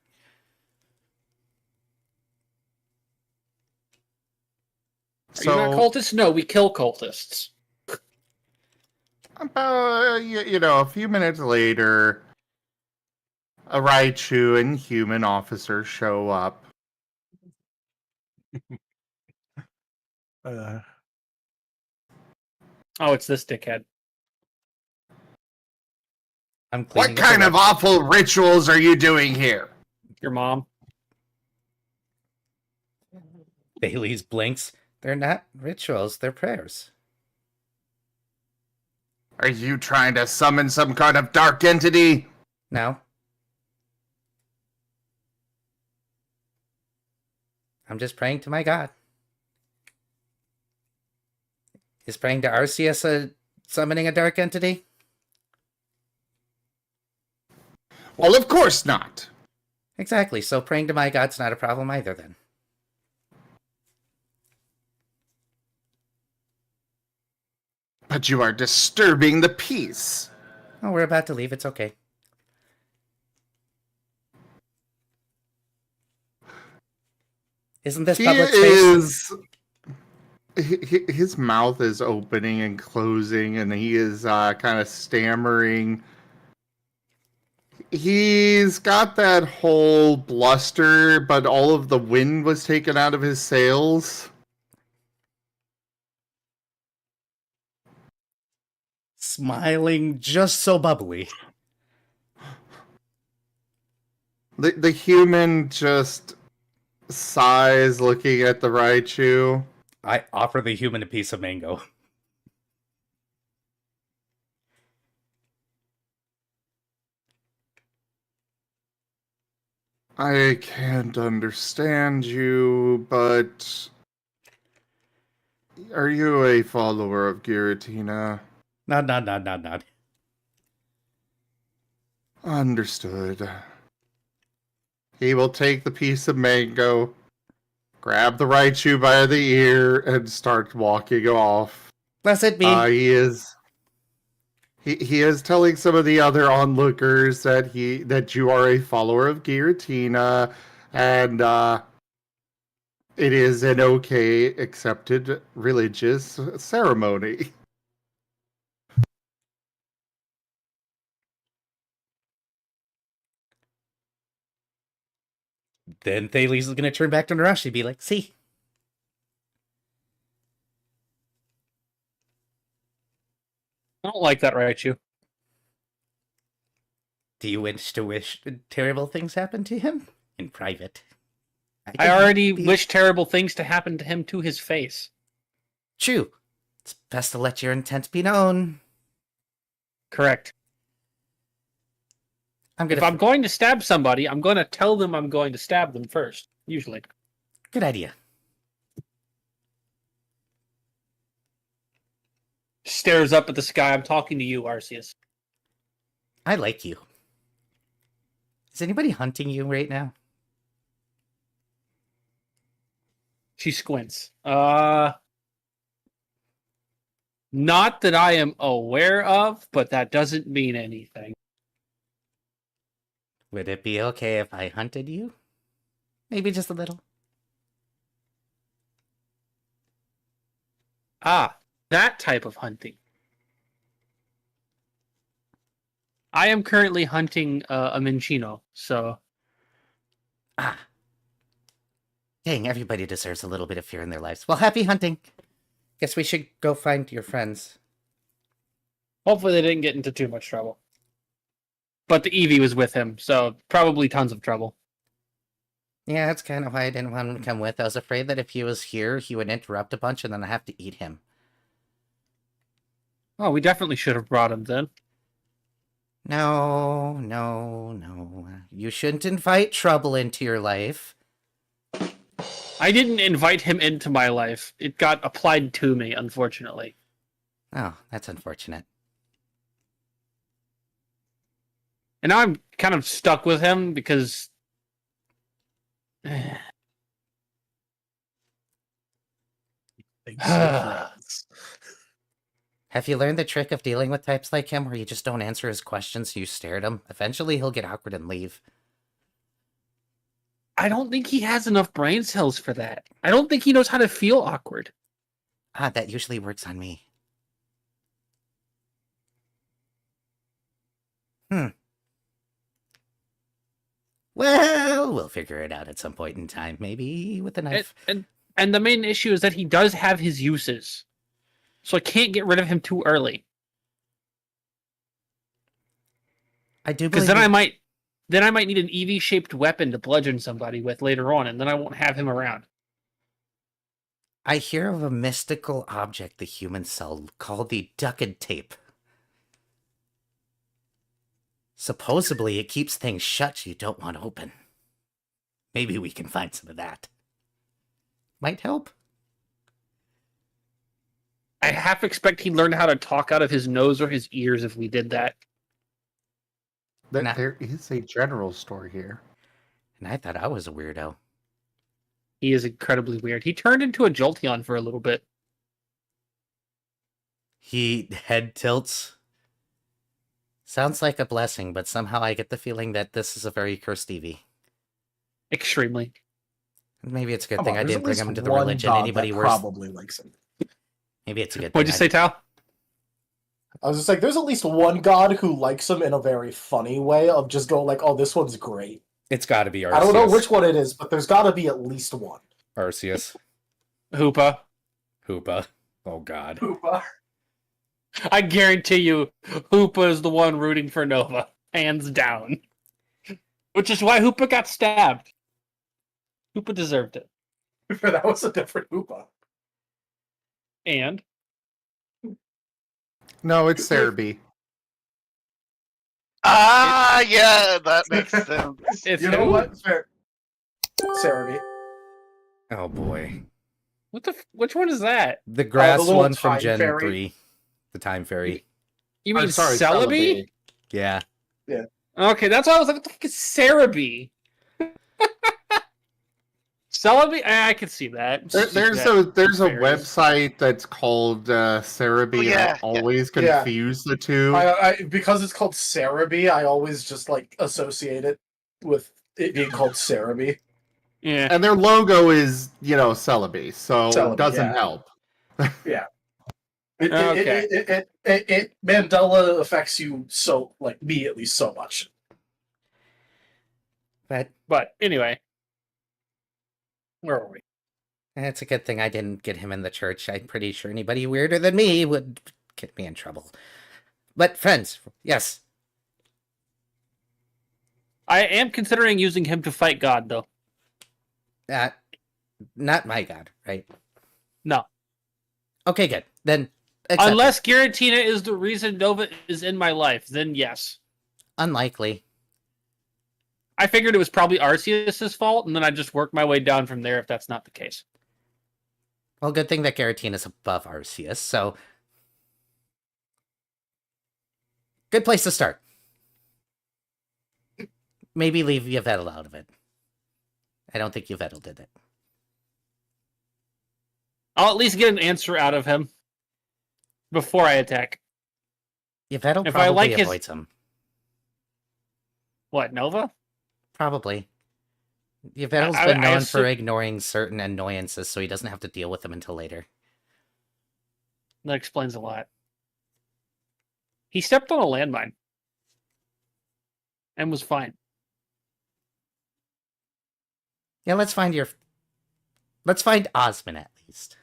Are you not cultists? No, we kill cultists. About, a few minutes later, a Raichu and human officers show up. Oh, it's this dickhead. I'm What cleaning up kind the of awful rituals are you doing here? Your mom. Bailey's blinks. They're not rituals, they're prayers. Are you trying to summon some kind of dark entity? No. I'm just praying to my god. Is praying to Arceus summoning a dark entity? Well, of course not. Exactly, so praying to my god's not a problem either then. But you are disturbing the peace. Oh, we're about to leave, it's okay. Isn't this public space? His mouth is opening and closing, and he is kind of stammering. He's got that whole bluster, but all of the wind was taken out of his sails. Smiling just so bubbly. The human just sighs looking at the Raichu. I offer the human a piece of mango. I can't understand you, but are you a follower of Giratina? Nod. Understood. He will take the piece of mango, grab the Raichu by the ear, and start walking off. Blessed be. He is telling some of the other onlookers that you are a follower of Giratina, and it is an okay accepted religious ceremony. Then Thales is gonna turn back to Narashi and be like, see? I don't like that, Raichu. Do you wish terrible things happen to him? In private. I already wish terrible things to happen to him to his face. True. It's best to let your intent be known. Correct. If I'm going to stab somebody, I'm going to tell them I'm going to stab them first, usually. Good idea. Stares up at the sky. I'm talking to you, Arceus. I like you. Is anybody hunting you right now? She squints. Not that I am aware of, but that doesn't mean anything. Would it be okay if I hunted you? Maybe just a little. Ah, that type of hunting. I am currently hunting a Minchino, so... Ah. Dang, everybody deserves a little bit of fear in their lives. Well, happy hunting. Guess we should go find your friends. Hopefully they didn't get into too much trouble. But the Eevee was with him, so probably tons of trouble. Yeah, that's kind of why I didn't want him to come with. I was afraid that if he was here, he would interrupt a bunch and then I'd have to eat him. Oh, we definitely should have brought him then. No. You shouldn't invite trouble into your life. I didn't invite him into my life. It got applied to me, unfortunately. Oh, that's unfortunate. And now I'm kind of stuck with him because... Have you learned the trick of dealing with types like him where you just don't answer his questions, you stare at him? Eventually he'll get awkward and leave. I don't think he has enough brain cells for that. I don't think he knows how to feel awkward. Ah, that usually works on me. Well, we'll figure it out at some point in time, maybe with a knife. And the main issue is that he does have his uses. So I can't get rid of him too early. I do because believe then I might need an Eevee-shaped weapon to bludgeon somebody with later on, and then I won't have him around. I hear of a mystical object the humans sell called the Ducked Tape. Supposedly, it keeps things shut you don't want open. Maybe we can find some of that. Might help. I half expect he'd learn how to talk out of his nose or his ears if we did that. There is a general store here. And I thought I was a weirdo. He is incredibly weird. He turned into a Jolteon for a little bit. He head tilts. Sounds like a blessing, but somehow I get the feeling that this is a very cursed Eevee. Extremely. Maybe it's a good Come thing on, I there's didn't at bring least him into the one religion dog anybody that worse. probably likes him. Maybe it's a good thing. What'd you say, Tal? I was just like, there's at least one god who likes him in a very funny way of just going like, oh, this one's great. It's got to be Arceus. I don't know which one it is, but there's got to be at least one. Arceus. Hoopa. Hoopa. Oh, God. Hoopa. I guarantee you, Hoopa is the one rooting for Nova, hands down. Which is why Hoopa got stabbed. Hoopa deserved it. That was a different Hoopa. And? No, it's Cerebi. Ah, yeah, that makes sense. It's You know who? what? Fair. Cerebi. Oh, boy. Which one is that? The grass little one from time Gen fairy. 3. The time fairy. You mean I'm sorry, Celebi? Yeah. Okay, that's why I was like, what the fuck is Cerebi? Celebi? I can see that. There's a website that's called Cerebi. Oh, yeah, and I yeah. always confuse the two. I because it's called Cerebi, I always just like associate it with it being called Cerebi. Yeah. And their logo is, Celebi, so Celebi, it doesn't yeah. help. Yeah. Okay. It Mandela affects you so, like, me at least, so much. But anyway. Where were we? it's a good thing I didn't get him in the church. I'm pretty sure anybody weirder than me would get me in trouble. But friends, yes. I am considering using him to fight God, though. Not my god, right? No. Okay, good. Then accept Unless Giratina is the reason Nova is in my life, then yes. Unlikely. I figured it was probably Arceus' fault, and then I just work my way down from there if that's not the case. Well, good thing that Giratina is above Arceus, so good place to start. Maybe leave Yveltal out of it. I don't think Yveltal did it. I'll at least get an answer out of him before I attack. Yveltal If I probably like avoids him. What, Nova? Probably. Yveltal's I- been I known assume- for ignoring certain annoyances, so he doesn't have to deal with them until later. That explains a lot. He stepped on a landmine. And was fine. Yeah, let's find Osmond at least.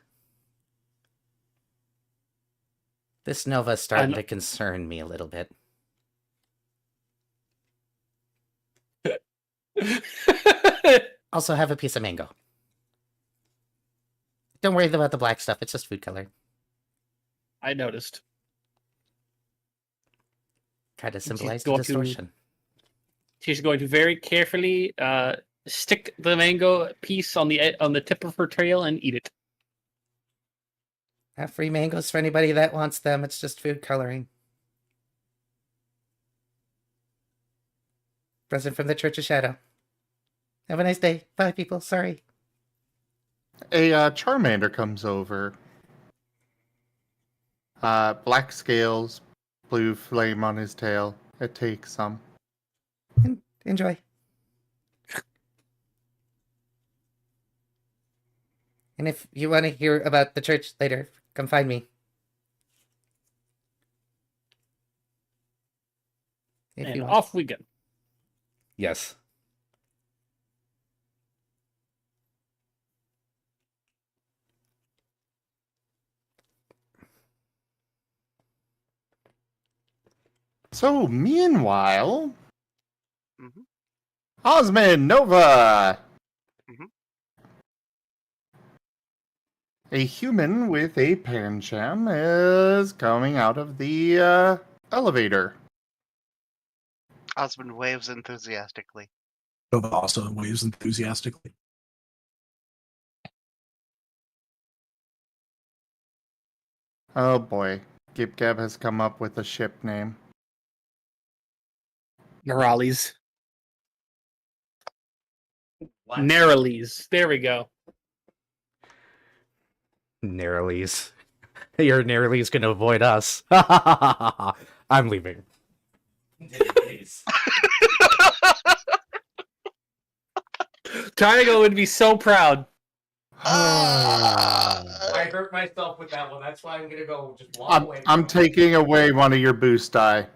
This Nova's starting to concern me a little bit. Also, have a piece of mango. Don't worry about the black stuff, it's just food color. I noticed. Try to symbolize the going to- distortion. She's going to very carefully stick the mango piece on the tip of her tail and eat it. Have free mangoes for anybody that wants them, it's just food coloring. Present from the Church of Shadow. Have a nice day. Bye, people. Sorry. A Charmander comes over. Black scales, blue flame on his tail. It takes some. Enjoy. And if you want to hear about the church later, come find me. If And you want. off we go. Yes. So, meanwhile, Mhm. Osmond Nova! Mhm. A human with a pancham is coming out of the elevator. Osmond waves enthusiastically. Nova also waves enthusiastically. Oh boy, Gib Gab has come up with a ship name. Neurales. Neurales. There we go. Narrowly's. Your Narrowly's gonna avoid us. I'm leaving. Taigo would be so proud. I hurt myself with that one. That's why I'm gonna go just walk away. I'm taking away one of your boost die.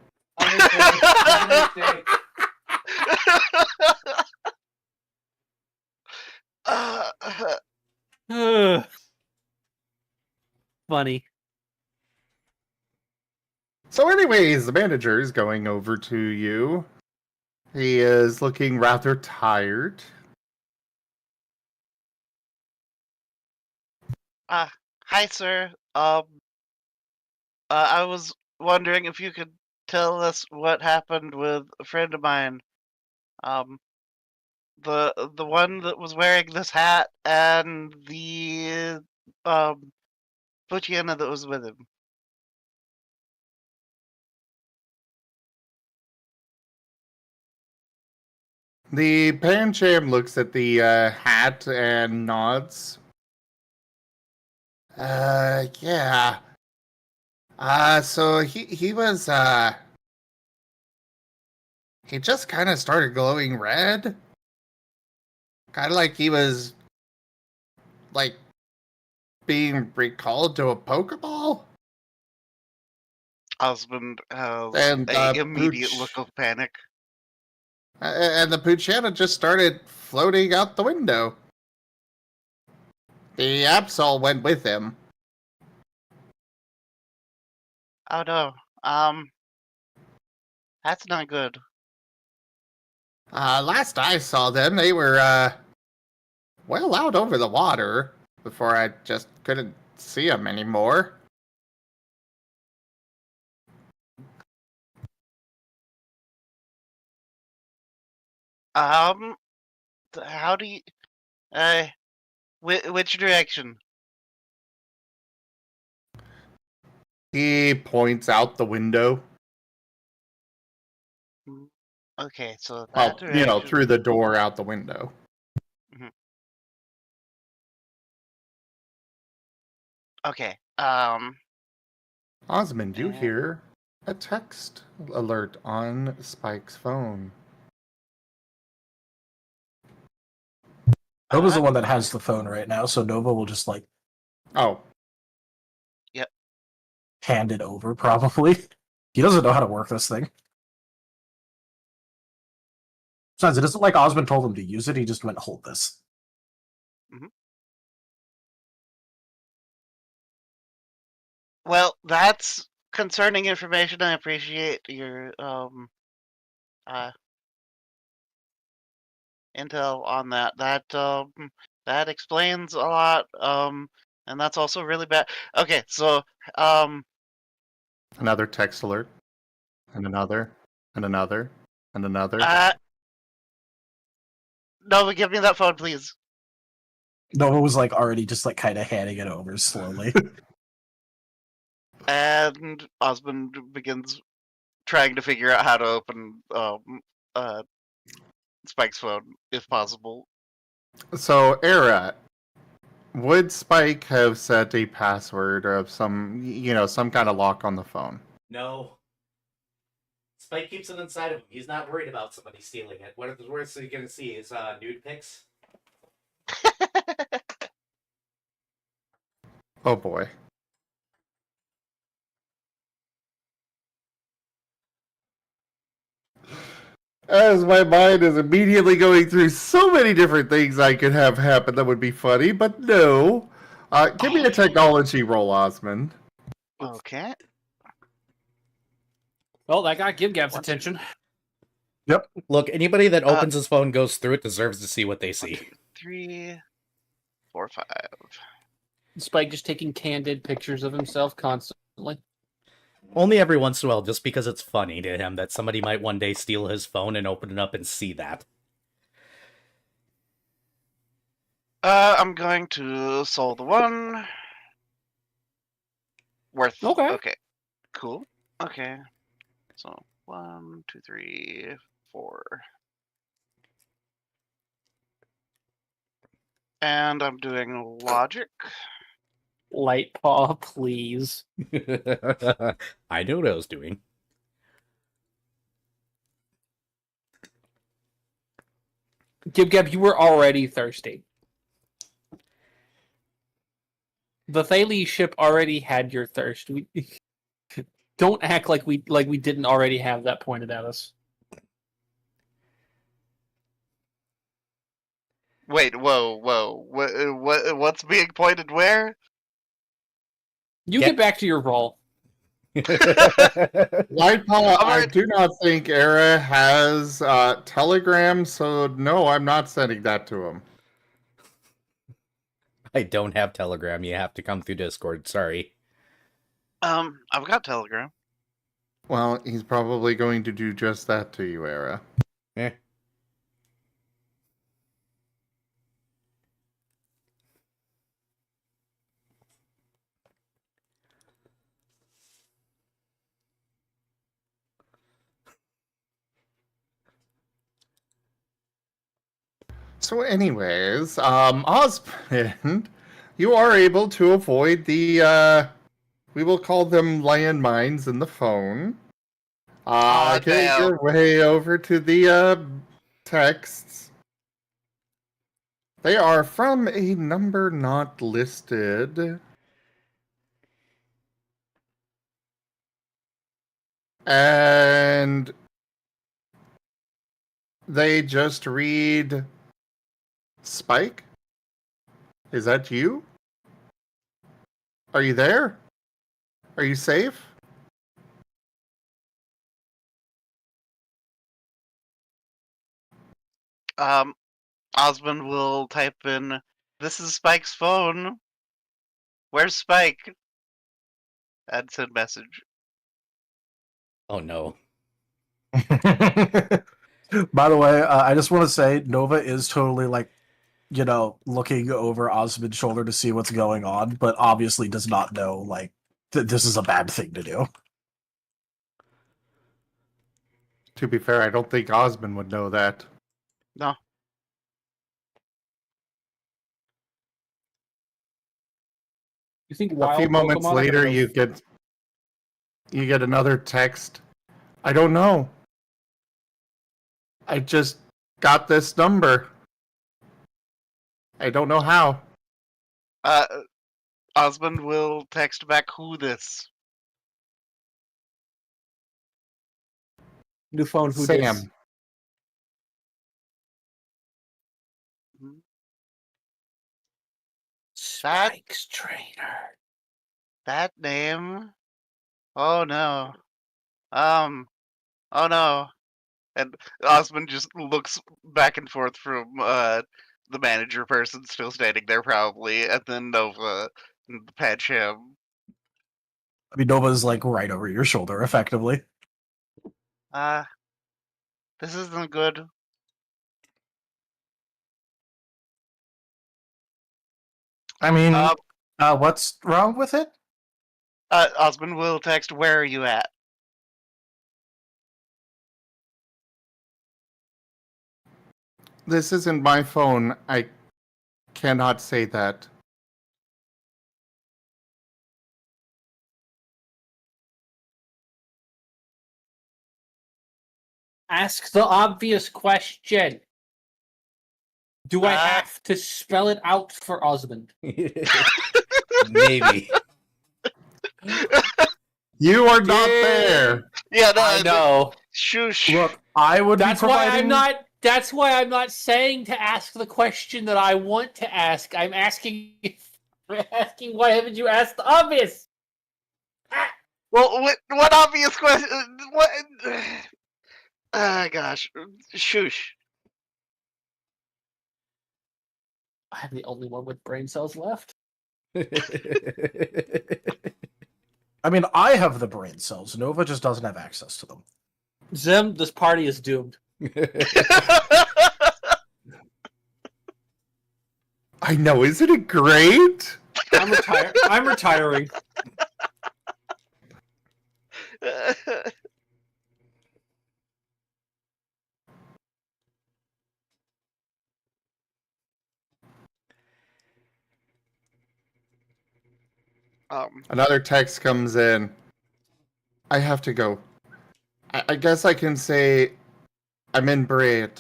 Funny. So, anyways, the manager is going over to you. He is looking rather tired. Hi, sir. I was wondering if you could tell us what happened with a friend of mine. The one that was wearing this hat and the Puchiana that was with him. The Pancham looks at the hat and nods. Yeah. So he was, he just kind of started glowing red. Kind of like he was, like, being recalled to a Pokeball. Husband has And, a immediate Pooch- look of panic. And the Puchana just started floating out the window. The Absol went with him. Oh no. That's not good. Last I saw them, they were, well out over the water before I just couldn't see them anymore. How do you, which direction? He points out the window. Okay, so that Well, direction. through the door out the window. Okay. Osmond, you hear a text alert on Spike's phone. Nova's the one that has the phone right now, so Nova will just Oh. Yep. Hand it over, probably. He doesn't know how to work this thing. Besides, it isn't like Osmond told him to use it, he just went, hold this. Well, that's concerning information. I appreciate your intel on that. That explains a lot. And that's also really bad. Okay, so Another text alert. And another. And another. And another. Nova, give me that phone, please. Nova was already just kind of handing it over slowly. And Osmond begins trying to figure out how to open Spike's phone, if possible. So, Era, would Spike have set a password of some kind of lock on the phone? No. Spike keeps it inside of him. He's not worried about somebody stealing it. What the worst he's gonna see is nude pics. Oh boy. As my mind is immediately going through so many different things I could have happen that would be funny, but no. Give me a technology roll, Osmond. Okay. Well, that got Gibgab's attention. Yep. Look, anybody that opens his phone, goes through it, deserves to see what they see. 3, 4, 5. Spike just taking candid pictures of himself constantly. Only every once in a while, just because it's funny to him that somebody might one day steal his phone and open it up and see that. I'm going to solve the one. Worth. Okay. Cool. Okay. So 1, 2, 3, 4. And I'm doing logic. Light paw, please. I knew what I was doing. Gib, you were already thirsty. the Thales ship already had your thirst. We don't act like we didn't already have that pointed at us. Wait, whoa. What's being pointed where? You Get- get back to your role. Lightpaw, I Alright. do not think Era has Telegram, so no, I'm not sending that to him. I don't have Telegram. You have to come through Discord. Sorry. I've got Telegram. Well, he's probably going to do just that to you, Era. Eh. So, anyways, Osmond, you are able to avoid the, we will call them landmines in the phone. Aw, Get damn. your way over to the, texts. They are from a number not listed. And they just read Spike? Is that you? Are you there? Are you safe? Osmond will type in, "This is Spike's phone. Where's Spike?" And send message. Oh no. By the way, I just want to say Nova is totally like, looking over Osmond's shoulder to see what's going on, but obviously does not know like that this is a bad thing to do. To be fair, I don't think Osmond would know that. No. You think A few moments Pokemon later, are you get another text. I don't know. I just got this number. I don't know how. Osmond will text back, "Who this?" new phone? Who Sam. dis? Spike's trainer. That name? Oh no. Oh no. And Osmond just looks back and forth from the manager person still standing there probably, and then Nova and patch him. I mean, Nova's like right over your shoulder, effectively. This isn't good. I mean, what's wrong with it? Osmond will text, "Where are you at?" This isn't my phone. I cannot say that. Ask the obvious question. Do I Uh, have to spell it out for Osmond? Maybe. You are not there. Yeah, no, I know. Shush. Look, I would That's be why providing... I'm not. That's why I'm not saying to ask the question that I want to ask. I'm asking. Asking why haven't you asked the obvious? Well, what obvious question? What? Gosh, shush. I'm the only one with brain cells left. I mean, I have the brain cells. Nova just doesn't have access to them. Zim, this party is doomed. I know, isn't it great? I'm retiring. Another text comes in. I have to go. I guess I can say I'm in Braid.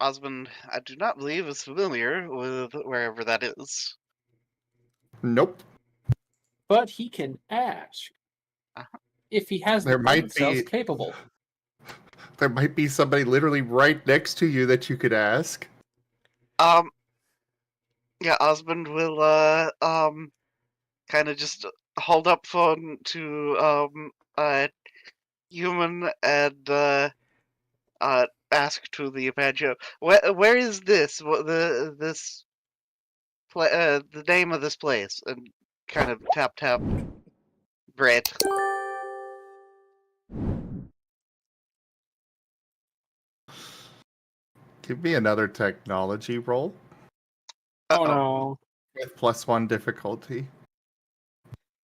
Osmond, I do not believe is familiar with wherever that is. Nope. But he can ask Uh-huh. if he has There the might brain cells be- capable. There might be somebody literally right next to you that you could ask. Yeah, Osmond will kind of just hold up phone to human and ask to the Apache, where is this? The name of this place? And kind of tap Brett. Give me another technology roll Oh no. with +1 difficulty.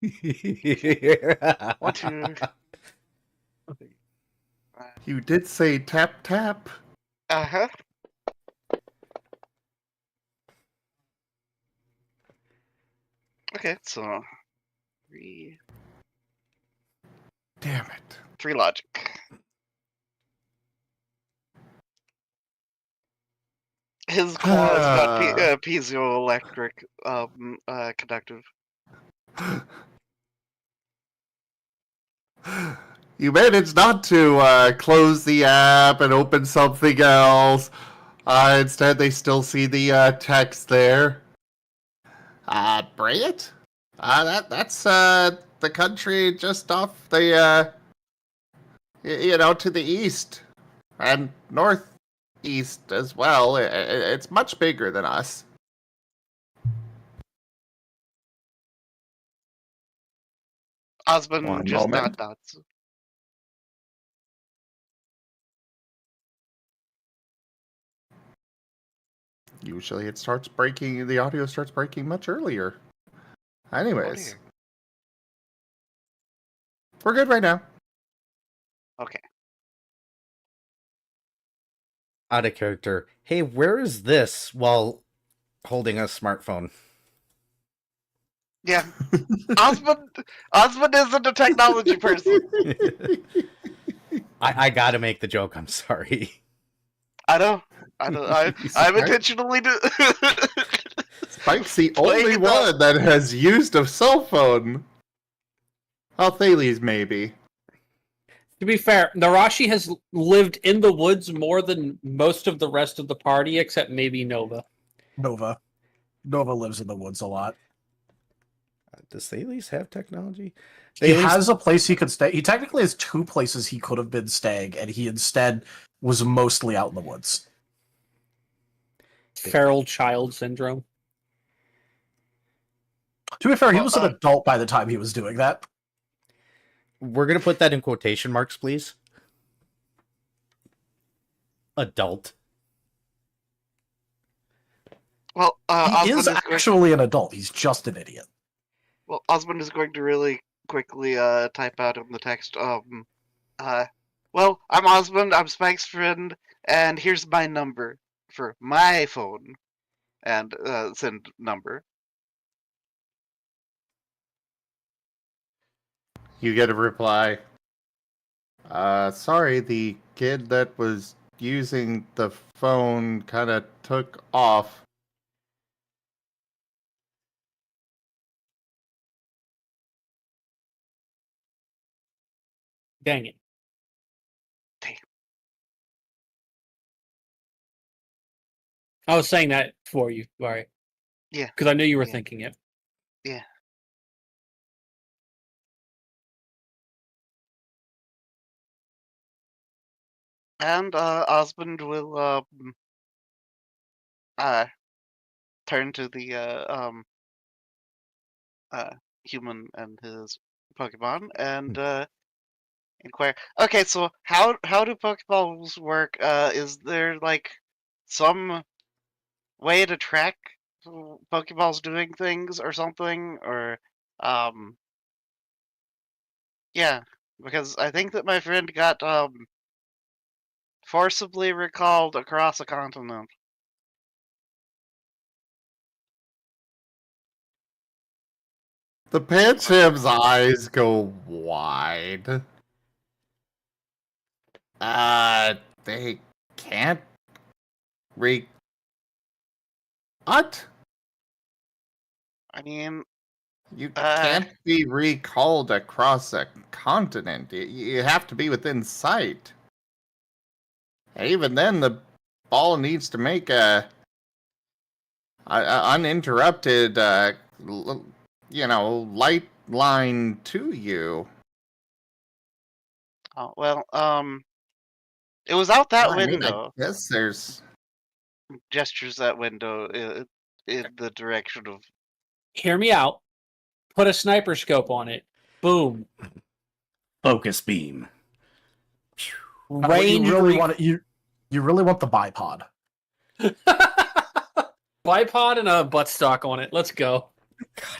1, 2. You did say tap. Uh-huh. Okay, so 3 Damn it. logic. His claw is not piezoelectric conductive. You managed not to close the app and open something else. Instead, they still see the text there. Brayett? That's the country just off the to the east and northeast as well. It's much bigger than us. Osmond One just moment. nods. Usually it starts breaking, the audio starts breaking much earlier. Anyways. We're good right now. Okay. Out of character. Hey, where is this while holding a smartphone? Yeah. Osmond isn't a technology person. I gotta make the joke, I'm sorry. I know. I'm intentionally Spike's the Playing only it down. one that has used a cell phone. Well, Thales maybe. To be fair, Narashi has lived in the woods more than most of the rest of the party, except maybe Nova. Nova lives in the woods a lot. Does Thales have technology? He Thales- has a place he could stay. He technically has 2 places he could have been staying, and he instead was mostly out in the woods. Feral child syndrome. To be fair, he Well, was an adult by the time he was doing that. We're gonna put that in quotation marks, please. Adult. Well, He Osmond is actually an adult. He's just an idiot. Well, Osmond is going to really quickly type out in the text. Well, I'm Osmond. I'm Spike's friend, and here's my number for my phone, and send number. You get a reply. Sorry, the kid that was using the phone kind of took off. Dang it. Damn. I was saying that for you, right? Yeah. Because I knew you were Yeah. thinking it. Yeah. And Osmond will turn to the human and his Pokemon and inquire. Okay, so how do Pokeballs work? Is there like some way to track Pokeballs doing things or something? Or yeah, because I think that my friend got forcibly recalled across a continent. The Pancham's eyes go wide. They can't re what? I mean, You uh, can't be recalled across a continent. You have to be within sight. And even then, the ball needs to make a uninterrupted, light line to you. oh, well, it was out that Well, I mean, I window. guess there's. Gestures that window in the direction of. Hear me out. Put a sniper scope on it. Boom. Focus beam. What you Range really want you really want the bipod. Bipod and a buttstock on it. Let's go.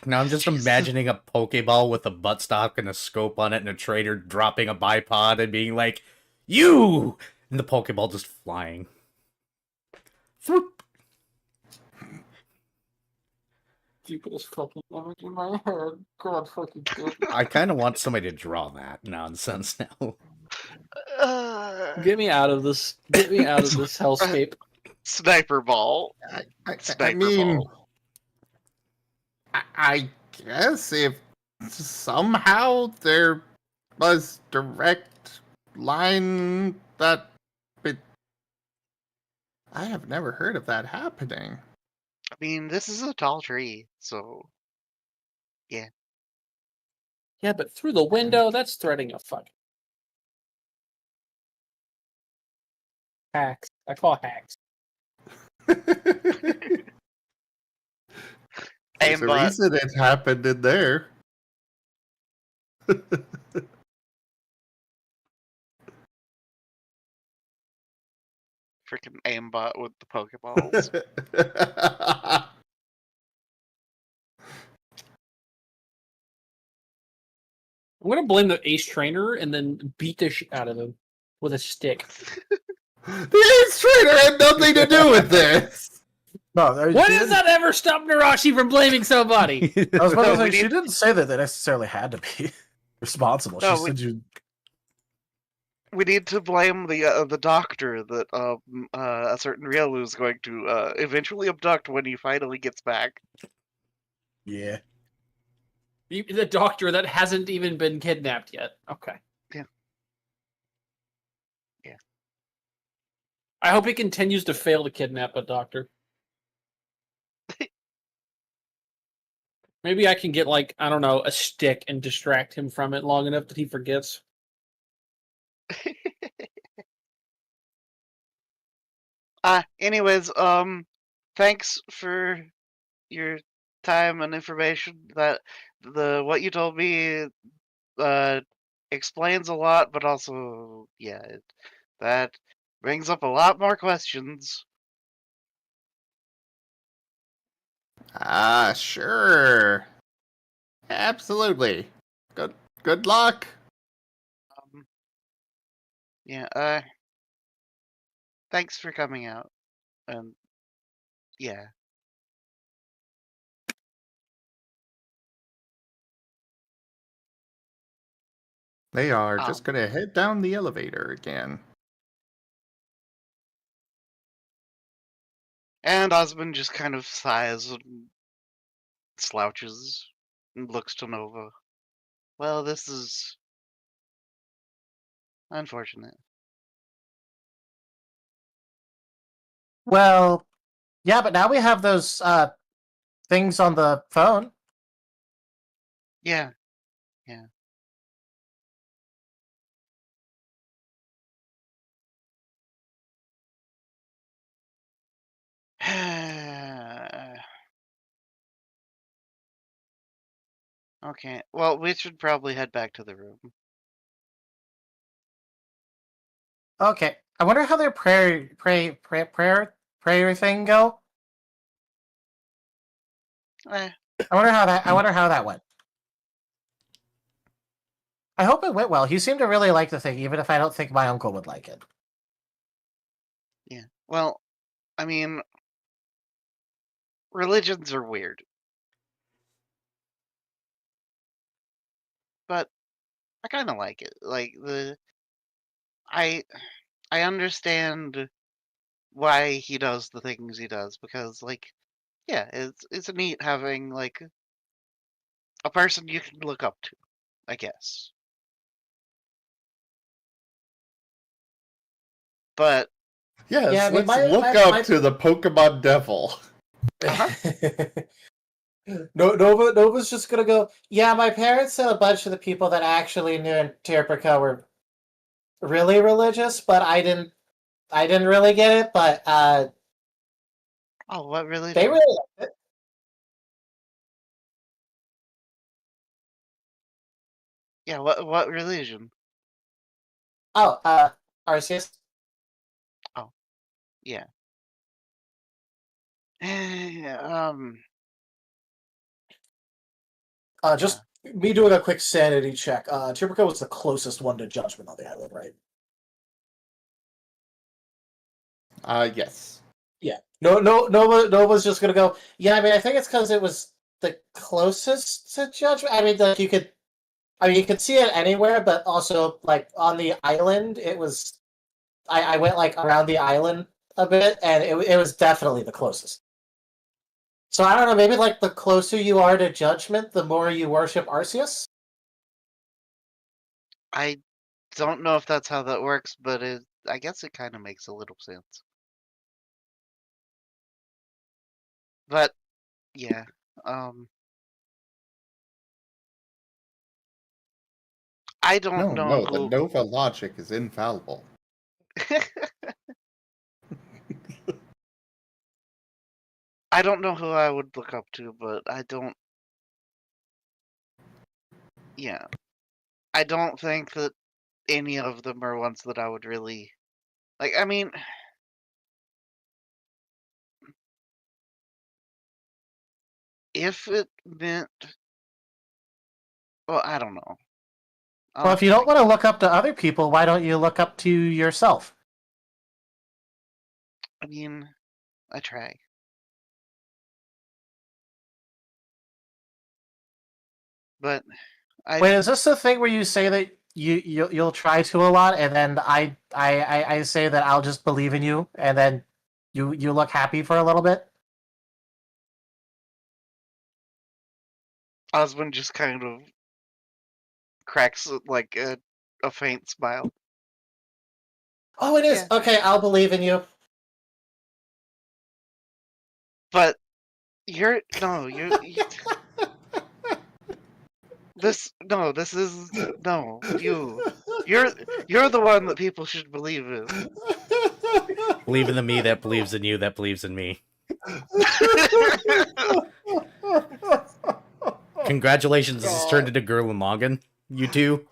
Now I'm just imagining a Pokeball with a buttstock and a scope on it, and a trader dropping a bipod and being like, "You!" and the Pokeball just flying. Throop. People's fucking image in my head. God fucking good. I kind of want somebody to draw that nonsense now. Get me out of this. Get me out of this hellscape. Sniper ball. I Sniper mean, ball. I guess if somehow there was direct line that. But I have never heard of that happening. I mean, this is a tall tree, so Yeah, but through the window, that's threading a fuck. Hacks. I call hacks. There's a aimbot. reason it happened in there. Freaking aimbot with the Pokeballs. I'm gonna blame the ace trainer and then beat the shit out of him with a stick. The Ace Trainer had nothing to do with this. No, When does that ever stop Narashi from blaming somebody? I was about to No, say we she need- didn't say that they necessarily had to be responsible. No, She said you. We need to blame the doctor that a certain Ryalu is going to eventually abduct when he finally gets back. Yeah. The doctor that hasn't even been kidnapped yet. Okay. Yeah. Yeah. I hope he continues to fail to kidnap a doctor. Maybe I can get, like, I don't know, a stick and distract him from it long enough that he forgets. Anyways, thanks for your time and information. That what you told me explains a lot, but also that brings up a lot more questions. Sure. Absolutely. Good luck. Yeah, thanks for coming out. And yeah. They are just gonna head down the elevator again. And Osmond just kind of sighs and slouches and looks to Nova. Well, this is unfortunate. Well, yeah, but now we have those things on the phone. Yeah. Okay. Well, we should probably head back to the room. Okay. I wonder how their prayer thing go. Eh, I wonder how that went. I hope it went well. He seemed to really like the thing, even if I don't think my uncle would like it. yeah. Well, I mean, religions are weird. But I kind of like it. Like I understand why he does the things he does, because like, yeah, it's neat having like a person you can look up to, I guess. But Yes, Yeah, I mean, let's look up to the Pokemon Devil. Nova's just gonna go. Yeah, my parents and a bunch of the people that actually knew Interpreca were really religious, but I didn't. I didn't really get it, but oh, what they religion? really liked it. Yeah, what religion? Oh, Arceus. Oh, yeah. Just me doing a quick sanity check. Interpreca was the closest one to Judgment on the island, right? Yes. Yeah. Nova's just gonna go. Yeah, I mean, I think it's because it was the closest to Judgment. I mean, like you could. I mean, you could see it anywhere, but also like on the island, it was. I went like around the island a bit, and it was definitely the closest. So I don't know. Maybe like the closer you are to Judgment, the more you worship Arceus. I don't know if that's how that works, but I guess it kind of makes a little sense. But yeah, I don't know No, the who. Nova logic is infallible. I don't know who I would look up to, but I don't. Yeah, I don't think that any of them are ones that I would really like. I mean, if it meant, well, I don't know. Well, if you don't want to look up to other people, why don't you look up to yourself? I mean, I try. But Wait, is this the thing where you say that you'll try to a lot, and then I say that I'll just believe in you, and then you look happy for a little bit? Osmond just kind of cracks like a faint smile. Oh, it is. Yeah. Okay, I'll believe in you. But you this is no you. You're the one that people should believe in. Believe in the me that believes in you that believes in me. Congratulations, this has turned into Gurren Lagann. You two.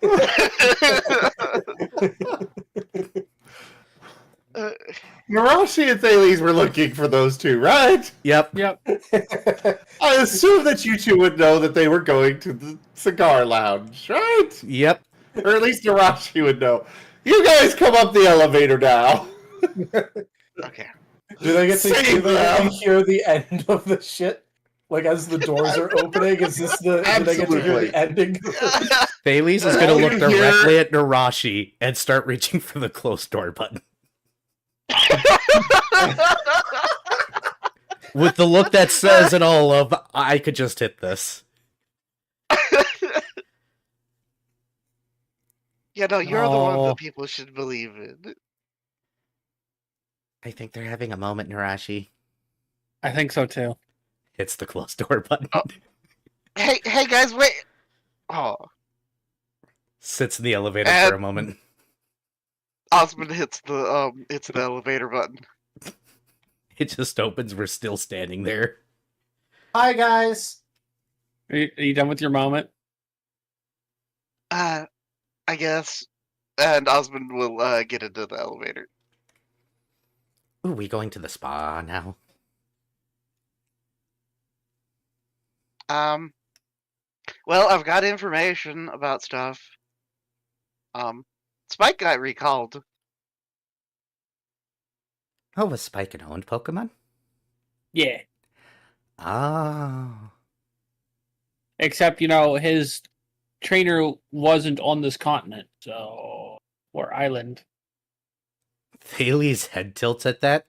Narashi and Thales were looking for those two, right? Yep. I assume that you two would know that they were going to the cigar lounge, right? Yep. Or at least Narashi would know. You guys come up the elevator now. Okay. Do they get to Save them. hear the end of the shit? Like as the doors are opening, is this the? Do they get to hear the ending? Thales is going to look directly at Narashi and start reaching for the closed door button. With the look that says it all of, I could just hit this. Yeah, no, you're the one that people should believe in. I think they're having a moment, Narashi. I think so too. Hits the closed door button. Oh. Hey guys, wait! Oh. Sits in the elevator for a moment. Osmond hits the elevator button. It just opens. We're still standing there. Hi guys. Are you done with your moment? I guess. And Osmond will get into the elevator. Ooh, we going to the spa now? Well, I've got information about stuff. Spike got recalled. Oh, was Spike an owned Pokemon? Yeah. Oh. Except, his trainer wasn't on this continent, so or island. Thales' head tilts at that.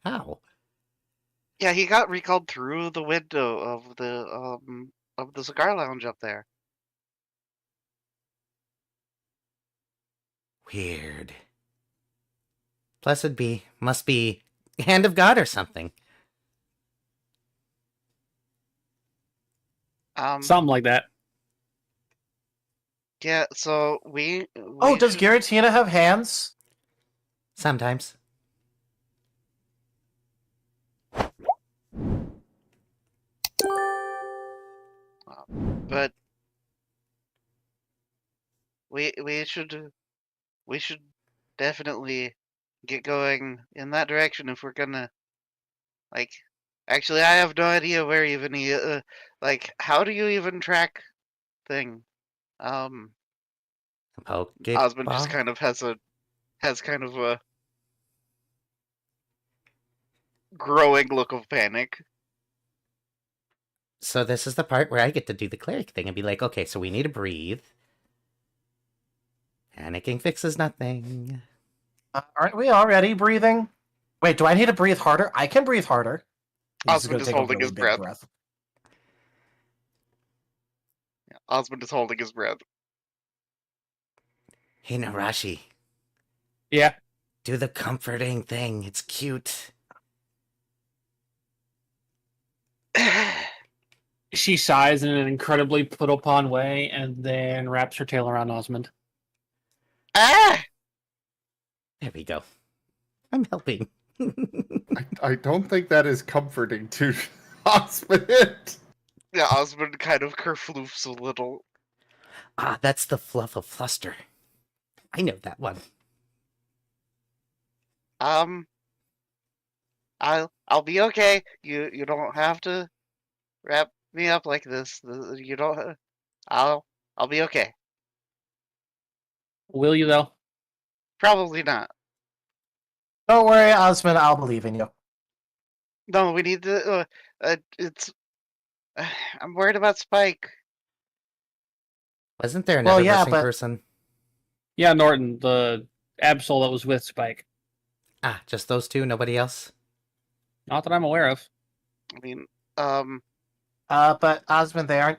How? Yeah, he got recalled through the window of the cigar lounge up there. Weird. Blessed be. Must be hand of God or something. Something like that. Yeah, so we Oh, does should- Giratina have hands? Sometimes. but we should definitely get going in that direction if we're gonna like. Actually, I have no idea where even like how do you even track thing? Osmond just Pokeball? kind of has kind of a growing look of panic. So this is the part where I get to do the cleric thing and be like, okay, so we need to breathe. Panicking fixes nothing. Aren't we already breathing? Wait, do I need to breathe harder? I can breathe harder. This Osmond gonna is take a holding really his big breath. Osmond is holding his breath. Hey, Narashi, Yeah. do the comforting thing. It's cute. She sighs in an incredibly put upon way and then wraps her tail around Osmond. Ah! There we go. I'm helping. I don't think that is comforting to Osmond. Yeah, Osmond kind of kerfloofs a little. Ah, that's the fluff of fluster. I know that one. I'll be okay. You don't have to wrap me up like this. You don't. I'll be okay. Will you, though? Probably not. Don't worry, Osmond. I'll believe in you. No, we need to. It's. I'm worried about Spike. Wasn't there Well, another yeah, missing but- person? Yeah, Norton, the Absol that was with Spike. Ah, just those two? Nobody else? Not that I'm aware of. I mean, But Osmond, they aren't.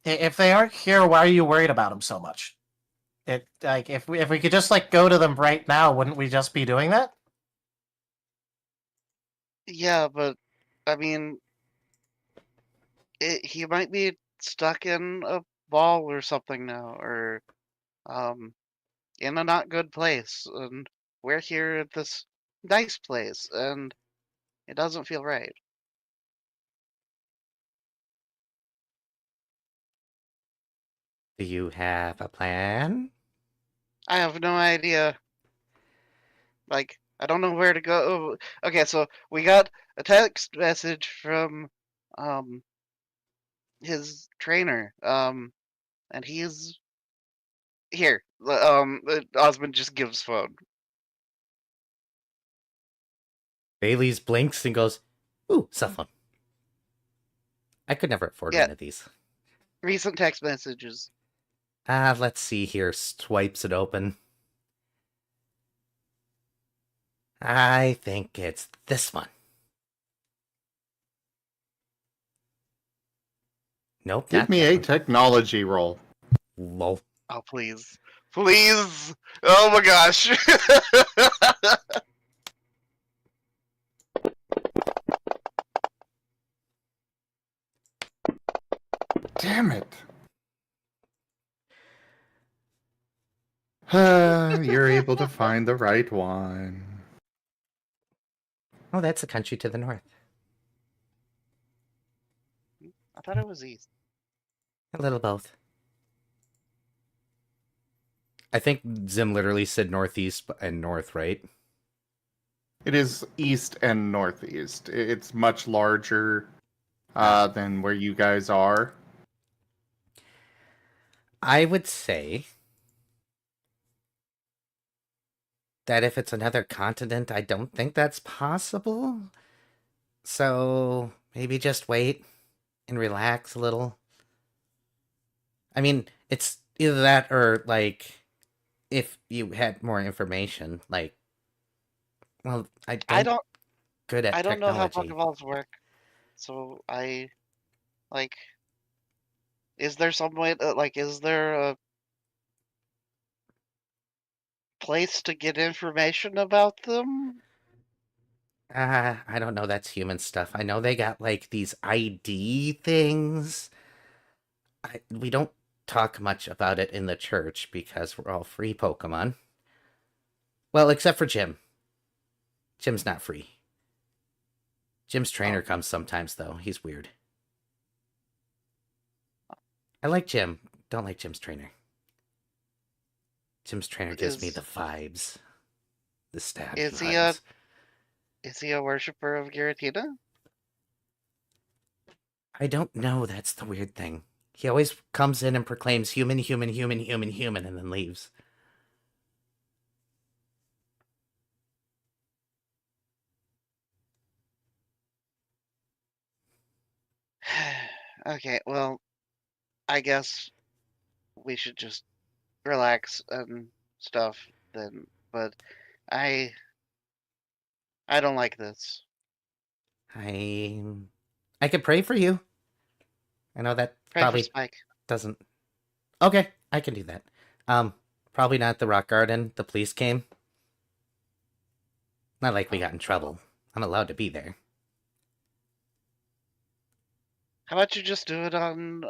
If they aren't here, why are you worried about them so much? It like if we could just like go to them right now, wouldn't we just be doing that? yeah, but I mean, he might be stuck in a ball or something now, or in a not good place, and we're here at this nice place, and it doesn't feel right. Do you have a plan? I have no idea. Like, I don't know where to go. Okay, so we got a text message from his trainer. And he's here. Osmond just gives phone. Bailey's blinks and goes, ooh, cell phone. I could never afford Yeah. one of these. Recent text messages. Let's see here. Swipes it open. I think it's this one. Nope. Give not me that a one. technology roll. Lol. Oh, please. Please! Oh my gosh! Damn it. You're able to find the right one. Oh, that's a country to the north. I thought it was east. A little both. I think Zim literally said northeast and north, right? It is east and northeast. It's much larger than where you guys are. I would say that if it's another continent, I don't think that's possible. So maybe just wait and relax a little. I mean, it's Either that or, like, if you had more information, like, well, I I'm don't good at I don't know how technology. Pokeballs work, so like. Is there some way is there a place to get information about them? I don't know. That's human stuff. I know they got, like, these ID things. We don't talk much about it in the church because we're all free Pokemon. Well, except for Jim. Jim's not free. Jim's trainer Oh. comes sometimes, though. He's weird. I like Jim. Don't like Jim's trainer. Jim's trainer gives me the vibes. The stab Is he vibes. is he a worshiper of Giratina? I don't know. That's the weird thing. He always comes in and proclaims human, human, human, human, human, and then leaves. Okay, well, I guess we should just relax and stuff then. But I I don't like this. I could pray for you. I know that Pray for probably Spike. doesn't. Okay, I can do that. Probably not the rock garden. The police came. Not like we got in trouble. I'm allowed to be there. How about you just do it on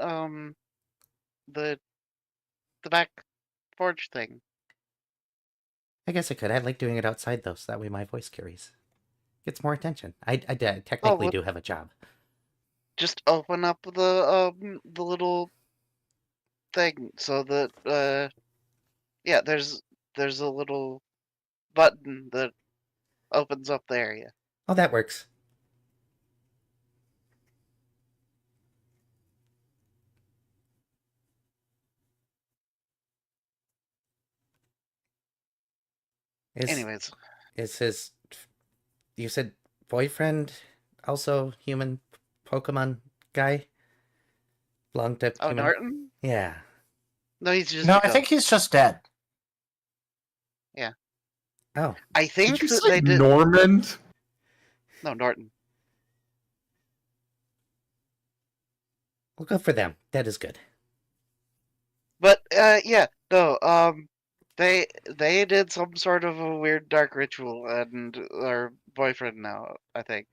the back porch thing? I guess I could. I like doing it outside though, so that way my voice carries. Gets more attention. I Oh, technically well, do have a job. just open up the little thing so that yeah, there's a little button that opens up the area. Oh, that works. Anyways, Is his, you said, boyfriend also human Pokemon guy? Long to oh, human? Norton? Yeah. No, he's just No, a I think ghost. he's just dead. Yeah. Oh. I think Did you that say they did. Normand? No, Norton. Well, good for them. That is good. But yeah, no, they did some sort of a weird dark ritual and are boyfriend now, I think.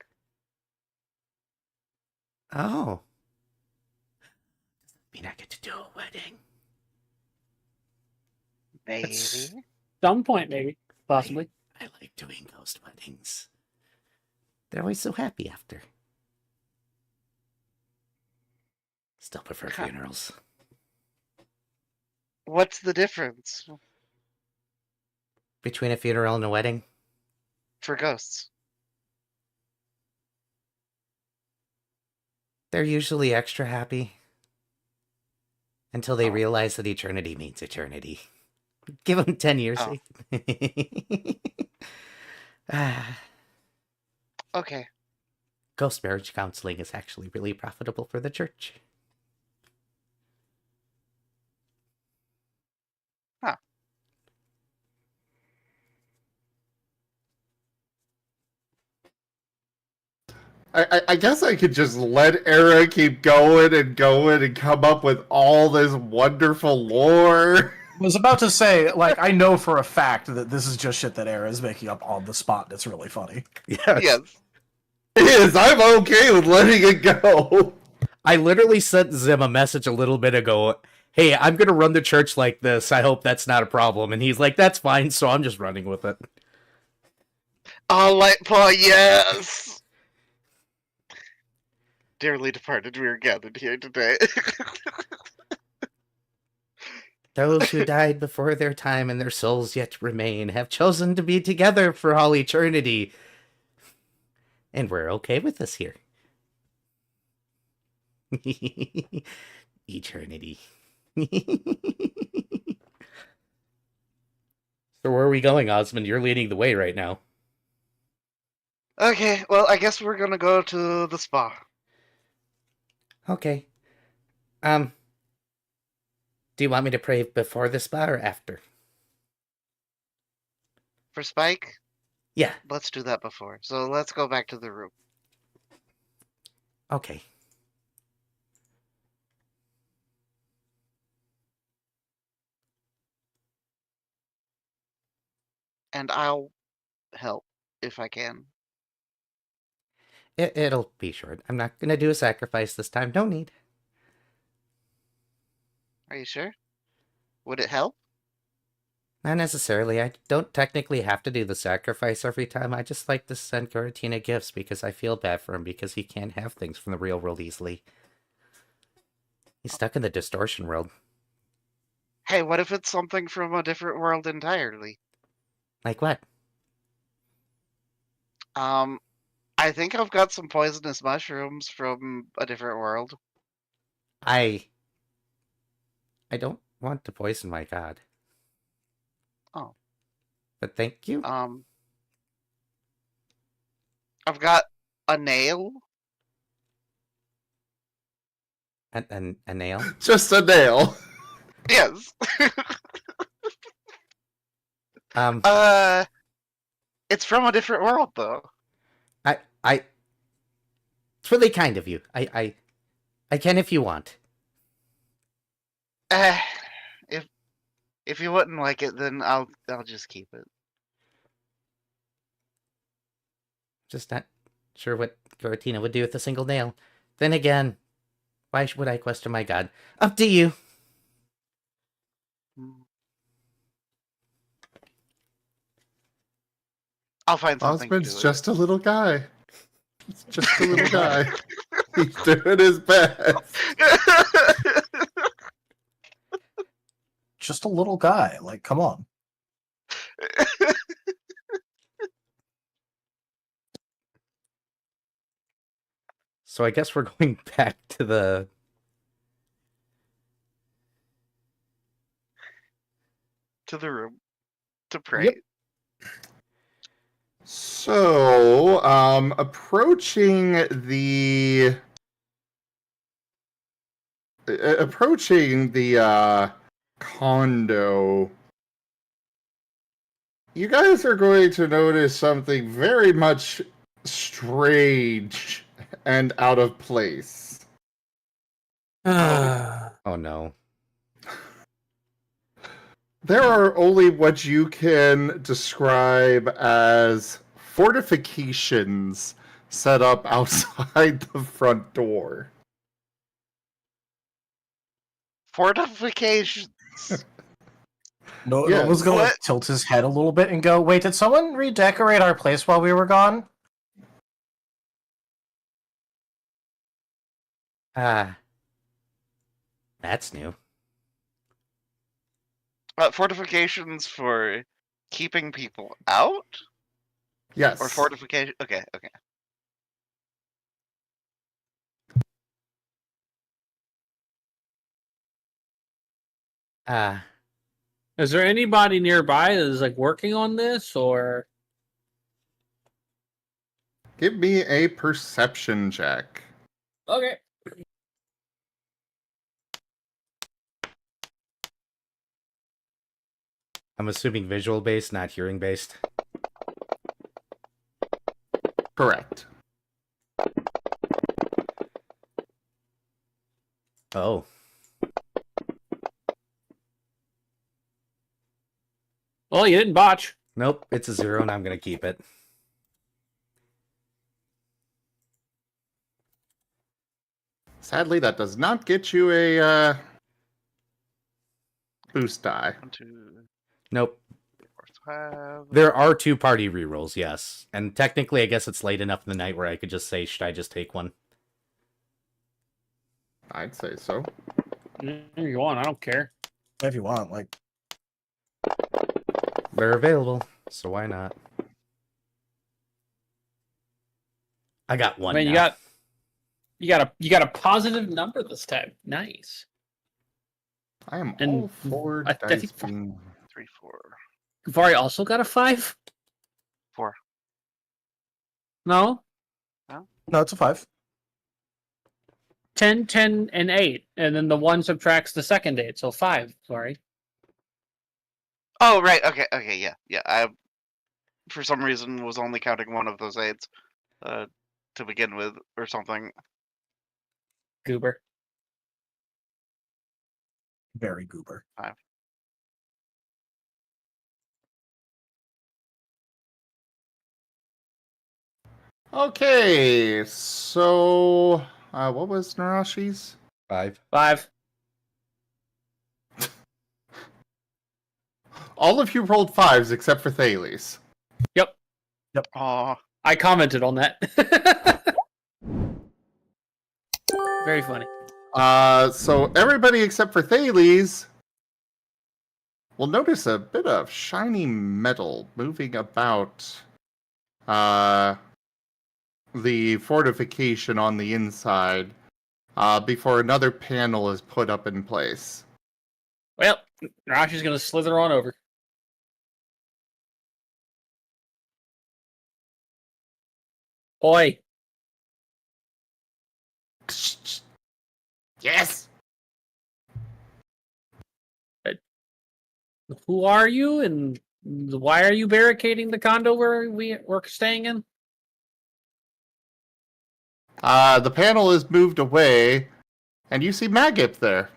Oh. I mean, I get to do a wedding. Maybe. Some point, maybe, possibly. I like doing ghost weddings. They're always so happy after. Still prefer Huh. funerals. What's the difference Between a funeral and a wedding? for ghosts? They're usually extra happy. Until they Oh. realize that eternity means eternity. Give them 10 years. Oh. Okay. Ghost marriage counseling is actually really profitable for the church. Huh. I guess I could just let Era keep going and come up with all this wonderful lore. I was about to say, like, I know for a fact that this is just shit that Era is making up on the spot. And it's really funny. Yes. It is. I'm okay with letting it go. I literally sent Zim a message a little bit ago. Hey, I'm going to run the church like this. I hope that's not a problem. And he's like, that's fine. So I'm just running with it. Oh, light paw, yes! Dearly departed, we are gathered here today. Those who died before their time and their souls yet remain have chosen to be together for all eternity. And we're okay with this here. Eternity. So where are we going, Osmond? You're leading the way right now. Okay, well, I guess we're gonna go to the spa. Okay. Do you want me to pray before the spa or after? For Spike, Yeah. let's do that before. So let's go back to the room. Okay. And I'll help if I can. It'll be short. I'm not gonna do a sacrifice this time. No need. Are you sure? Would it help? Not necessarily. I don't technically have to do the sacrifice every time. I just like to send Garatina gifts because I feel bad for him because he can't have things from the real world easily. He's stuck in the distortion world. Hey, what if it's something from a different world entirely? Like what? I think I've got some poisonous mushrooms from a different world. I don't want to poison my god. Oh. But thank you. I've got a nail. A nail? Just a nail. Yes. It's from a different world though. It's really kind of you. I can if you want. If you wouldn't like it, then I'll just keep it. Just not sure what Garatina would do with a single nail. Then again, why would I question my god? Up to you. I'll find something Osmond's to just a little guy. He's just a little guy. He's doing his best. Just a little guy. Like, come on. So I guess we're going back to the... to the room to pray. Yep. So, approaching the condo, you guys are going to notice something very much strange and out of place. Oh no. There are only what you can describe as fortifications set up outside the front door. Fortifications. No one's gonna like, tilt his head a little bit and go, "Wait, did someone redecorate our place while we were gone?" That's new. Fortifications for keeping people out? Yes. Or fortification? Okay. Is there anybody nearby that is like working on this, or? Give me a perception check. Okay. I'm assuming visual based, not hearing based. Correct. Oh. Well, you didn't botch. Nope, it's a 0 and I'm gonna keep it. Sadly, that does not get you a boost die. 1, 2, Nope. 4, 5. There are 2 party rerolls, yes. And technically, I guess it's late enough in the night where I could just say, should I just take one? I'd say so. There you go on. I don't care. If you want, like. They're available, so why not? I got one. Man, now. you got a positive number this time. Nice. I am And all for I dice think- being... 3, 4. Vari also got a 5? 4. No? No, it's a 5. 10, 10, and 8, and then the 1 subtracts the second 8, so 5. Sorry. Oh, right. Okay. Yeah. I, for some reason, was only counting one of those 8s to begin with, or something. Goober. Very goober. 5. Okay, so what was Narashi's? 5. 5. All of you rolled 5s except for Thales. Yep. Aw. I commented on that. Very funny. So everybody except for Thales will notice a bit of shiny metal moving about the fortification on the inside before another panel is put up in place. Well, Rashi's going to slither on over. Oi. Yes. Who are you, and why are you barricading the condo where we're staying in? The panel is moved away, and you see Magip there.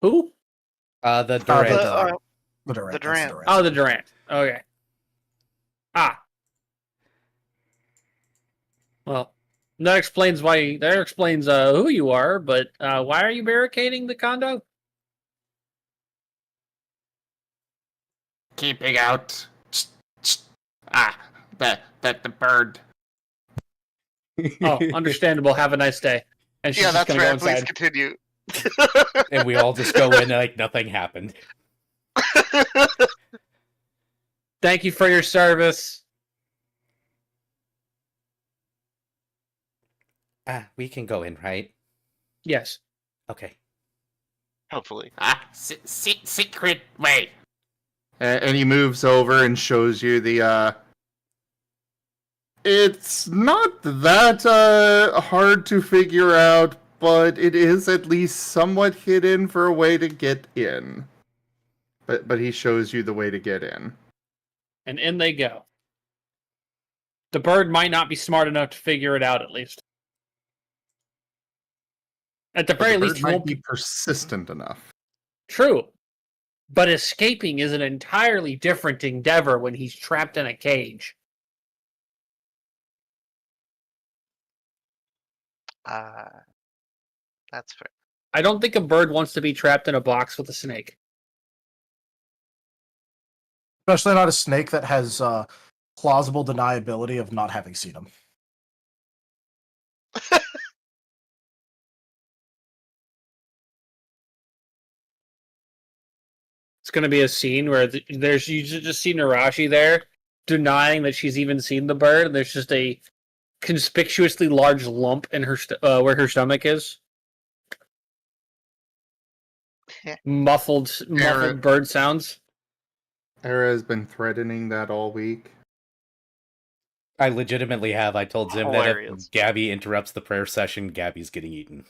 Who? The The Durant. Durant. The That's Durant. Oh, the Durant. Okay. Ah. Well, that explains who you are, but why are you barricading the condo? Keeping out. The bird. Oh, understandable. Have a nice day. And she's Yeah, just that's gonna right. go Please inside. continue. And we all just go in like nothing happened. Thank you for your service. We can go in, right? Yes. Okay. Hopefully. Secret way. And he moves over and shows you the, It's not that, hard to figure out, but it is at least somewhat hidden for a way to get in. But he shows you the way to get in. And in they go. The bird might not be smart enough to figure it out, at least. At the But very the bird least, he might won't be be persistent enough. true. But escaping is an entirely different endeavor when he's trapped in a cage. That's fair. I don't think a bird wants to be trapped in a box with a snake. Especially not a snake that has plausible deniability of not having seen him. It's going to be a scene where there's you just see Narashi there denying that she's even seen the bird, and there's just a conspicuously large lump in her where her stomach is. muffled Eric. bird sounds. Era has been threatening that all week. I legitimately have. I told Zim that Hilarious. if Gabby interrupts the prayer session, Gabby's getting eaten.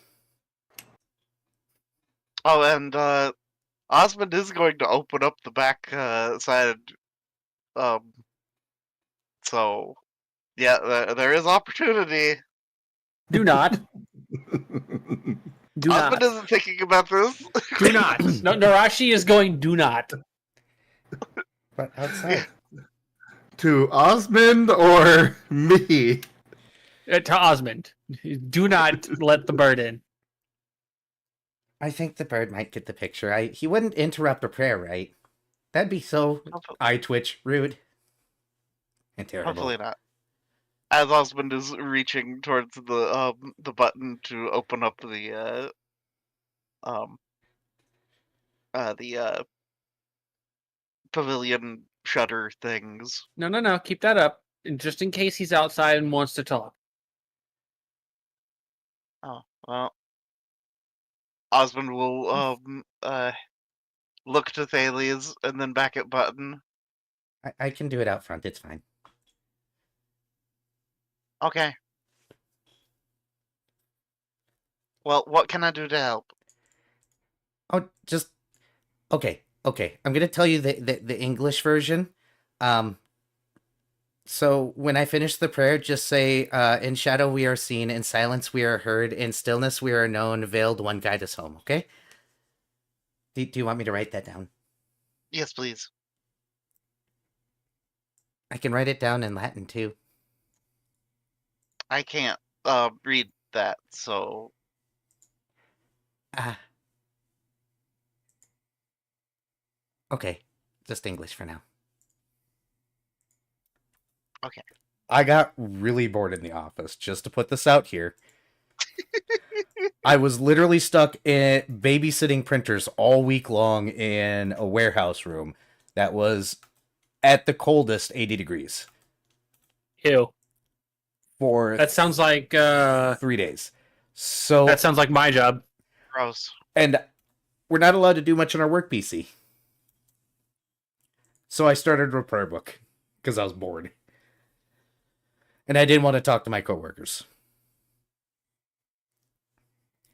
Oh, and Osmond is going to open up the back side. So, yeah, there is opportunity. Do not. Do Osmond not. isn't thinking about this. Do not. No, Narashi is going. Do not. But outside. To Osmond or me? To Osmond. Do not let the bird in. I think the bird might get the picture. He wouldn't interrupt a prayer, right? That'd be so eye twitch, rude, and terrible. Hopefully not. As Osmond is reaching towards the button to open up the pavilion shutter things. No. Keep that up. Just in case he's outside and wants to talk. Oh, well. Osmond will look to Thales and then back at Button. I can do it out front. It's fine. Okay. Well, what can I do to help? Oh, just okay. I'm gonna tell you the English version. So when I finish the prayer, just say, "In shadow we are seen, in silence we are heard, in stillness we are known. Veiled One guide us home." Okay? Do you want me to write that down? Yes, please. I can write it down in Latin too. I can't read that, so Ah. Okay, just English for now. Okay. I got really bored in the office, just to put this out here. I was literally stuck in babysitting printers all week long in a warehouse room that was at the coldest 80 degrees Ew. for That sounds like 3 days. So that sounds like my job. gross. and we're not allowed to do much on our work PC. So I started a prayer book because I was bored. And I didn't want to talk to my coworkers.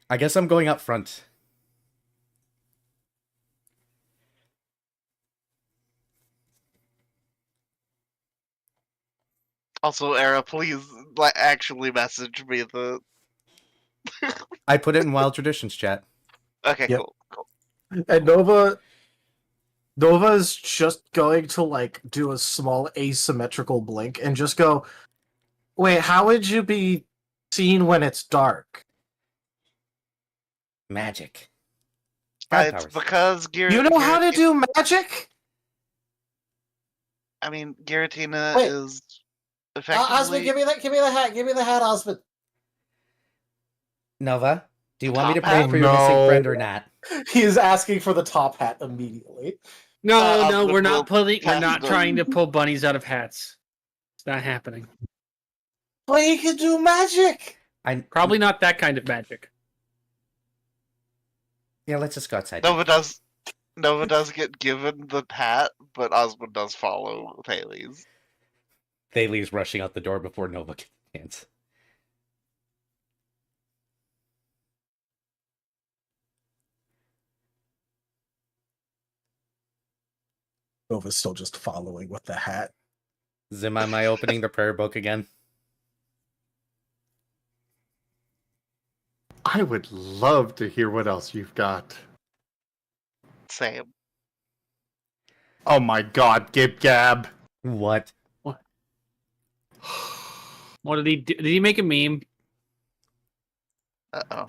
I guess I'm going up front. Also, Era, please actually message me the. I put it in Wild Traditions chat. Okay, Yep. cool. And Nova is just going to like do a small asymmetrical blink and just go, "Wait, how would you be seen when it's dark?" Magic. God It's powers. because You know how to do magic? I mean, Giratina Wait. is Osmond, effectively. give me the hat, Osmond. Nova, do you want me to Top pray hat? for your No. missing friend or not? He is asking for the top hat immediately. No, Osmond we're will not pulling. We're pass not the- trying to pull bunnies out of hats. It's not happening. But he can do magic. Probably not that kind of magic. Yeah, let's just go outside. Nova does get given the hat, but Osmond does follow Thales. Thales rushing out the door before Nova gets a chance. Nova's still just following with the hat. Zim, am I opening the prayer book again? I would love to hear what else you've got. Same. Oh my god, Gib Gab. What? What did he do? Did he make a meme? Uh-oh.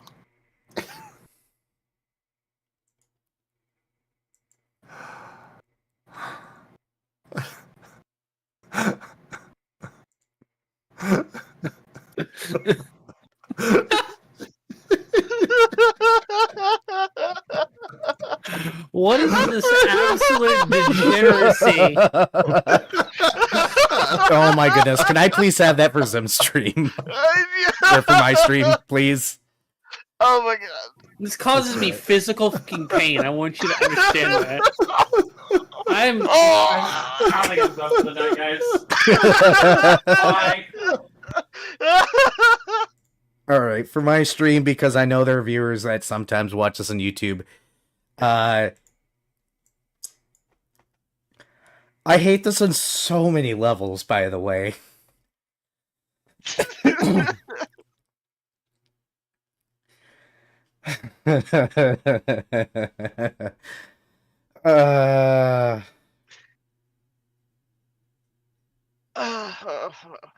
What is this absolute degeneracy? Oh my goodness. Can I please have that for Zim's stream? Or for my stream, please? Oh my god. This causes me physical fucking pain. I want you to understand that. I'm probably gonna go for the night, guys. Bye. Alright, for my stream, because I know there are viewers that sometimes watch us on YouTube. I hate this on so many levels, by the way.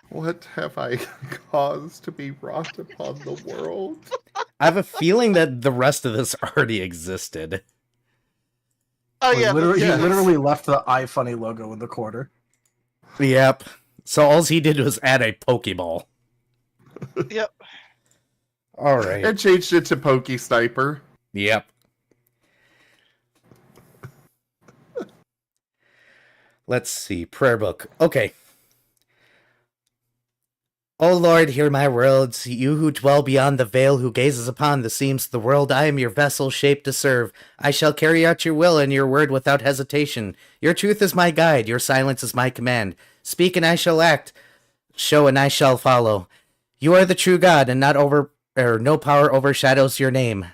What have I caused to be wrought upon the world? I have a feeling that the rest of this already existed. Oh yeah, He yes. literally left the iFunny logo in the corner. Yep. So all he did was add a Pokeball. Yep. Alright. And changed it to Pokey Sniper. Yep. Let's see. Prayer book. Okay. O Lord, hear my words. You who dwell beyond the veil, who gazes upon the seams of the world, I am your vessel shaped to serve. I shall carry out your will and your word without hesitation. Your truth is my guide. Your silence is my command. Speak and I shall act. Show and I shall follow. You are the true God and not no power overshadows your name.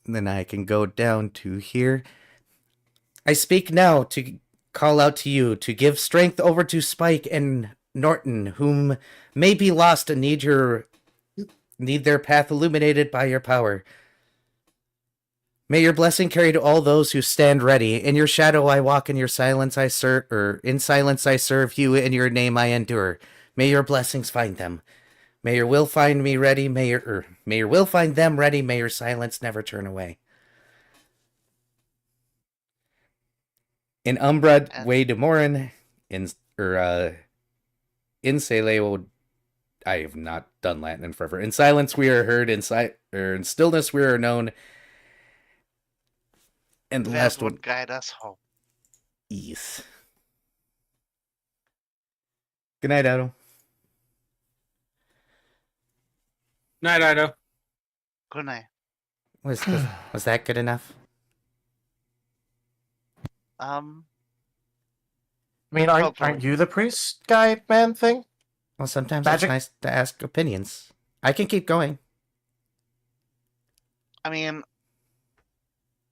Then I can go down to here. I speak now to call out to you to give strength over to Spike and Norton, whom may be lost and need their path illuminated by your power. May your blessing carry to all those who stand ready. In your shadow I walk, in your silence I serve, in silence I serve you, in your name I endure. May your blessings find them. May your will find me ready. May your will find them ready. May your silence never turn away. In Umbra Way de Morin, in Sele, I have not done Latin in forever. In silence we are heard, in stillness we are known. And the last one, guide us home. Yes. Good night, Adam. Night, Ido. Good night. Was that good enough? I mean, aren't you the priest guy man thing? Well, sometimes Magic? it's nice to ask opinions. I can keep going. I mean,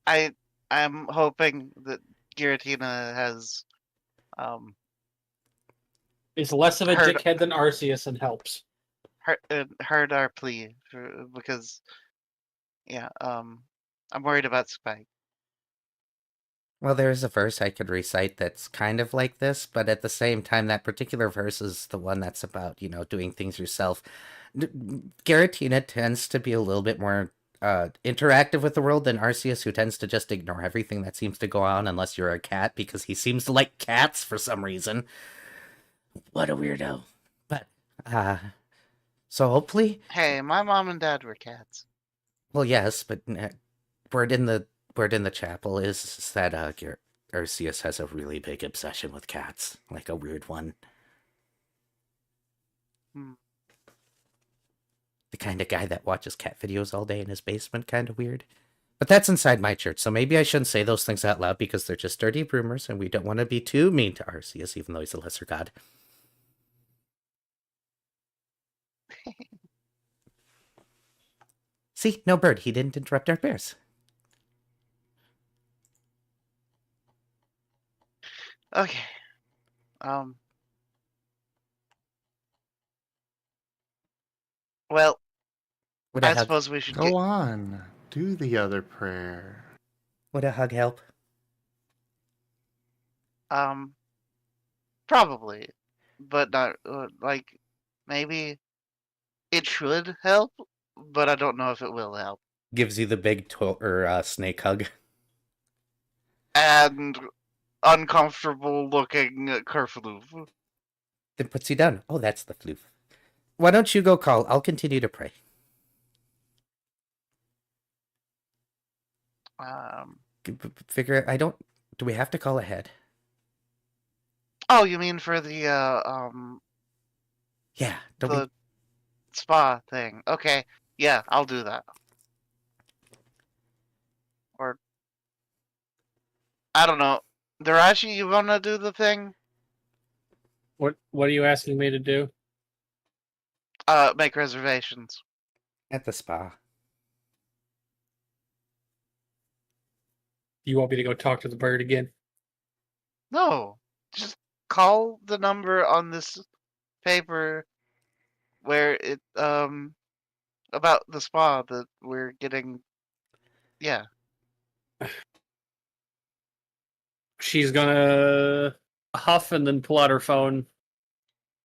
I'm hoping that Giratina has Is less of a Heard- dickhead than Arceus and helps. heard our plea because I'm worried about Spike. Well, there's a verse I could recite that's kind of like this, but at the same time, that particular verse is the one that's about, doing things yourself. Garatina tends to be a little bit more interactive with the world than Arceus, who tends to just ignore everything that seems to go on unless you're a cat, because he seems to like cats for some reason. What a weirdo. But, so hopefully... Hey, my mom and dad were cats. Well, yes, but word in the chapel is that Arceus has a really big obsession with cats, like a weird one. The kind of guy that watches cat videos all day in his basement, kind of weird. But that's inside my church, so maybe I shouldn't say those things out loud because they're just dirty rumors, and we don't want to be too mean to Arceus, even though he's a lesser god. See, no bird. He didn't interrupt our bears. Okay. Well, Would I suppose we should Go on. Do the other prayer. Would a hug help? Probably, but not maybe it should help, but I don't know if it will help. Gives you the big snake hug. And uncomfortable looking Kerfloof. Then puts you down. Oh, that's the floof. Why don't you go call? I'll continue to pray. Figure I don't. Do we have to call ahead? Oh, you mean for the Yeah. spa thing? Okay, yeah, I'll do that. Or I don't know. Darashi, you wanna do the thing? What are you asking me to do? Make reservations. At the spa. You want me to go talk to the bird again? No, just call the number on this paper where it about the spa that we're getting. Yeah. She's gonna huff and then pull out her phone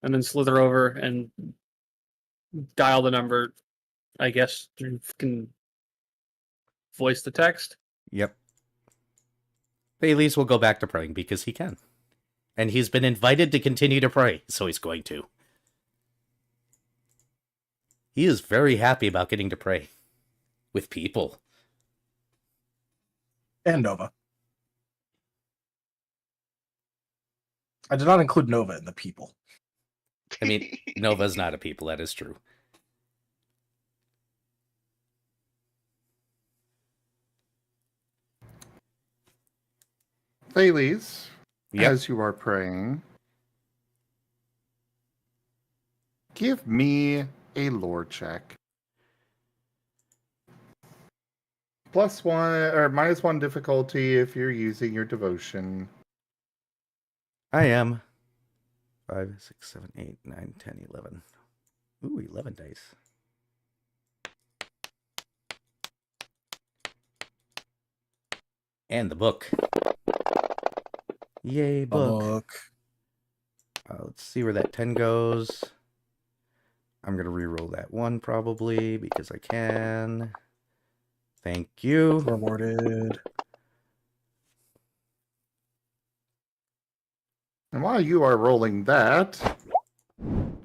and then slither over and dial the number, I guess, through fucking voice to text. Yep. Bailey's will go back to praying because he can. And he's been invited to continue to pray, so he's going to. He is very happy about getting to pray. With people. And Nova. I did not include Nova in the people. I mean, Nova's not a people, that is true. Thales, Yep. as you are praying, Give me a lore check. +1 or -1 difficulty if you're using your devotion. I am. 5, 6, 7, 8, 9, 10, 11. Ooh, 11 dice. And the book. Yay, book. Let's see where that 10 goes. I'm going to re-roll that 1 probably because I can. Thank you. Rewarded. And while you are rolling that,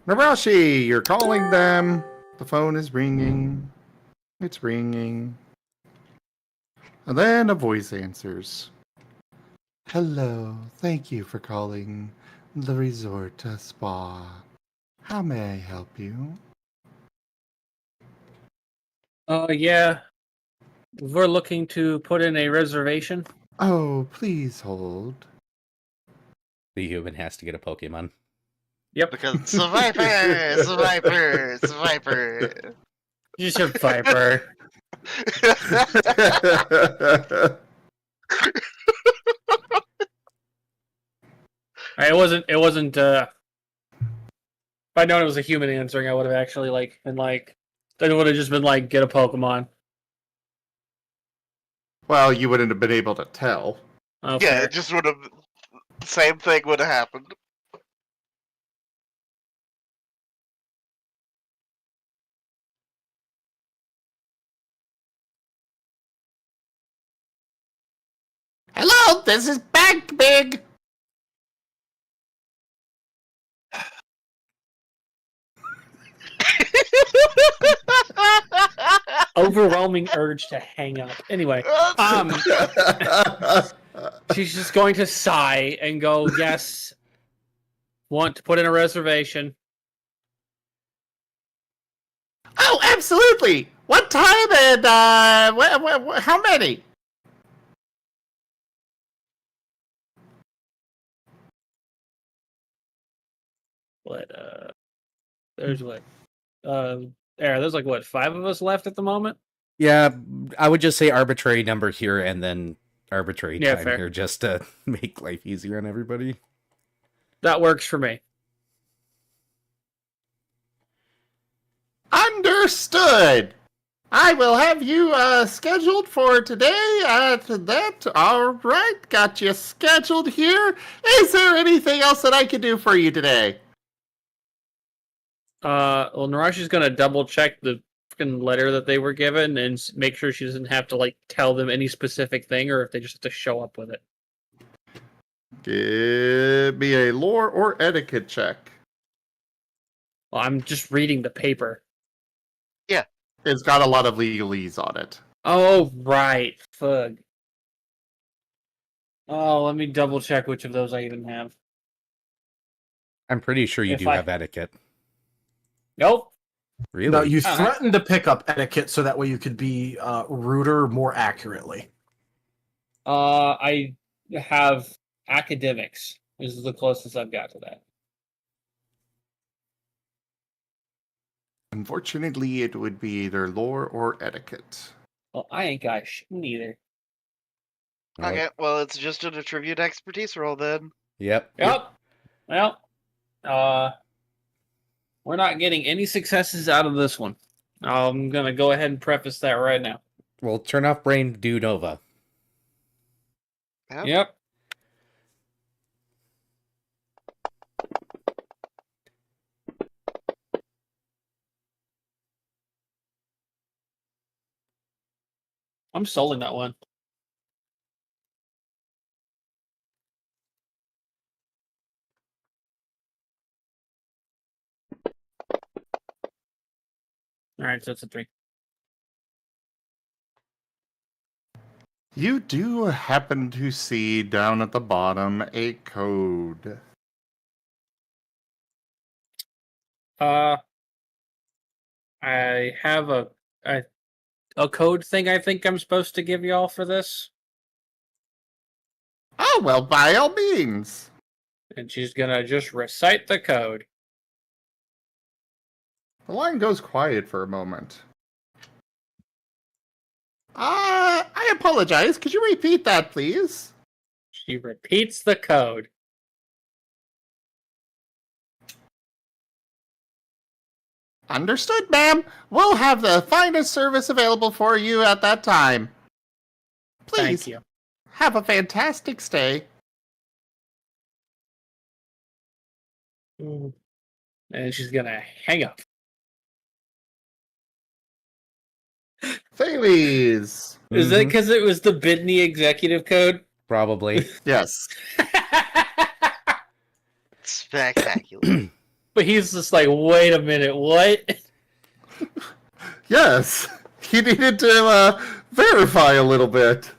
Narashi, you're calling them. The phone is ringing. It's ringing. And then a voice answers. Hello, thank you for calling the resort spa. How may I help you? Yeah. We're looking to put in a reservation. Oh, please hold. The human has to get a Pokemon. Yep. Because Survivor. You said Viper. It wasn't, if I'd known it was a human answering, I would have actually, been then it would have just been get a Pokemon. Well, you wouldn't have been able to tell. Oh, Yeah, fair. it just would have. Same thing would have happened. Hello, this is Bag Big. Overwhelming urge to hang up. Anyway, she's just going to sigh and go, yes, want to put in a reservation. Oh, absolutely. What time and how many? But, there's there's 5 of us left at the moment? Yeah, I would just say arbitrary number here and then arbitrary time fair. here just to make life easier on everybody. That works for me. Understood. I will have you scheduled for today at that. All right, got you scheduled here. Is there anything else that I can do for you today? Well, Narashi's gonna double check the freaking letter that they were given and make sure she doesn't have to tell them any specific thing, or if they just have to show up with it. Give me a lore or etiquette check. Well, I'm just reading the paper. Yeah. It's got a lot of legalese on it. Oh right, fug. Oh, let me double check which of those I even have. I'm pretty sure you If do I- have etiquette. Nope. Really? No, you Uh-huh. threatened to pick up etiquette so that way you could be ruder more accurately. I have academics. This is the closest I've got to that. Unfortunately, it would be either lore or etiquette. Well, I ain't got shit neither. Well, Okay, well, it's just an attribute expertise roll then. Yep. Yep. Well, we're not getting any successes out of this one. I'm gonna go ahead and preface that right now. Well, turn off brain, do Nova. Yep. Yep. I'm souling that one. All right, so it's a 3. You do happen to see down at the bottom a code. I have a code thing I think I'm supposed to give y'all for this, Oh, well, by all means. and she's gonna just recite the code. The line goes quiet for a moment. I apologize. Could you repeat that, please? She repeats the code. Understood, ma'am. We'll have the finest service available for you at that time. Please, Thank you. have a fantastic stay. And she's gonna hang up. Thales. Is that because it was the Bidney executive code? Probably. Yes. Spectacular. But he's just like, wait a minute, what? Yes. He needed to verify a little bit.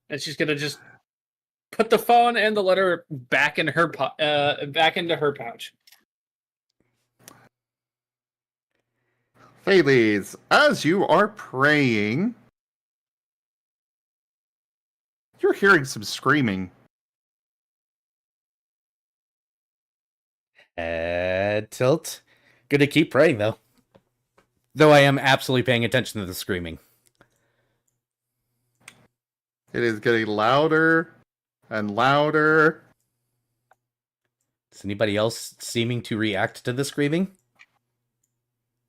And she's gonna just put the phone and the letter back in her back into her pouch. Thales, as you are praying, you're hearing some screaming. Tilt. Gonna keep praying, though. Though I am absolutely paying attention to the screaming. It is getting louder and louder. Is anybody else seeming to react to the screaming?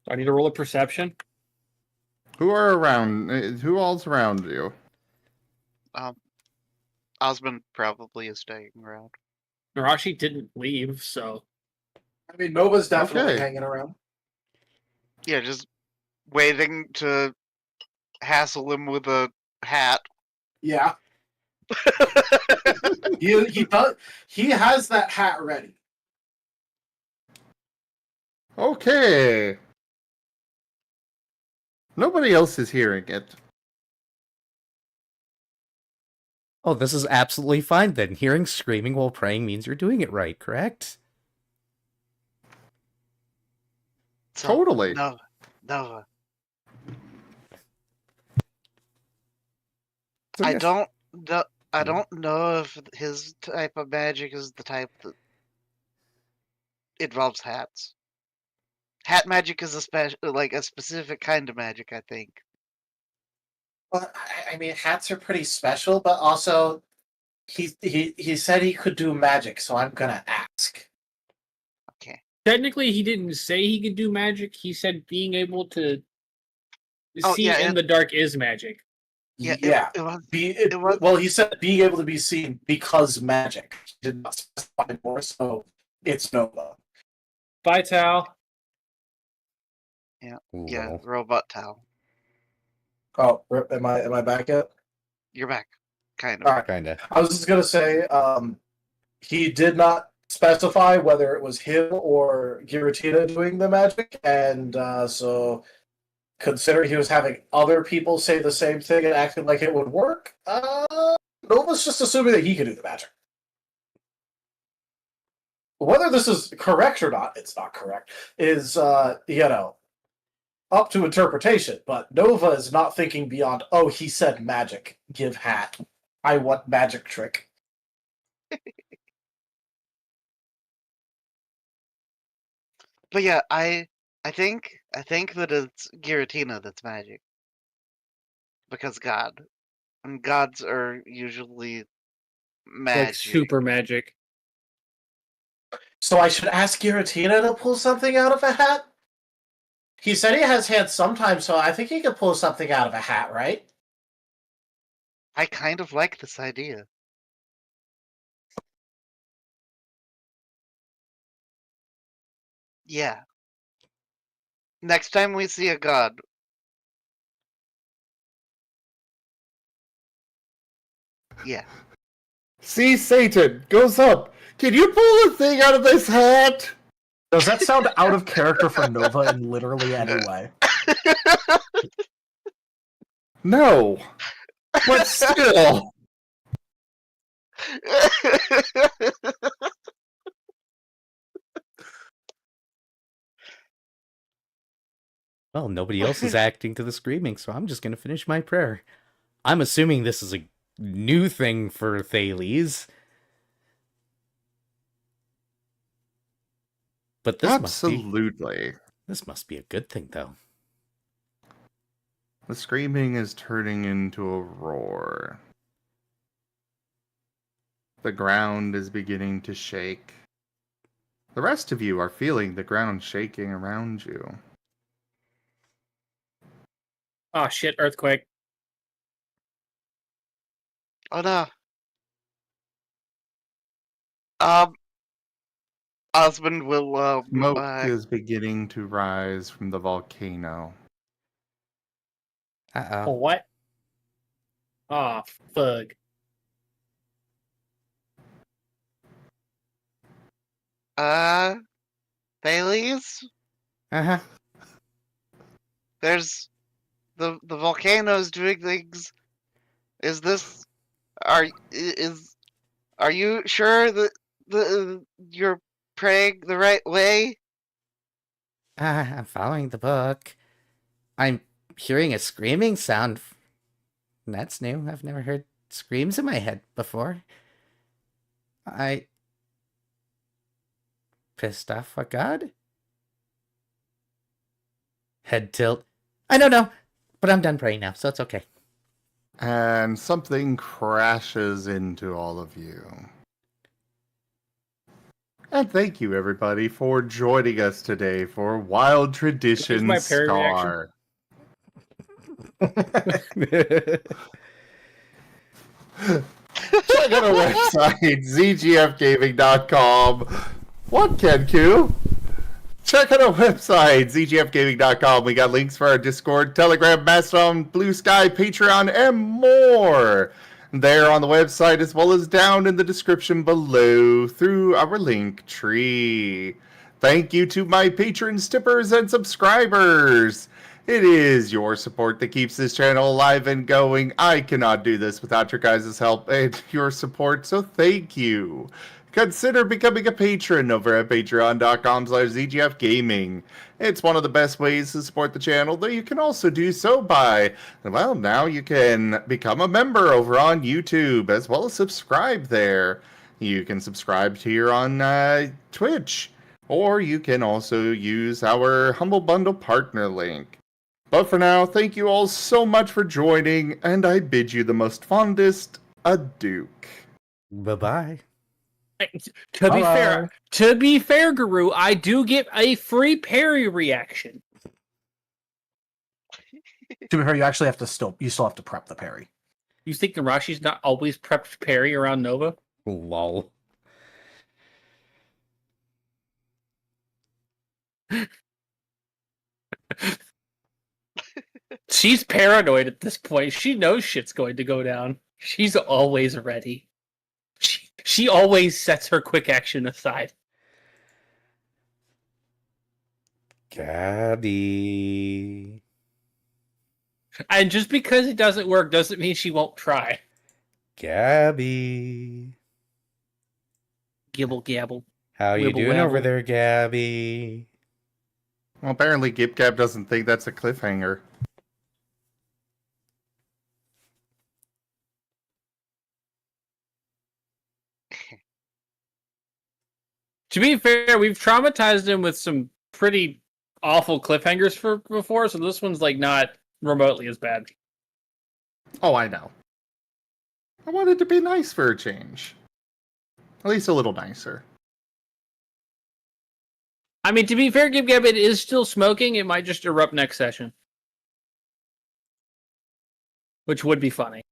Do I need to roll a perception? Who are around? Who all's around you? Osmond probably is staying around. Narashi didn't leave, so I mean, Nova's definitely Okay. hanging around. Yeah, just waiting to hassle him with a hat. Yeah. he does. He has that hat ready. Okay. Nobody else is hearing it. Oh, this is absolutely fine then. Hearing screaming while praying means you're doing it right, correct? So, Totally. Nova. So, I yes. don't know if his type of magic is the type that involves hats. Hat magic is a specific kind of magic, I think. Well, I mean, hats are pretty special, but also he said he could do magic, so I'm gonna ask. Okay. technically he didn't say he could do magic. He said being able to Oh, see yeah, in the dark is magic. Yeah, Yeah. It was, It was- well, he said being able to be seen because magic. He did not specify more, so it's Nova. Bye, Tal. yeah, Well, robot towel. Oh, am I back yet? You're back. Kind of. All right. kinda. I was just gonna say, he did not specify whether it was him or Giratina doing the magic, and so considering he was having other people say the same thing and acting like it would work, Nova's just assuming that he could do the magic. Whether this is correct or not, it's not correct, is up to interpretation, but Nova is not thinking beyond, oh, he said magic, give hat. I want magic trick. But yeah, I think that it's Giratina that's magic. Because God. And gods are usually magic. Like super magic. So I should ask Giratina to pull something out of a hat? He said he has hands sometimes, so I think he could pull something out of a hat, right? I kind of like this idea. Yeah. Next time we see a god. Yeah. See, Satan goes up. Can you pull the thing out of this hat? Does that sound out of character for Nova in literally any way? No. But still. Well, nobody else is acting to the screaming, so I'm just gonna finish my prayer. I'm assuming this is a new thing for Thales. But Absolutely. This must be a good thing, though. The screaming is turning into a roar. The ground is beginning to shake. The rest of you are feeling the ground shaking around you. Oh shit! Earthquake. Oh no. Um, Osmond will Smoke is beginning to rise from the volcano. Uh-oh. What? Oh, fug. Baileys? Uh-huh. There's the volcano's doing things. Is this are you sure that you're praying the right way? I'm following the book. I'm hearing a screaming sound. That's new. I've never heard screams in my head before. I pissed off a god? Head tilt. I don't know, but I'm done praying now, so it's okay. And something crashes into all of you. And thank you, everybody, for joining us today for Wild Traditions my parry Star. Check out our website, zgfgaming.com. What, Kenku? Check out our website, zgfgaming.com. We got links for our Discord, Telegram, Mastodon, Blue Sky, Patreon, and more. There on the website, as well as down in the description below through our link tree. Thank you to my patrons, tippers, and subscribers. It is your support that keeps this channel alive and going. I cannot do this without your guys' help and your support, so thank you. Consider becoming a patron over at patreon.com/ZGFgaming. It's one of the best ways to support the channel, though you can also do so by, well, now you can become a member over on YouTube, as well as subscribe there. You can subscribe here on Twitch, or you can also use our Humble Bundle partner link. But for now, thank you all so much for joining, and I bid you the most fondest adieu. Bye-bye. To be fair, Guru, I do get a free parry reaction. To be fair, you actually have to still have to prep the parry. You think Narashi's not always prepped parry around Nova? Lol. She's paranoid at this point. She knows shit's going to go down. She's always ready. She always sets her quick action aside. Gabby. And just because it doesn't work doesn't mean she won't try. Gabby. Gibble gabble. How you Wibble doing over wabble. there, Gabby? Well, apparently Gip Gab doesn't think that's a cliffhanger. To be fair, we've traumatized him with some pretty awful cliffhangers before, so this one's like not remotely as bad. Oh, I know. I wanted to be nice for a change. At least a little nicer. I mean, to be fair, Gib Gab, it is still smoking. It might just erupt next session. Which would be funny.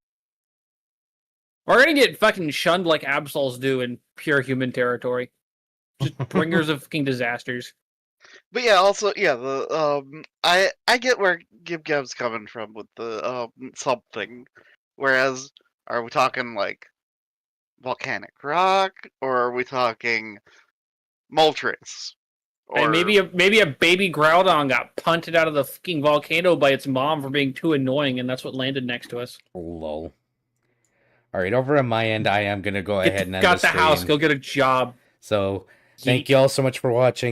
We're gonna get fucking shunned like Absols do in pure human territory. Just bringers of fucking disasters. But yeah, also the I get where Gib Gab's coming from with the something. Whereas, are we talking like volcanic rock, or are we talking Moltres? Or maybe a baby Groudon got punted out of the fucking volcano by its mom for being too annoying, and that's what landed next to us. Lol. Alright, over on my end, I am going to go ahead and end Got the stream. house, go get a job. So, thank you all so much for watching.